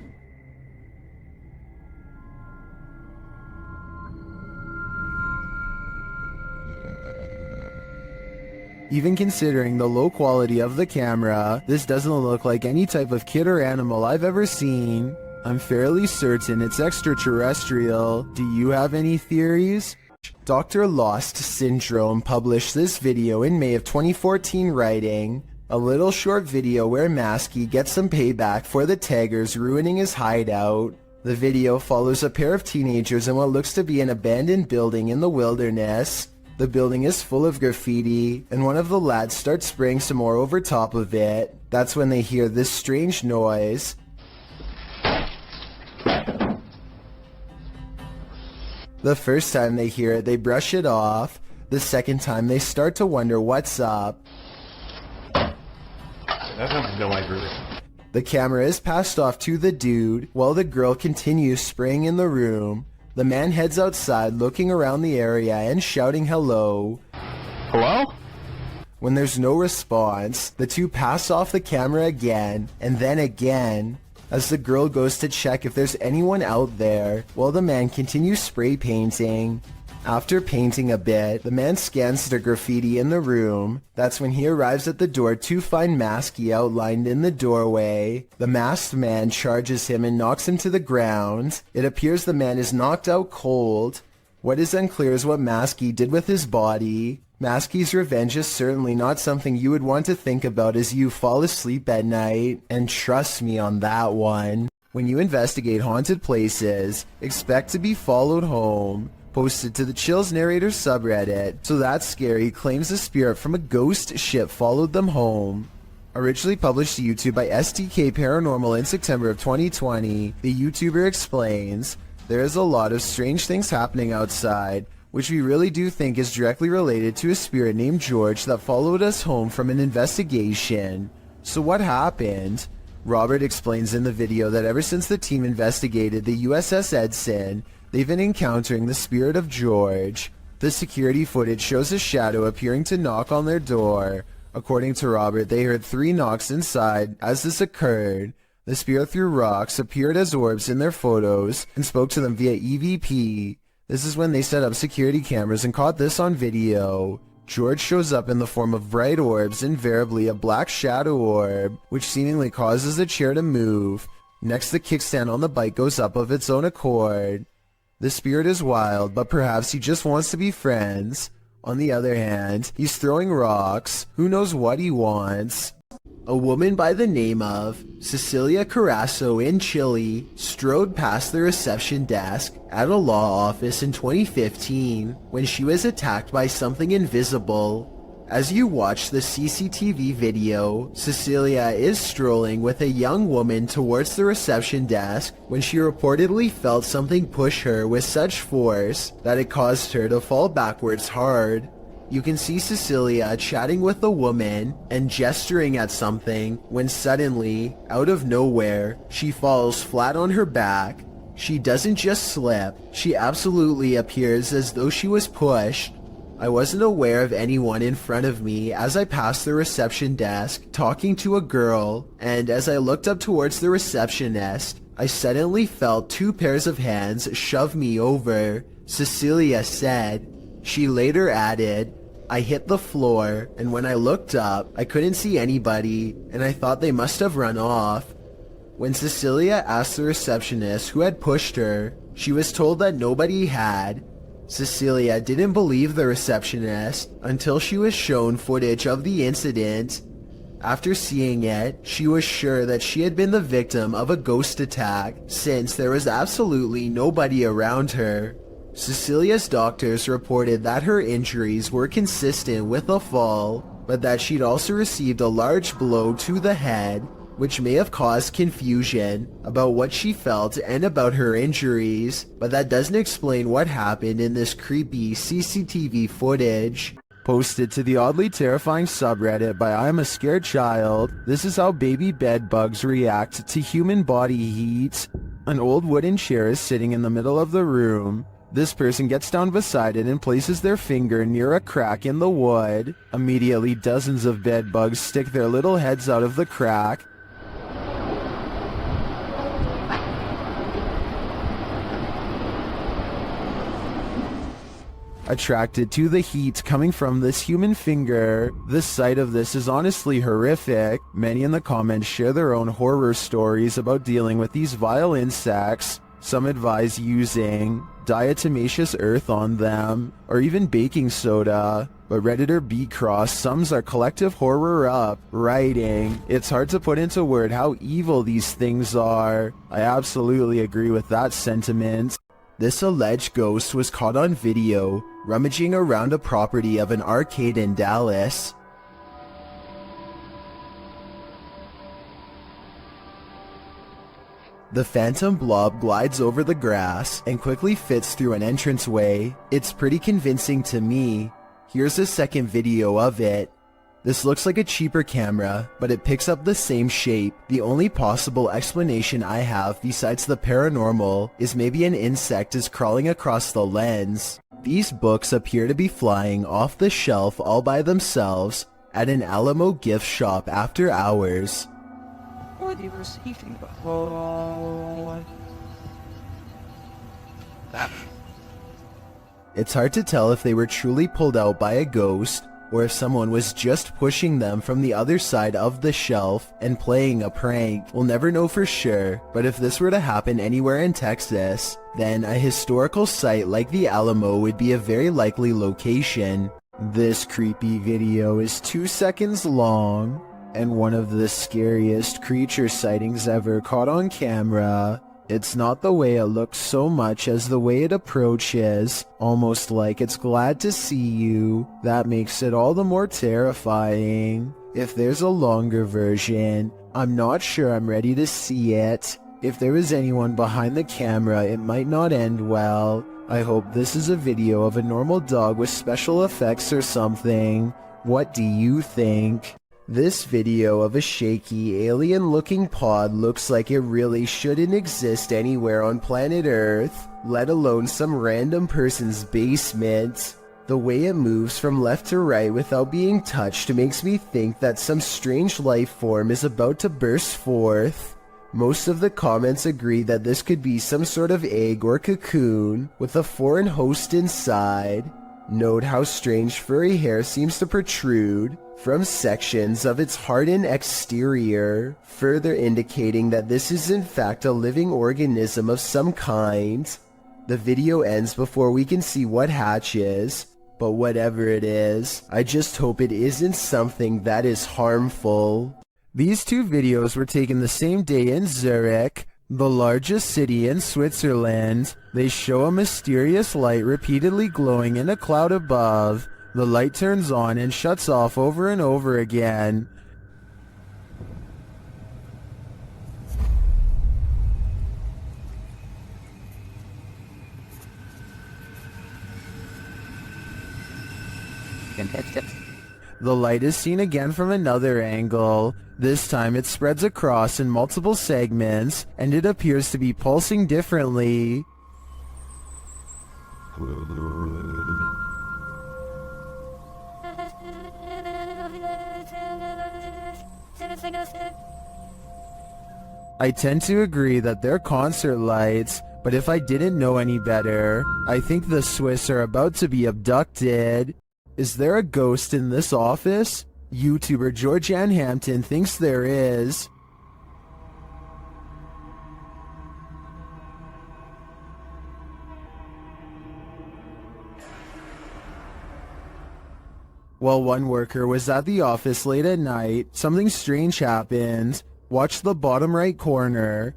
Even considering the low quality of the camera, this doesn't look like any type of kid or animal I've ever seen. I'm fairly certain it's extraterrestrial. Do you have any theories? Dr. Lost Syndrome published this video in May of 2014 writing, a little short video where Maskey gets some payback for the taggers ruining his hideout. The video follows a pair of teenagers in what looks to be an abandoned building in the wilderness. The building is full of graffiti, and one of the lads starts spraying some more over top of it. That's when they hear this strange noise. The first time they hear it, they brush it off. The second time, they start to wonder what's up. I have no idea. The camera is passed off to the dude, while the girl continues spraying in the room. The man heads outside, looking around the area and shouting hello. Hello? When there's no response, the two pass off the camera again, and then again, as the girl goes to check if there's anyone out there, while the man continues spray painting. After painting a bit, the man scans the graffiti in the room. That's when he arrives at the door to find Maskey outlined in the doorway. The masked man charges him and knocks him to the ground. It appears the man is knocked out cold. What is unclear is what Maskey did with his body. Maskey's revenge is certainly not something you would want to think about as you fall asleep at night, and trust me on that one. When you investigate haunted places, expect to be followed home. Posted to the Chills Narrator subreddit, So That's Scary claims a spirit from a ghost ship followed them home. Originally published to YouTube by STK Paranormal in September of 2020, the YouTuber explains, there is a lot of strange things happening outside, which we really do think is directly related to a spirit named George that followed us home from an investigation. So what happened? Robert explains in the video that ever since the team investigated the USS Edson, they've been encountering the spirit of George. The security footage shows a shadow appearing to knock on their door. According to Robert, they heard 3 knocks inside as this occurred. The spirit threw rocks, appeared as orbs in their photos, and spoke to them via EVP. This is when they set up security cameras and caught this on video. George shows up in the form of bright orbs, invariably a black shadow orb, which seemingly causes the chair to move. Next, the kickstand on the bike goes up of its own accord. The spirit is wild, but perhaps he just wants to be friends. On the other hand, he's throwing rocks. Who knows what he wants? A woman by the name of Cecilia Carasso in Chile strode past the reception desk at a law office in 2015 when she was attacked by something invisible. As you watch the CCTV video, Cecilia is strolling with a young woman towards the reception desk when she reportedly felt something push her with such force that it caused her to fall backwards hard. You can see Cecilia chatting with the woman and gesturing at something when suddenly, out of nowhere, she falls flat on her back. She doesn't just slip, she absolutely appears as though she was pushed. I wasn't aware of anyone in front of me as I passed the reception desk talking to a girl, and as I looked up towards the receptionist, I suddenly felt 2 pairs of hands shove me over, Cecilia said. She later added, I hit the floor, and when I looked up, I couldn't see anybody, and I thought they must have run off. When Cecilia asked the receptionist who had pushed her, she was told that nobody had. Cecilia didn't believe the receptionist until she was shown footage of the incident. After seeing it, she was sure that she had been the victim of a ghost attack, since there was absolutely nobody around her. Cecilia's doctors reported that her injuries were consistent with a fall, but that she'd also received a large blow to the head, which may have caused confusion about what she felt and about her injuries, but that doesn't explain what happened in this creepy CCTV footage. Posted to the oddly terrifying subreddit by I'm a Scared Child, this is how baby bed bugs react to human body heat. An old wooden chair is sitting in the middle of the room. This person gets down beside it and places their finger near a crack in the wood. Immediately, dozens of bed bugs stick their little heads out of the crack. Attracted to the heat coming from this human finger. The sight of this is honestly horrific. Many in the comments share their own horror stories about dealing with these vile insects. Some advise using diatomaceous earth on them, or even baking soda. But Redditor B-Cross sums our collective horror up, writing, "It's hard to put into word how evil these things are." I absolutely agree with that sentiment. This alleged ghost was caught on video, rummaging around a property of an arcade in Dallas. The phantom blob glides over the grass and quickly fits through an entranceway. It's pretty convincing to me. Here's a second video of it. This looks like a cheaper camera, but it picks up the same shape. The only possible explanation I have besides the paranormal is maybe an insect is crawling across the lens. These books appear to be flying off the shelf all by themselves at an Alamo gift shop after hours. What are you receiving? It's hard to tell if they were truly pulled out by a ghost, or if someone was just pushing them from the other side of the shelf and playing a prank. We'll never know for sure, but if this were to happen anywhere in Texas, then a historical site like the Alamo would be a very likely location. This creepy video is 2 seconds long, and one of the scariest creature sightings ever caught on camera. It's not the way it looks so much as the way it approaches, almost like it's glad to see you. That makes it all the more terrifying. If there's a longer version, I'm not sure I'm ready to see it. If there was anyone behind the camera, it might not end well. I hope this is a video of a normal dog with special effects or something. What do you think? This video of a shaky, alien-looking pod looks like it really shouldn't exist anywhere on planet Earth, let alone some random person's basement. The way it moves from left to right without being touched makes me think that some strange life form is about to burst forth. Most of the comments agree that this could be some sort of egg or cocoon with a foreign host inside. Note how strange furry hair seems to protrude from sections of its hardened exterior, further indicating that this is in fact a living organism of some kind. The video ends before we can see what hatches, but whatever it is, I just hope it isn't something that is harmful. These two videos were taken the same day in Zurich, the largest city in Switzerland. They show a mysterious light repeatedly glowing in a cloud above. The light turns on and shuts off over and over again. The light is seen again from another angle. This time it spreads across in multiple segments, and it appears to be pulsing differently. I tend to agree that they're concert lights, but if I didn't know any better, I think the Swiss are about to be abducted. Is there a ghost in this office? YouTuber Georgianne Hampton thinks there is. While one worker was at the office late at night, something strange happened. Watch the bottom right corner.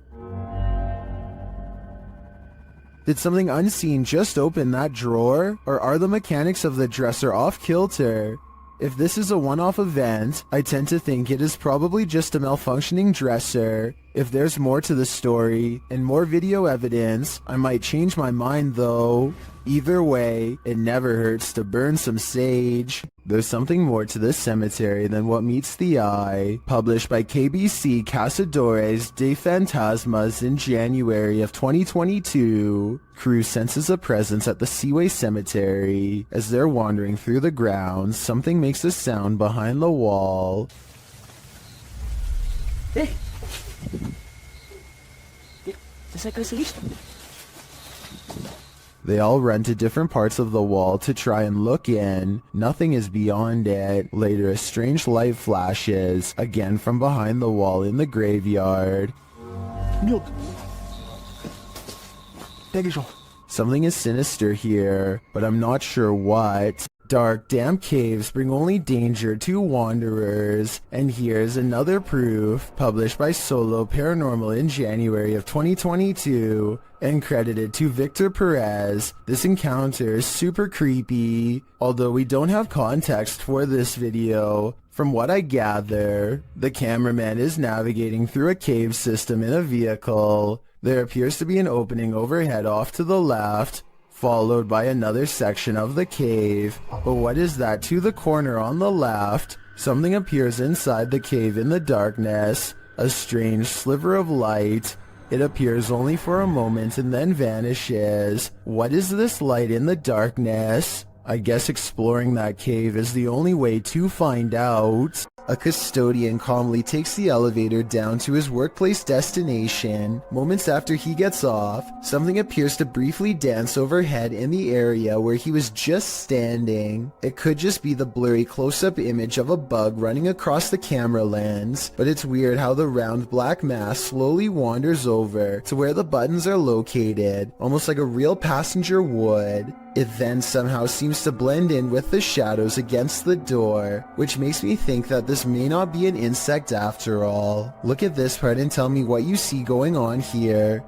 Did something unseen just open that drawer? Or are the mechanics of the dresser off kilter? If this is a one-off event, I tend to think it is probably just a malfunctioning dresser. If there's more to the story, and more video evidence, I might change my mind though. Either way, it never hurts to burn some sage. There's something more to this cemetery than what meets the eye. Published by KBC Caçadores de Fantasmas in January of 2022. Crew senses a presence at the Seaway Cemetery. As they're wandering through the grounds, something makes a sound behind the wall. Hey! ¿Te sacas listo? They all run to different parts of the wall to try and look in. Nothing is beyond it. Later, a strange light flashes, again from behind the wall in the graveyard. Milk. Take Something is sinister here, but I'm not sure what. Dark, damp caves bring only danger to wanderers. And here's another proof, published by Solo Paranormal in January of 2022, and credited to Victor Perez. This encounter is super creepy, although we don't have context for this video. From what I gather, the cameraman is navigating through a cave system in a vehicle. There appears to be an opening overhead off to the left, followed by another section of the cave. But what is that to the corner on the left? Something appears inside the cave in the darkness, a strange sliver of light. It appears only for a moment and then vanishes. What is this light in the darkness? I guess exploring that cave is the only way to find out. A custodian calmly takes the elevator down to his workplace destination. Moments after he gets off, something appears to briefly dance overhead in the area where he was just standing. It could just be the blurry close-up image of a bug running across the camera lens, but it's weird how the round black mass slowly wanders over to where the buttons are located, almost like a real passenger would. It then somehow seems to blend in with the shadows against the door, which makes me think that this may not be an insect after all. Look at this part and tell me what you see going on here.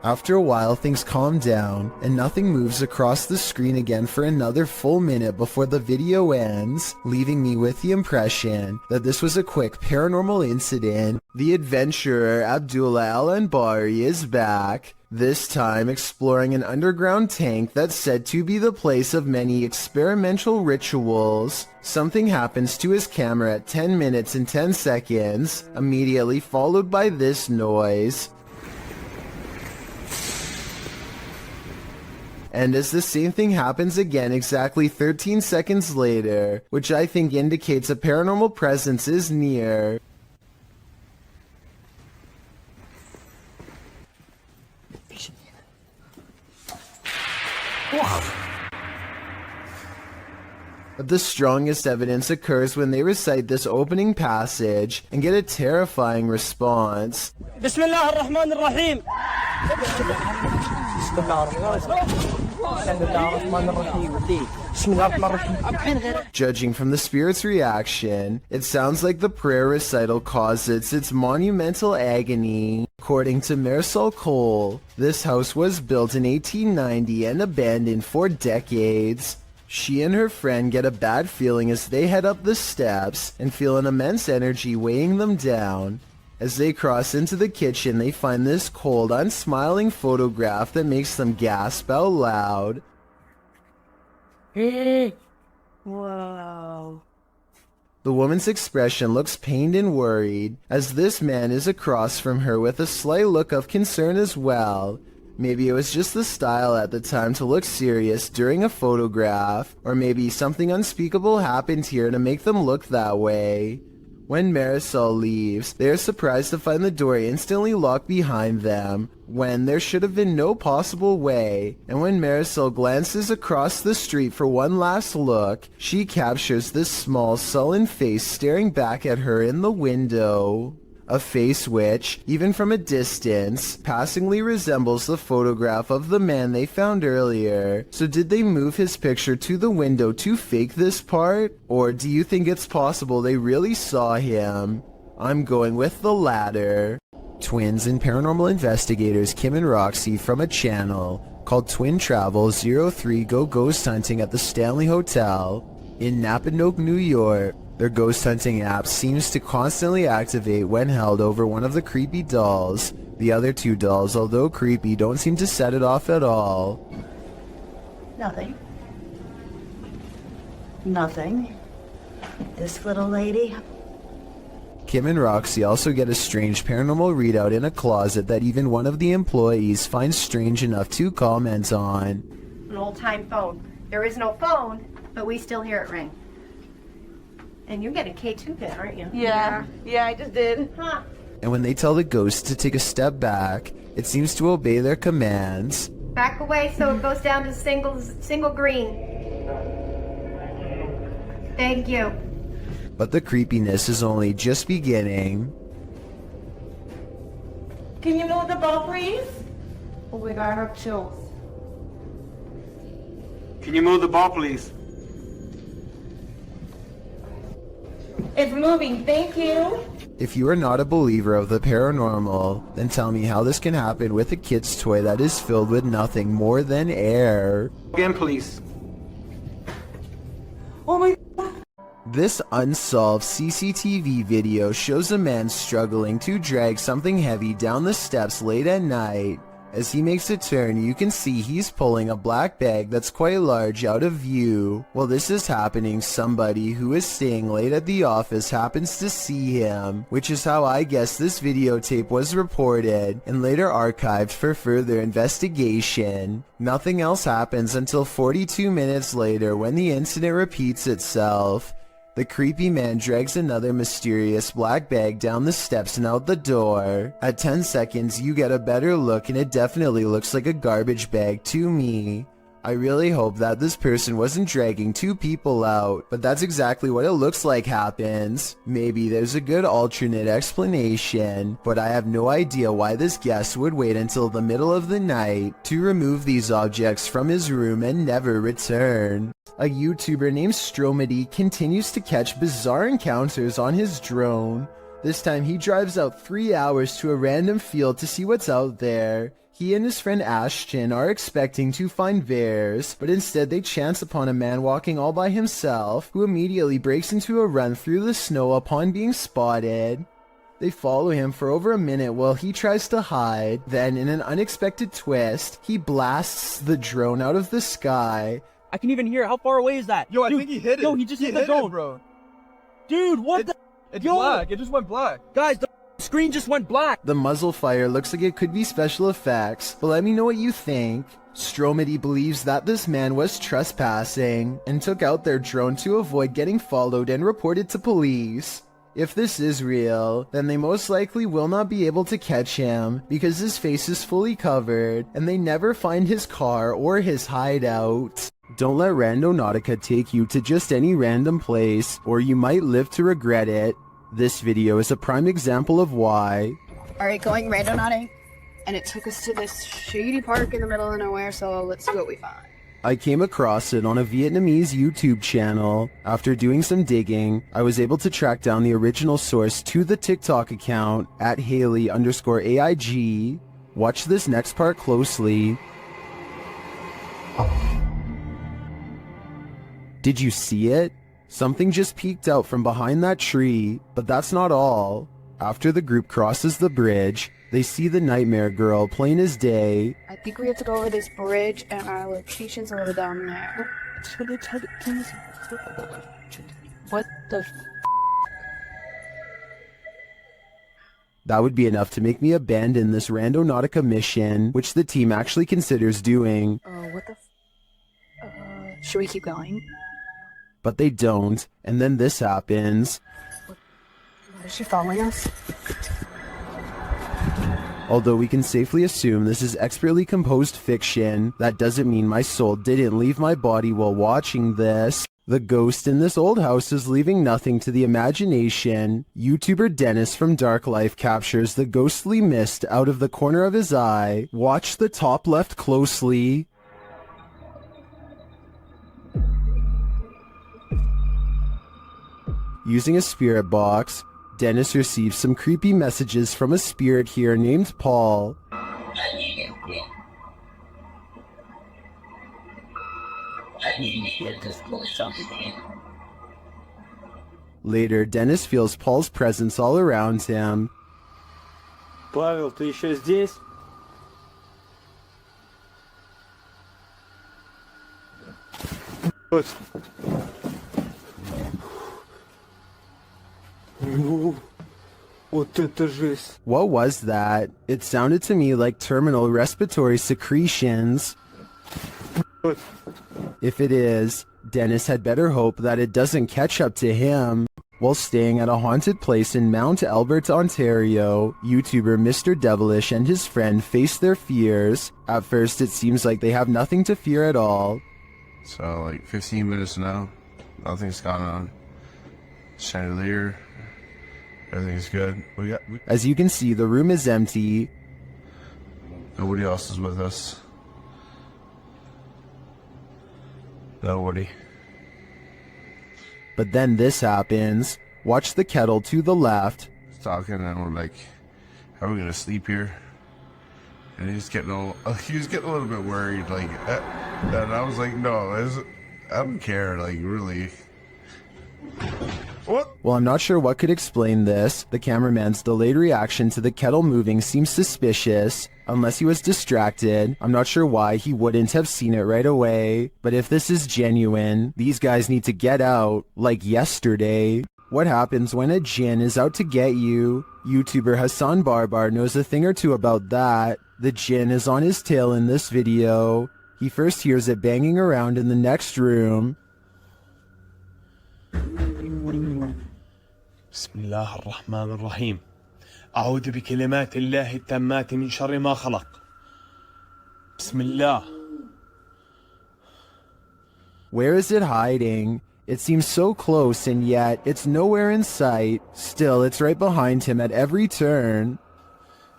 After a while, things calm down, and nothing moves across the screen again for another full minute before the video ends, leaving me with the impression that this was a quick paranormal incident. The adventurer Abdullah Al-Anbari is back, this time exploring an underground tank that's said to be the place of many experimental rituals. Something happens to his camera at 10 minutes and 10 seconds, immediately followed by this noise. And as the same thing happens again exactly 13 seconds later, which I think indicates a paranormal presence is near. But the strongest evidence occurs when they recite this opening passage and get a terrifying response. Bismillah ar-Rahman ar-Rahim. Judging from the spirit's reaction, it sounds like the prayer recital causes its monumental agony. According to Marisol Cole, this house was built in 1890 and abandoned for decades. She and her friend get a bad feeling as they head up the steps and feel an immense energy weighing them down. As they cross into the kitchen, they find this cold, unsmiling photograph that makes them gasp out loud. Whoa. The woman's expression looks pained and worried, as this man is across from her with a slight look of concern as well. Maybe it was just the style at the time to look serious during a photograph, or maybe something unspeakable happened here to make them look that way. When Marisol leaves, they are surprised to find the door instantly locked behind them, when there should have been no possible way. And when Marisol glances across the street for one last look, she captures this small, sullen face staring back at her in the window. A face which, even from a distance, passingly resembles the photograph of the man they found earlier. So did they move his picture to the window to fake this part? Or do you think it's possible they really saw him? I'm going with the latter. Twins and paranormal investigators Kim and Roxy from a channel called Twin Travel 03 go ghost hunting at the Stanley Hotel in Napanoke, New York. Their ghost hunting app seems to constantly activate when held over one of the creepy dolls. The other two dolls, although creepy, don't seem to set it off at all. Nothing. Nothing. This little lady. Kim and Roxy also get a strange paranormal readout in a closet that even one of the employees finds strange enough to comment on. An old-time phone. There is no phone, but we still hear it ring. And you get a K2 pin, aren't you? Yeah, I just did. Huh. And when they tell the ghost to take a step back, it seems to obey their commands. Back away so it goes down to single green. Thank you. But the creepiness is only just beginning. Can you move the ball, please? Oh my God, I have chills. Can you move the ball, please? It's moving, thank you. If you are not a believer of the paranormal, then tell me how this can happen with a kid's toy that is filled with nothing more than air. Again, please. Oh my. This unsolved CCTV video shows a man struggling to drag something heavy down the steps late at night. As he makes a turn, you can see he's pulling a black bag that's quite large out of view. While this is happening, somebody who is staying late at the office happens to see him, which is how I guess this videotape was reported and later archived for further investigation. Nothing else happens until 42 minutes later when the incident repeats itself. The creepy man drags another mysterious black bag down the steps and out the door. At 10 seconds, you get a better look and it definitely looks like a garbage bag to me. I really hope that this person wasn't dragging two people out, but that's exactly what it looks like happens. Maybe there's a good alternate explanation, but I have no idea why this guest would wait until the middle of the night to remove these objects from his room and never return. A YouTuber named Stromedy continues to catch bizarre encounters on his drone. This time he drives out 3 hours to a random field to see what's out there. He and his friend Ashton are expecting to find bears, but instead they chance upon a man walking all by himself, who immediately breaks into a run through the snow upon being spotted. They follow him for over a minute while he tries to hide, then in an unexpected twist, he blasts the drone out of the sky. I can even hear. How far away is that? Yo, I think he hit it. Yo, he just hit the drone, bro. Dude, what the? It's black. It just went black. Guys, the screen just went black. The muzzle fire looks like it could be special effects, but let me know what you think. Stromedy believes that this man was trespassing and took out their drone to avoid getting followed and reported to police. If this is real, then they most likely will not be able to catch him because his face is fully covered and they never find his car or his hideout. Don't let Randonautica take you to just any random place, or you might live to regret it. This video is a prime example of why. Alright, going randonauting, and it took us to this shady park in the middle of nowhere, so let's see what we find. I came across it on a Vietnamese YouTube channel. After doing some digging, I was able to track down the original source to the TikTok account at Haley_AIG. Watch this next part closely. Did you see it? Something just peeked out from behind that tree, but that's not all. After the group crosses the bridge, they see the Nightmare Girl plain as day. I think we have to go over this bridge, and our location's over down there. What the That would be enough to make me abandon this Randonautica mission, which the team actually considers doing. what the should we keep going? But they don't, and then this happens. Is she following us? Although we can safely assume this is expertly composed fiction, that doesn't mean my soul didn't leave my body while watching this. The ghost in this old house is leaving nothing to the imagination. YouTuber Dennis from Dark Life captures the ghostly mist out of the corner of his eye. Watch the top left closely. Using a spirit box, Dennis receives some creepy messages from a spirit here named Paul. Later, Dennis feels Paul's presence all around him. Павел, ты еще здесь? What was that? It sounded to me like terminal respiratory secretions. If it is, Dennis had better hope that it doesn't catch up to him. While staying at a haunted place in Mount Albert, Ontario, YouTuber Mr. Devilish and his friend face their fears. At first, it seems like they have nothing to fear at all. So, like 15 minutes now, nothing's gone on. Chandelier, everything's good. As you can see, the room is empty. Nobody else is with us. Nobody. But then this happens. Watch the kettle to the left. Talking and we're like, how are we gonna sleep here? And he was getting a little bit worried, like, and I was like, no, I don't care, like, really. What? Well, I'm not sure what could explain this. The cameraman's delayed reaction to the kettle moving seems suspicious. Unless he was distracted, I'm not sure why he wouldn't have seen it right away. But if this is genuine, these guys need to get out, like yesterday. What happens when a djinn is out to get you? YouTuber Hassan Barbar knows a thing or two about that. The djinn is on his tail in this video. He first hears it banging around in the next room. بسم الله الرحمن الرحيم أعوذ بكلمات الله التامات من شر ما خلق بسم الله Where is it hiding? It seems so close and yet it's nowhere in sight. Still, it's right behind him at every turn.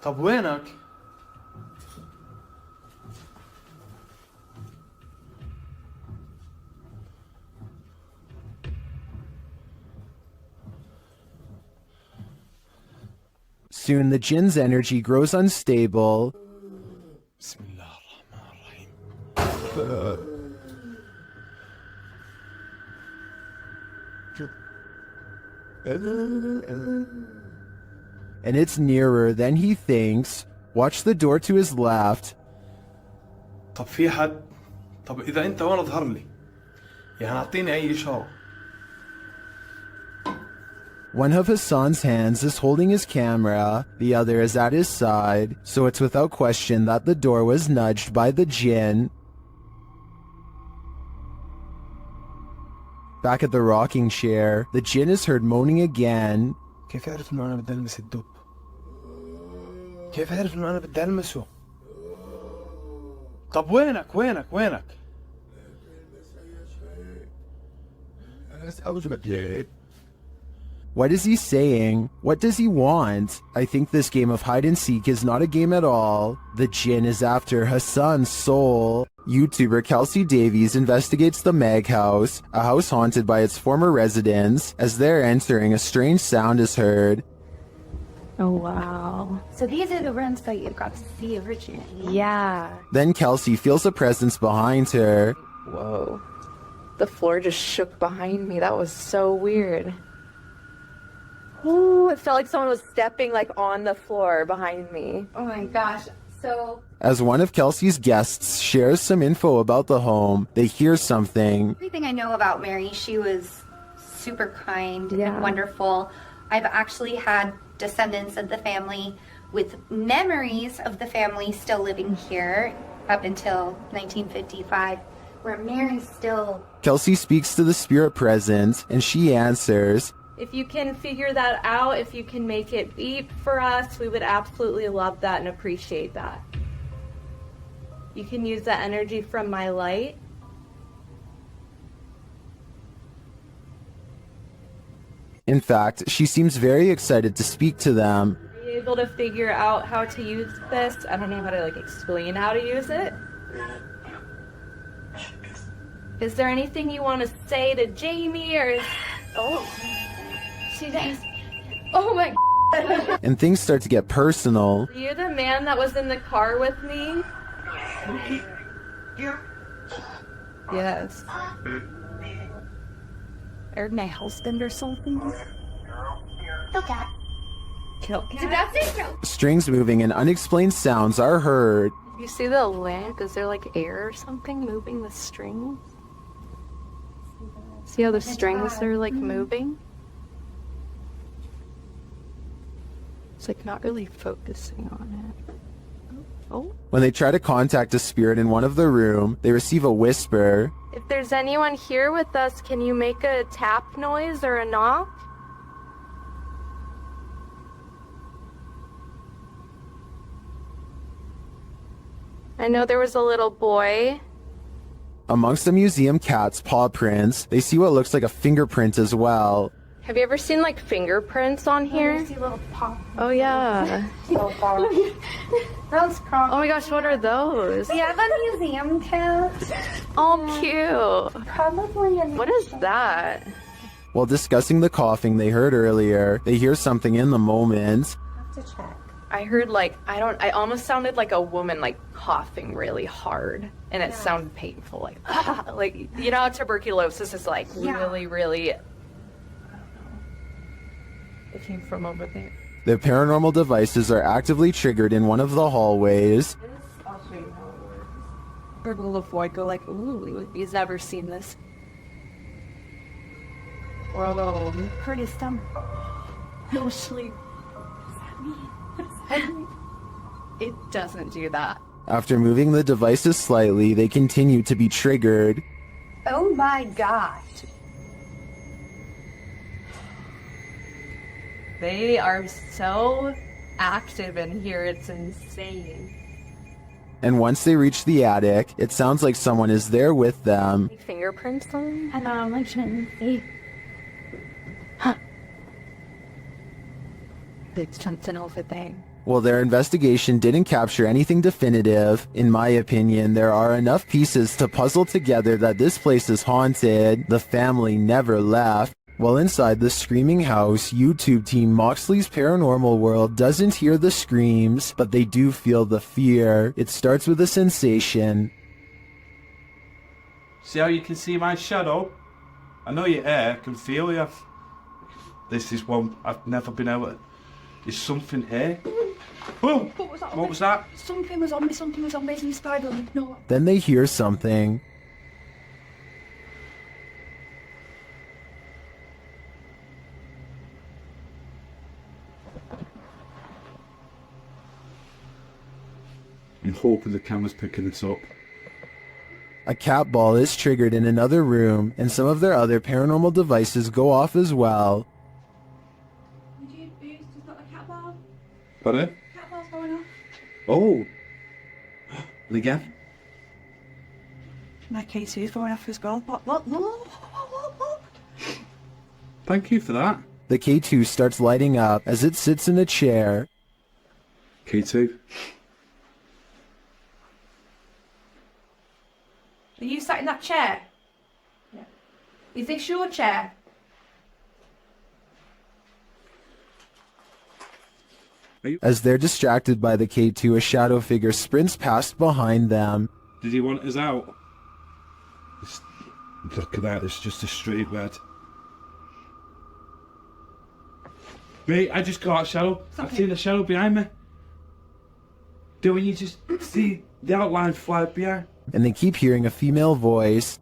طب وينك؟ Soon the jinn's energy grows unstable. And it's nearer than he thinks. Watch the door to his left. طب في حد؟ طب إذا أنت وين اظهر لي؟ يعني أعطيني أي إشارة. One of Hassan's hands is holding his camera, the other is at his side, so it's without question that the door was nudged by the jinn. Back at the rocking chair, the jinn is heard moaning again. كيف أعرف إنه أنا بدي ألمس الدب؟ كيف أعرف إنه أنا بدي ألمسه؟ طب وينك؟ What is he saying? What does he want? I think this game of hide and seek is not a game at all. The jinn is after Hassan's soul. YouTuber Kelsey Davies investigates the Meg house, a house haunted by its former residents. As they're entering, a strange sound is heard. Oh, wow. So these are the rooms that you got to see originally. Yeah. Then Kelsey feels a presence behind her. Whoa. The floor just shook behind me. That was so weird. Ooh, it felt like someone was stepping like on the floor behind me. Oh my gosh. So As one of Kelsey's guests shares some info about the home, they hear something. everything I know about Mary, she was super kind and wonderful. I've actually had descendants of the family with memories of the family still living here up until 1955, where Mary's still... Kelsey speaks to the spirit present, and she answers. If you can figure that out, if you can make it beep for us, we would absolutely love that and appreciate that. You can use that energy from my light. In fact, she seems very excited to speak to them. Are you able to figure out how to use this? I don't know how to like explain how to use it. Is there anything you want to say to Jamie or is... Oh, she does. Oh my God. And things start to get personal. Are you the man that was in the car with me? Yes. Or my husband or something? Okay. Kill Did that say no? Strings moving and unexplained sounds are heard. You see the lamp? Is there like air or something moving the strings? See how the strings are like moving? It's like not really focusing on it. Oh. When they try to contact a spirit in one of the room, they receive a whisper. If there's anyone here with us, can you make a tap noise or a knock? I know there was a little boy. Amongst the museum cat's paw prints, they see what looks like a fingerprint as well. Have you ever seen like fingerprints on here? See little pop. Oh yeah. Those Oh my gosh, what are those? We have a museum cat. Oh, cute. Probably a... What is that? While discussing the coughing they heard earlier, they hear something in the moment. I have to check. I heard like, I almost sounded like a woman like coughing really hard. And it sounded painful, like, like, you know how tuberculosis is like really, really, I don't know. It came from over there. The paranormal devices are actively triggered in one of the hallways. I'll show you how it works. Heard a little boy go like, ooh, he's never seen this. Or a little Hurt his stomach. no sleep. It doesn't do that. After moving the devices slightly, they continue to be triggered. Oh my gosh. They are so active in here, it's insane. And once they reach the attic, it sounds like someone is there with them. Fingerprints on? Hello, my Trinity. Huh. It's something over there. Well, their investigation didn't capture anything definitive. In my opinion, there are enough pieces to puzzle together that this place is haunted. The family never left. While inside the screaming house, YouTube team Moxley's Paranormal World doesn't hear the screams, but they do feel the fear. It starts with a sensation. See how you can see my shadow? I know you're here, I can feel you. This is one I've never been able to... There's something here. Boom! What was that? Something was on me, and you spied on me. No. Then they hear something. I'm hoping the camera's picking this up. A cat ball is triggered in another room, and some of their other paranormal devices go off as well. Pardon? Cat ball's going off. Oh! And again? My K2's going off as well. What? Thank you for that. The K2 starts lighting up as it sits in a chair. K2? Are you sat in that chair? Yeah. Is this your chair? As they're distracted by the K2, a shadow figure sprints past behind them. Did he want us out? Look at that, it's just a straight red. Wait, I just got a shadow. I've seen a shadow behind me. Don't you just see the outline fly behind? And they keep hearing a female voice.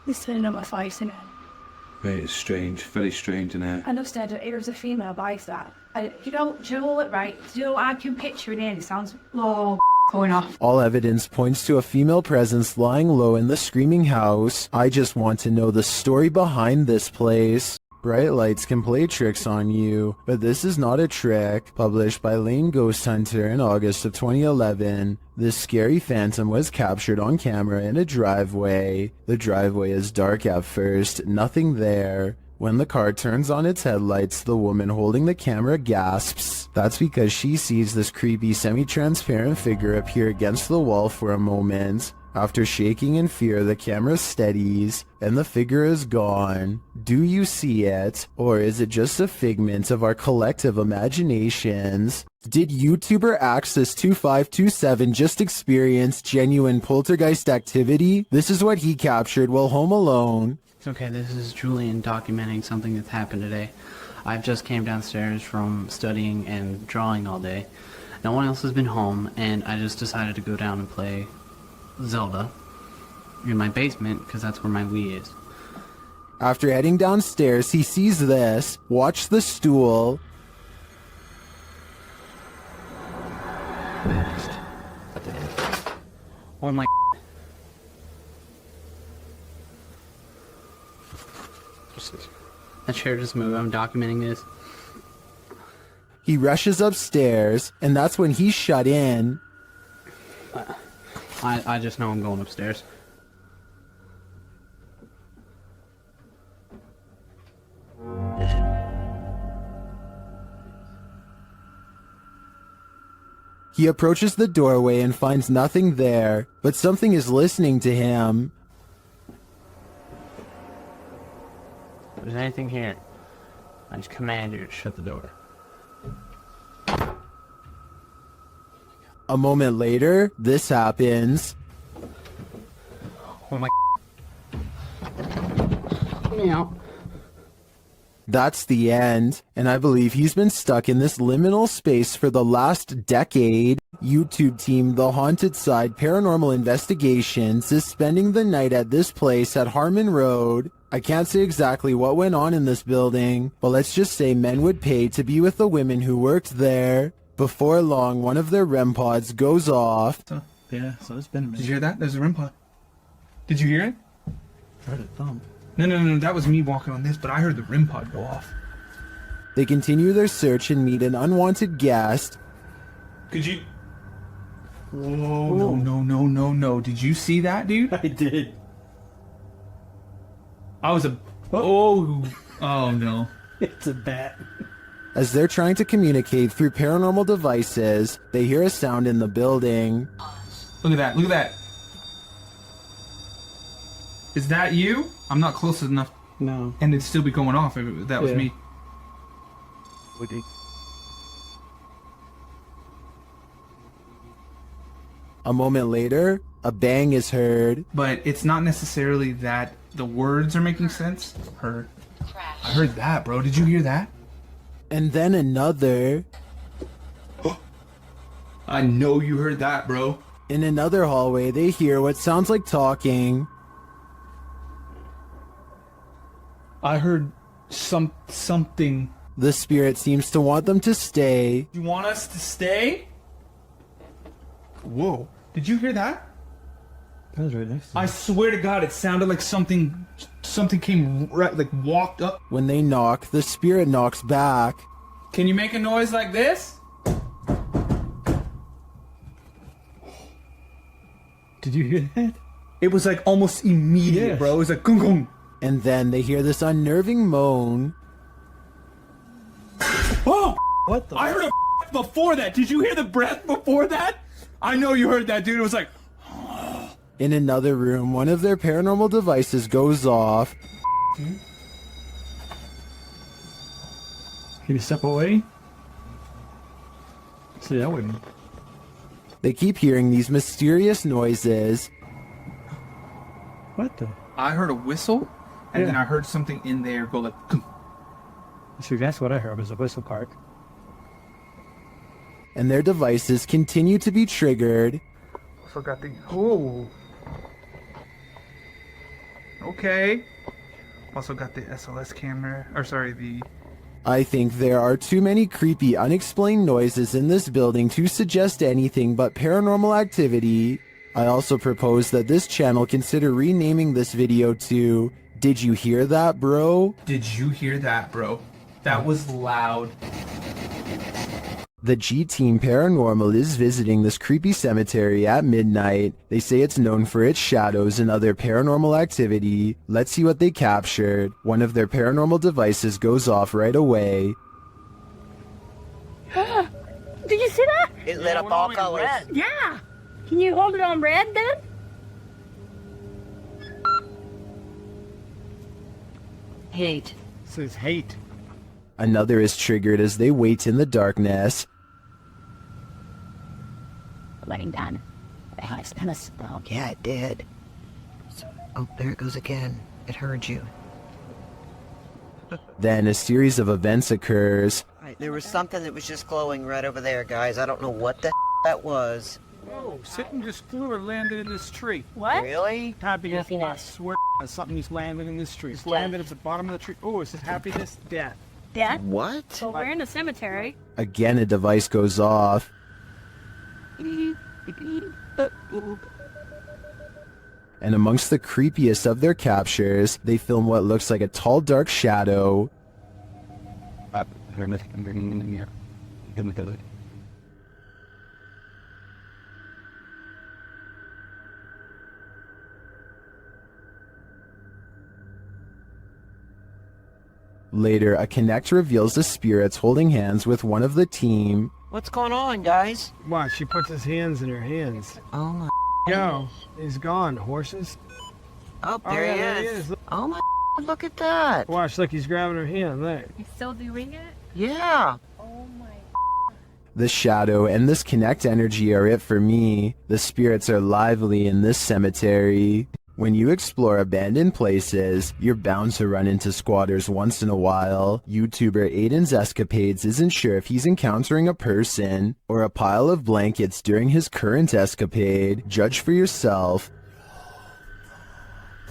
This turning on my face, isn't it? Wait, it's strange, very strange in here. I know, Stead, it was a female voice that. You know what, right? I can picture it in. It sounds going off. All evidence points to a female presence lying low in the screaming house. I just want to know the story behind this place. Bright lights can play tricks on you, but this is not a trick. Published by Lane Ghost Hunter in August of 2011, this scary phantom was captured on camera in a driveway. The driveway is dark at first, nothing there. When the car turns on its headlights, the woman holding the camera gasps. That's because she sees this creepy semi-transparent figure appear against the wall for a moment. After shaking in fear, the camera steadies, and the figure is gone. Do you see it, or is it just a figment of our collective imaginations? Did YouTuber Axis2527 just experience genuine poltergeist activity? This is what he captured while home alone. Okay, this is Julian documenting something that's happened today. I've just came downstairs from studying and drawing all day. No one else has been home, and I just decided to go down and play Zelda in my basement because that's where my Wii is. After heading downstairs, he sees this. Watch the stool. Oh my. That chair just moved. I'm documenting this. He rushes upstairs, and that's when he's shut in. I just know I'm going upstairs. He approaches the doorway and finds nothing there, but something is listening to him. If there's anything here, I just command you to shut the door. A moment later, this happens. Oh my. Meow. That's the end, and I believe he's been stuck in this liminal space for the last decade. YouTube team The Haunted Side Paranormal Investigations is spending the night at this place at Harmon Road. I can't say exactly what went on in this building, but let's just say men would pay to be with the women who worked there. Before long, one of their REM pods goes off. So it's been a minute. Did you hear that? There's a REM pod. Did you hear it? I heard a thump. No, that was me walking on this, but I heard the REM pod go off. They continue their search and meet an unwanted guest. Could you... Whoa, no. Did you see that, dude? I did. I was a... Oh no. It's a bat. As they're trying to communicate through paranormal devices, they hear a sound in the building. Look at that. Is that you? I'm not close enough. No. And it'd still be going off if that was Yeah. me. Woody. A moment later, a bang is heard. But it's not necessarily that the words are making sense. I heard that, bro. Did you hear that? And then another. I know you heard that, bro. In another hallway, they hear what sounds like talking. I heard something. The spirit seems to want them to stay. You want us to stay? Whoa. Did you hear that? That was right next to me. I swear to God, it sounded like something came right, like walked up. When they knock, the spirit knocks back. Can you make a noise like this? Did you hear that? It was like almost immediate, Yes. bro. It was like gung gung. And then they hear this unnerving moan. Oh! What the? I heard a before that. Did you hear the breath before that? I know you heard that, dude. It was like... In another room, one of their paranormal devices goes off. Can you step away? See, that wouldn't. They keep hearing these mysterious noises. What the? I heard a whistle, and Yeah. then I heard something in there go like... "Gung." See, that's what I heard was a whistle part. And their devices continue to be triggered. Forgot the... Oh. Okay. Also got the SLS camera. Or sorry, the... I think there are too many creepy, unexplained noises in this building to suggest anything but paranormal activity. I also propose that this channel consider renaming this video to Did You Hear That, Bro? Did you hear that, bro? That was loud. The G-Team Paranormal is visiting this creepy cemetery at midnight. They say it's known for its shadows and other paranormal activity. Let's see what they captured. One of their paranormal devices goes off right away. Did you see that? It lit up all colors. Yeah. Can you hold it on red then? Hate. It says hate. Another is triggered as they wait in the darkness. Laying down. It's kind of slow. Yeah, it did. Oh, there it goes again. It heard you. Then a series of events occurs. There was something that was just glowing right over there, guys. I don't know what the that was. Whoa, something just flew or landed in this tree. What? Really? Happiness. I swear something just landed in this tree. It's landed at the bottom of the tree. Oh, it says happiness, death. Death? What? So we're in a cemetery. Again, a device goes off. And amongst the creepiest of their captures, they film what looks like a tall, dark shadow. Later, a Connect reveals the spirits holding hands with one of the team. What's going on, guys? Watch, she puts his hands in her hands. Oh my. Yo, he's gone. Horses. Oh, Oh, there yeah, he there is. he is. Oh my. Look at that. Watch, look, he's grabbing her hand. There. He's still doing it? Yeah. Oh my. The shadow and this Connect energy are it for me. The spirits are lively in this cemetery. When you explore abandoned places, you're bound to run into squatters once in a while. YouTuber Aiden's Escapades isn't sure if he's encountering a person or a pile of blankets during his current escapade. Judge for yourself.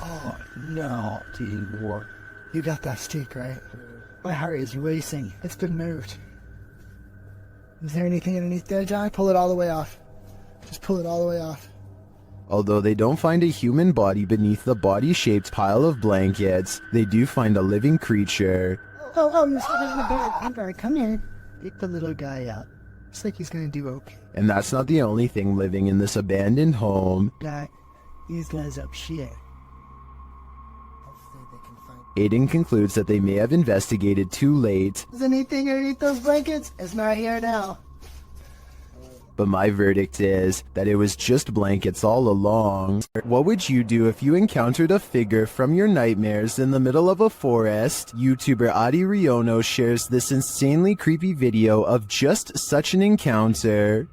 Oh, no, T-War. You got that stick, right? My heart is racing. It's been moved. Is there anything underneath there, John? Pull it all the way off. Just pull it all the way off. Although they don't find a human body beneath the body-shaped pile of blankets, they do find a living creature. Oh, you're sitting in the bed. Amber, come here. Pick the little guy up. Looks like he's gonna do okay. And that's not the only thing living in this abandoned home. These guys up shit. Aiden concludes that they may have investigated too late, Is anything underneath those blankets? It's not here now. but my verdict is that it was just blankets all along. What would you do if you encountered a figure from your nightmares in the middle of a forest? YouTuber Adi Riono shares this insanely creepy video of just such an encounter.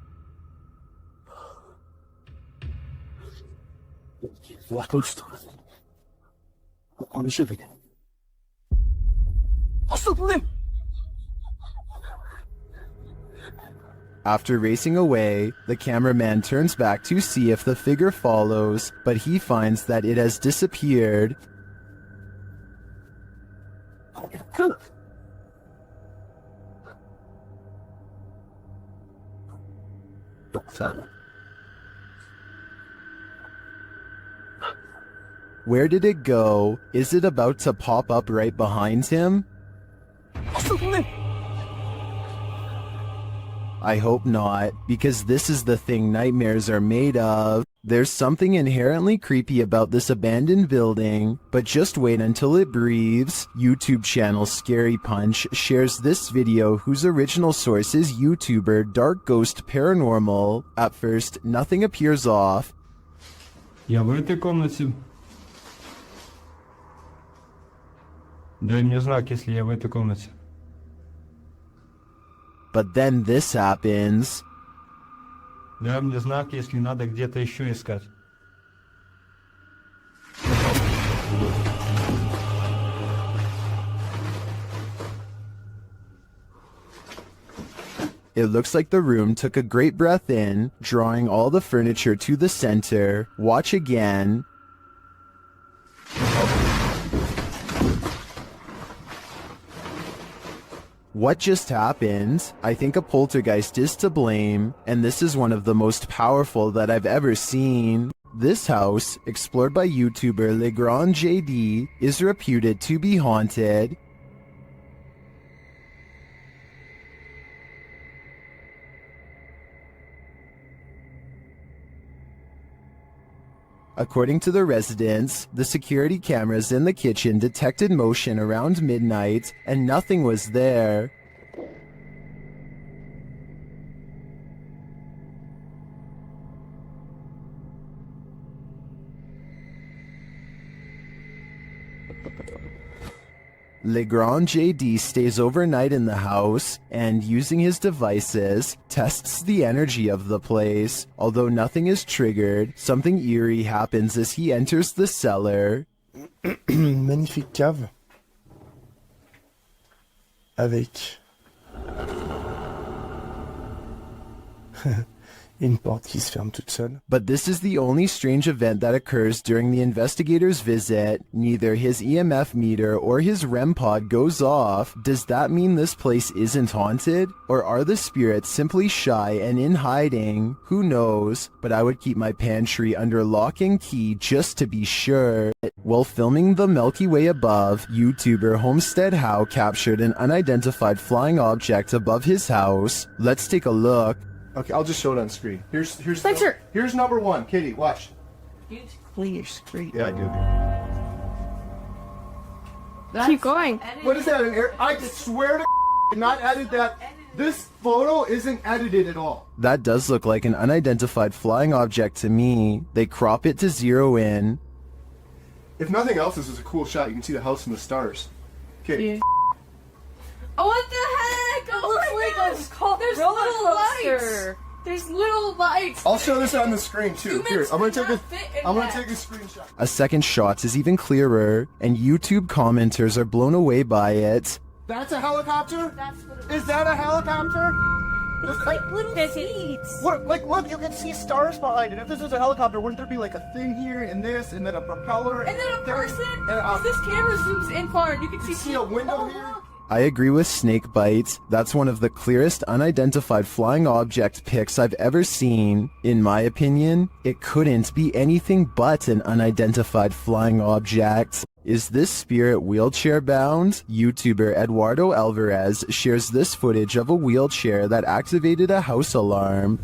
After racing away, the cameraman turns back to see if the figure follows, but he finds that it has disappeared. Where did it go? Is it about to pop up right behind him? I hope not, because this is the thing nightmares are made of. There's something inherently creepy about this abandoned building, but just wait until it breathes. YouTube channel Scary Punch shares this video whose original source is YouTuber Dark Ghost Paranormal. At first, nothing appears off. Я в этой комнате. Дай мне знак, если я в этой комнате. But then this happens. Дай мне знак, если надо где-то еще искать. It looks like the room took a great breath in, drawing all the furniture to the center. Watch again. What just happened? I think a poltergeist is to blame, and this is one of the most powerful that I've ever seen. This house, explored by YouTuber Legrand JD, is reputed to be haunted. According to the residents, the security cameras in the kitchen detected motion around midnight, and nothing was there. Legrand JD stays overnight in the house and, using his devices, tests the energy of the place. Although nothing is triggered, something eerie happens as he enters the cellar. Magnifique cave. Avec une porte qui se ferme toute seule. But this is the only strange event that occurs during the investigator's visit. Neither his EMF meter or his REM pod goes off. Does that mean this place isn't haunted? Or are the spirits simply shy and in hiding? Who knows? But I would keep my pantry under lock and key just to be sure. While filming the Milky Way above, YouTuber Homestead How captured an unidentified flying object above his house. Let's take a look. Okay, I'll just show it on screen. Here's Spencer! Here's number one. Kitty, watch. You clean your screen. Yeah, I do. Keep going. What is that? An air? I swear to not edit that. This photo isn't edited at all. That does look like an unidentified flying object to me. They crop it to zero in. If nothing else, this is a cool shot. You can see the house and the stars. Okay. Yeah. Oh, what the heck? There's little lights. There's little lights. I'll show this on the screen too. Here, I'm gonna take a screenshot. A second shot is even clearer, and YouTube commenters are blown away by it. That's a helicopter? Is that a helicopter? It's like little seeds. What? Like, look, you can see stars behind it. If this was a helicopter, wouldn't there be like a thing here and this, and then a propeller? And then a person? And this camera zooms in far, and you can see a window here. I agree with Snakebite. That's one of the clearest unidentified flying object pics I've ever seen. In my opinion, it couldn't be anything but an unidentified flying object. Is this spirit wheelchair bound? YouTuber Eduardo Alvarez shares this footage of a wheelchair that activated a house alarm.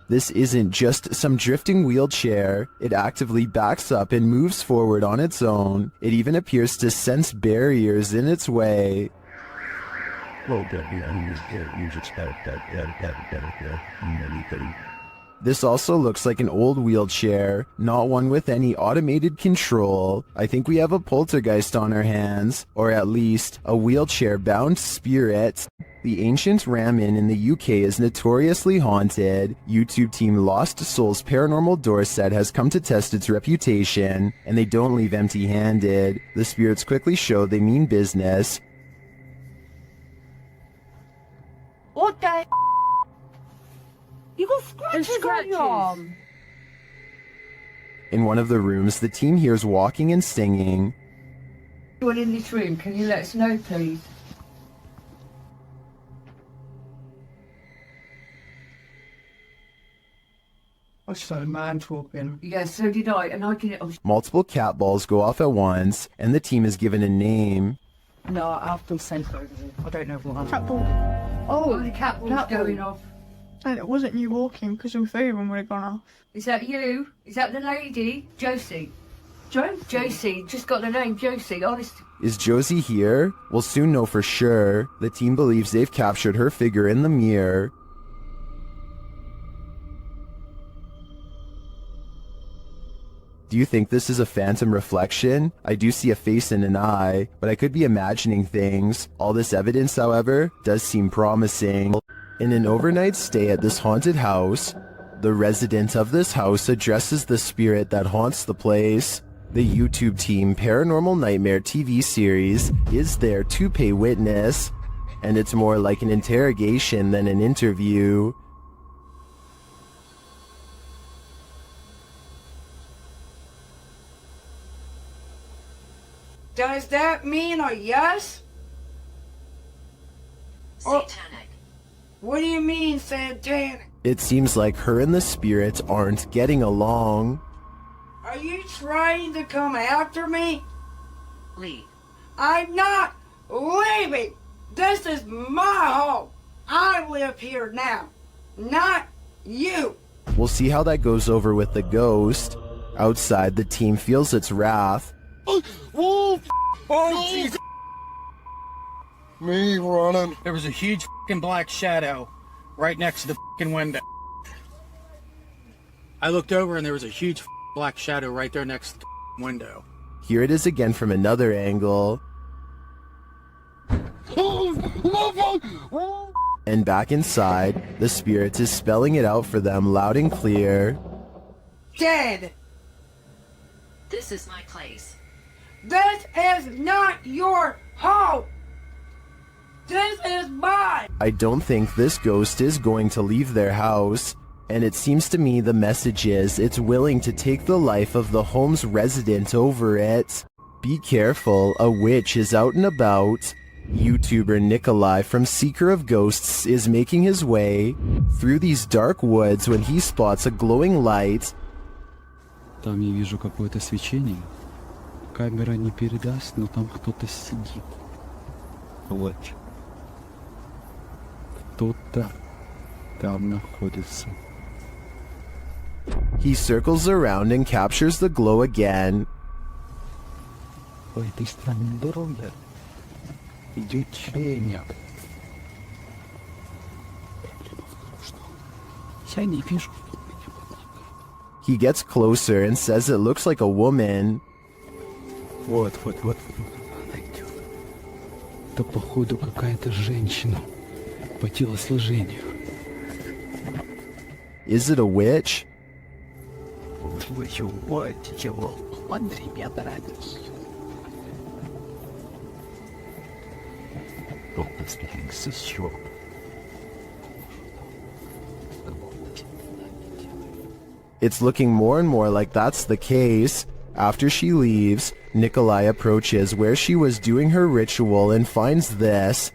This isn't just some drifting wheelchair. It actively backs up and moves forward on its own. It even appears to sense barriers in its way. This also looks like an old wheelchair, not one with any automated control. I think we have a poltergeist on our hands, or at least a wheelchair-bound spirit. The ancient Ramen in the UK is notoriously haunted. YouTube team Lost Souls Paranormal Dorset has come to test its reputation, and they don't leave empty-handed. The spirits quickly show they mean business. What the? You got scratches on your arm. In one of the rooms, the team hears walking and singing. Anyone in this room, can you let us know, please? I saw a man talking. Yeah, so did I, and I can... Multiple cat balls go off at once, and the team is given a name. No, I've been sent over there. I don't know what. Cat ball. Oh, the cat ball's going off. And it wasn't you walking, because all three of them would have gone off. Is that you? Is that the lady? Josie. Josie, just got the name Josie, honest. Is Josie here? We'll soon know for sure. The team believes they've captured her figure in the mirror. Do you think this is a phantom reflection? I do see a face and an eye, but I could be imagining things. All this evidence, however, does seem promising. In an overnight stay at this haunted house, the resident of this house addresses the spirit that haunts the place. The YouTube team Paranormal Nightmare TV series is there to pay witness, and it's more like an interrogation than an interview. Does that mean a yes? Satanic. What do you mean, satanic? It seems like her and the spirit aren't getting along. Are you trying to come after me? Leave. I'm not leaving. This is my home. I live here now, not you. We'll see how that goes over with the ghost. Outside, the team feels its wrath. Oh, Jesus. Me running. There was a huge black shadow right next to the window. I looked over and there was a huge black shadow right there next to the window. Here it is again from another angle. And back inside, the spirit is spelling it out for them loud and clear. Dead. This is my place. This is not your home. This is mine. I don't think this ghost is going to leave their house, and it seems to me the message is it's willing to take the life of the home's resident over it. Be careful, a witch is out and about. YouTuber Nikolai from Seeker of Ghosts is making his way through these dark woods when he spots a glowing light. Там я вижу какое-то свечение. Камера не передаст, но там кто-то сидит. Вот. Кто-то там находится. He circles around and captures the glow again. По этой странной дороге идет течение. Я не вижу. He gets closer and says it looks like a woman. Вот. Она идет. Это, походу, какая-то женщина по телосложению. Is it a witch? Твою мать, чего? Смотри, меня дорогие. It's looking more and more like that's the case. After she leaves, Nikolai approaches where she was doing her ritual and finds this.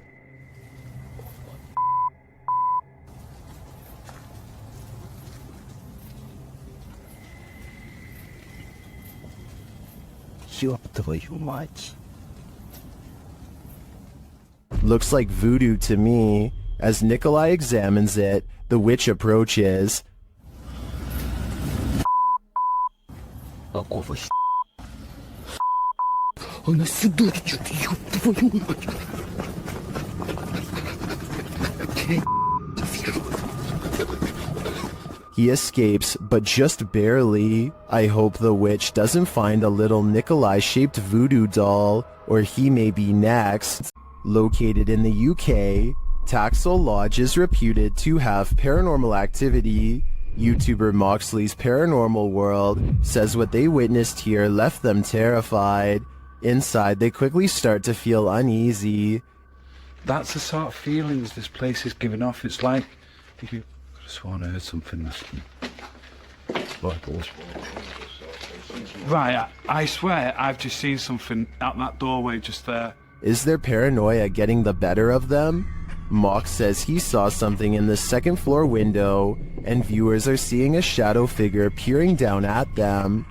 Looks like voodoo to me. As Nikolai examines it, the witch approaches. He escapes, but just barely. I hope the witch doesn't find a little Nikolai-shaped voodoo doll, or he may be next. Located in the UK, Taxel Lodge is reputed to have paranormal activity. YouTuber Moxley's Paranormal World says what they witnessed here left them terrified. Inside, they quickly start to feel uneasy. That's the sort of feelings this place is giving off. It's like if you could have sworn I heard something. Right, I swear I've just seen something out that doorway just there. Is their paranoia getting the better of them? Mox says he saw something in the second floor window, and viewers are seeing a shadow figure peering down at them.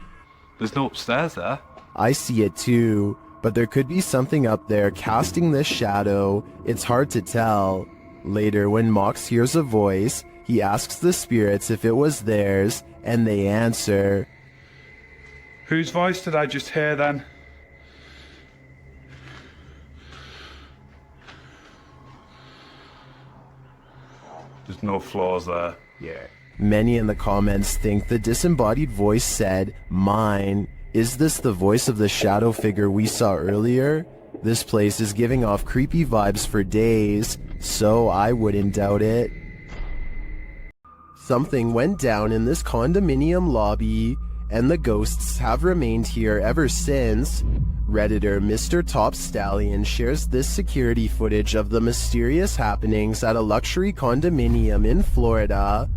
There's no upstairs there. I see it too, but there could be something up there casting this shadow. It's hard to tell. Later, when Mox hears a voice, he asks the spirits if it was theirs, and they answer. Whose voice did I just hear then? There's no floors there. Yeah. Many in the comments think the disembodied voice said, "Mine." Is this the voice of the shadow figure we saw earlier? This place is giving off creepy vibes for days, so I wouldn't doubt it. Something went down in this condominium lobby, and the ghosts have remained here ever since. Redditor Mr. Top Stallion shares this security footage of the mysterious happenings at a luxury condominium in Florida.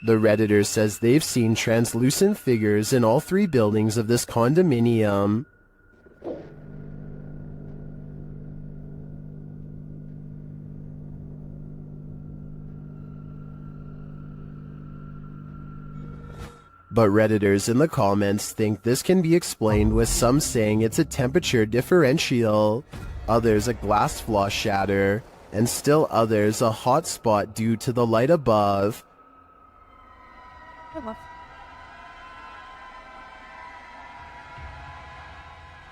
The Redditor says they've seen translucent figures in all three buildings of this condominium. But Redditors in the comments think this can be explained with some saying it's a temperature differential, others a glass flaw shatter, and still others a hot spot due to the light above.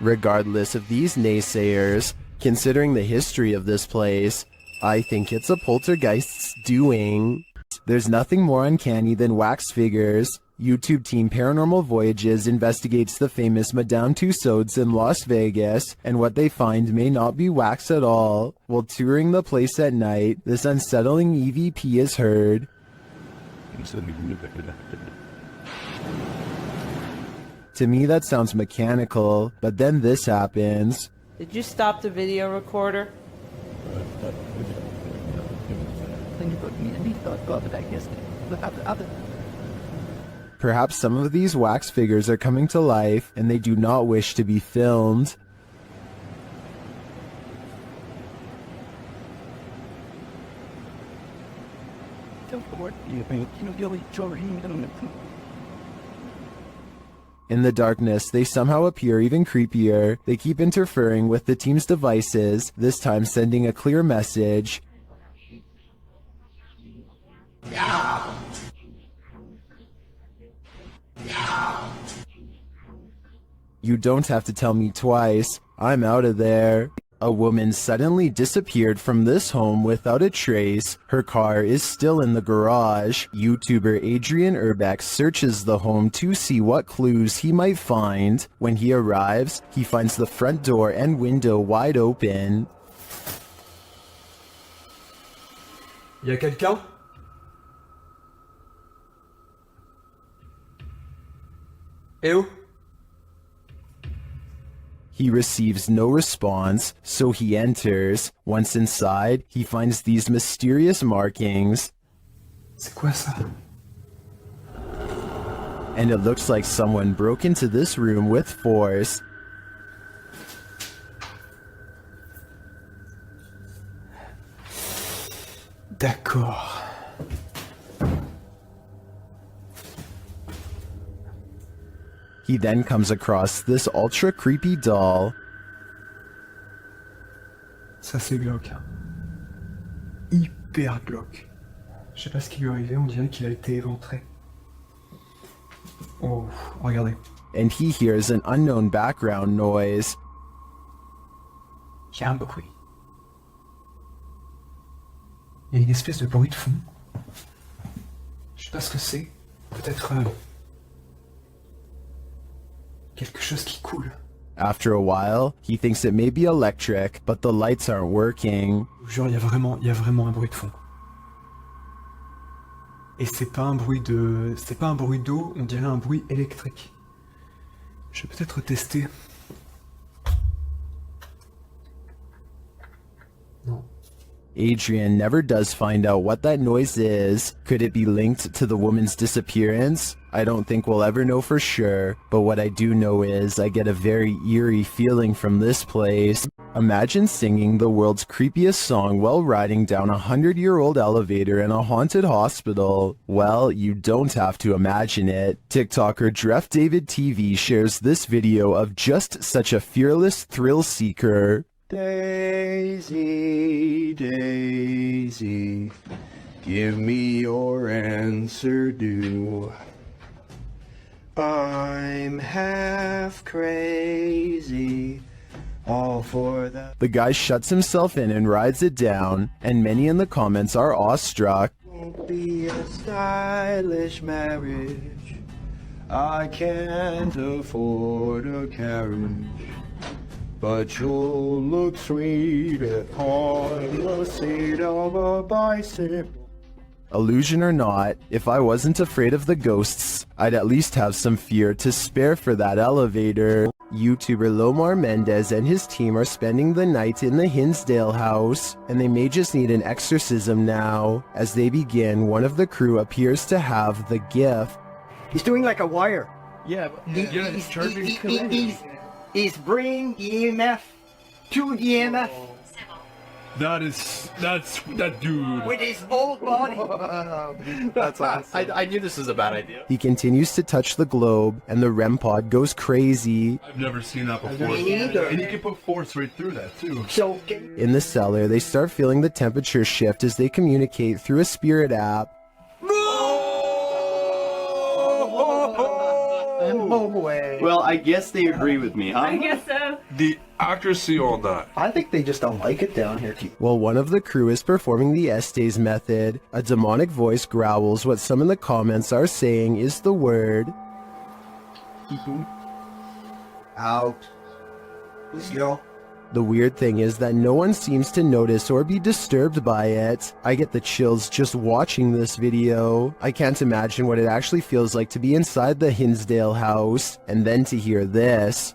Regardless of these naysayers, considering the history of this place, I think it's a poltergeist's doing. There's nothing more uncanny than wax figures. YouTube team Paranormal Voyages investigates the famous Madame Tussauds in Las Vegas, and what they find may not be wax at all. While touring the place at night, this unsettling EVP is heard. To me that sounds mechanical, but then this happens. Did you stop the video recorder? Perhaps some of these wax figures are coming to life, and they do not wish to be filmed. In the darkness, they somehow appear even creepier. They keep interfering with the team's devices, this time sending a clear message. You don't have to tell me twice. I'm out of there. A woman suddenly disappeared from this home without a trace. Her car is still in the garage. YouTuber Adrian Urbeck searches the home to see what clues he might find. When he arrives, he finds the front door and window wide open. Y'a quelqu'un? Eh oh? He receives no response, so he enters. Once inside, he finds these mysterious markings. C'est quoi ça? And it looks like someone broke into this room with force. D'accord. He then comes across this ultra creepy doll. Ça c'est glauque. Hein. Hyper glauque. Je sais pas ce qui lui est arrivé, on dirait qu'il a été éventré. Oh, regardez. And he hears an unknown background noise. Il y a un bruit. Il y a une espèce de bruit de fond. Je sais pas ce que c'est. Peut-être quelque chose qui coule. After a while, he thinks it may be electric, but the lights aren't working. Genre, il y a vraiment un bruit de fond. Et c'est pas un bruit d'eau, on dirait un bruit électrique. Je vais peut-être tester. Non. Adrian never does find out what that noise is. Could it be linked to the woman's disappearance? I don't think we'll ever know for sure, but what I do know is I get a very eerie feeling from this place. Imagine singing the world's creepiest song while riding down a 100-year-old elevator in a haunted hospital. Well, you don't have to imagine it. TikToker Dref David TV shares this video of just such a fearless thrill seeker. Daisy, Daisy, give me your answer due. I'm half crazy, all for that. The guy shuts himself in and rides it down, and many in the comments are awestruck. Won't be a stylish marriage. I can't afford a carriage. But you'll look sweet on the seat of a bicycle. Illusion or not, if I wasn't afraid of the ghosts, I'd at least have some fear to spare for that elevator. YouTuber Lomar Mendez and his team are spending the night in the Hinsdale house, and they may just need an exorcism now. As they begin, one of the crew appears to have the gift. He's doing like a wire. Yeah, but He's bringing EMF to EMF. That's that dude. With his whole body. That's awesome. I knew this was a bad idea. He continues to touch the globe, and the REM pod goes crazy. I've never seen that before. Me neither. And you can put force right through that too. So, In the cellar, they start feeling the temperature shift as they communicate through a spirit app. no way. Well, I guess they agree with me, huh? I guess so. The accuracy on that. I think they just don't like it down here. While one of the crew is performing the Estes method, a demonic voice growls what some in the comments are saying is the word out. Let's go. The weird thing is that no one seems to notice or be disturbed by it. I get the chills just watching this video. I can't imagine what it actually feels like to be inside the Hinsdale house, and then to hear this.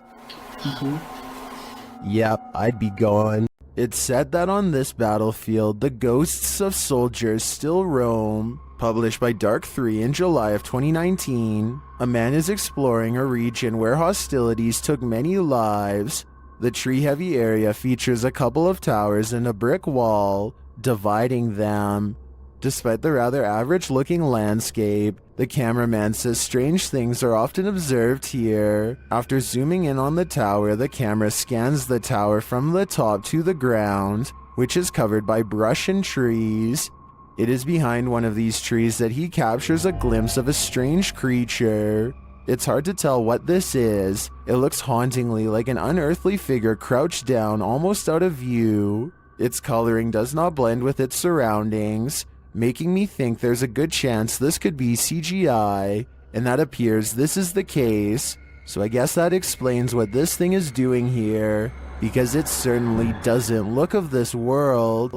Yep, I'd be gone. It's said that on this battlefield, the ghosts of soldiers still roam. Published by Dark 3 in July of 2019, a man is exploring a region where hostilities took many lives. The tree-heavy area features a couple of towers and a brick wall, dividing them. Despite the rather average-looking landscape, the cameraman says strange things are often observed here. After zooming in on the tower, the camera scans the tower from the top to the ground, which is covered by brush and trees. It is behind one of these trees that he captures a glimpse of a strange creature. It's hard to tell what this is. It looks hauntingly like an unearthly figure crouched down, almost out of view. Its coloring does not blend with its surroundings, making me think there's a good chance this could be CGI, and that appears this is the case. So I guess that explains what this thing is doing here, because it certainly doesn't look of this world.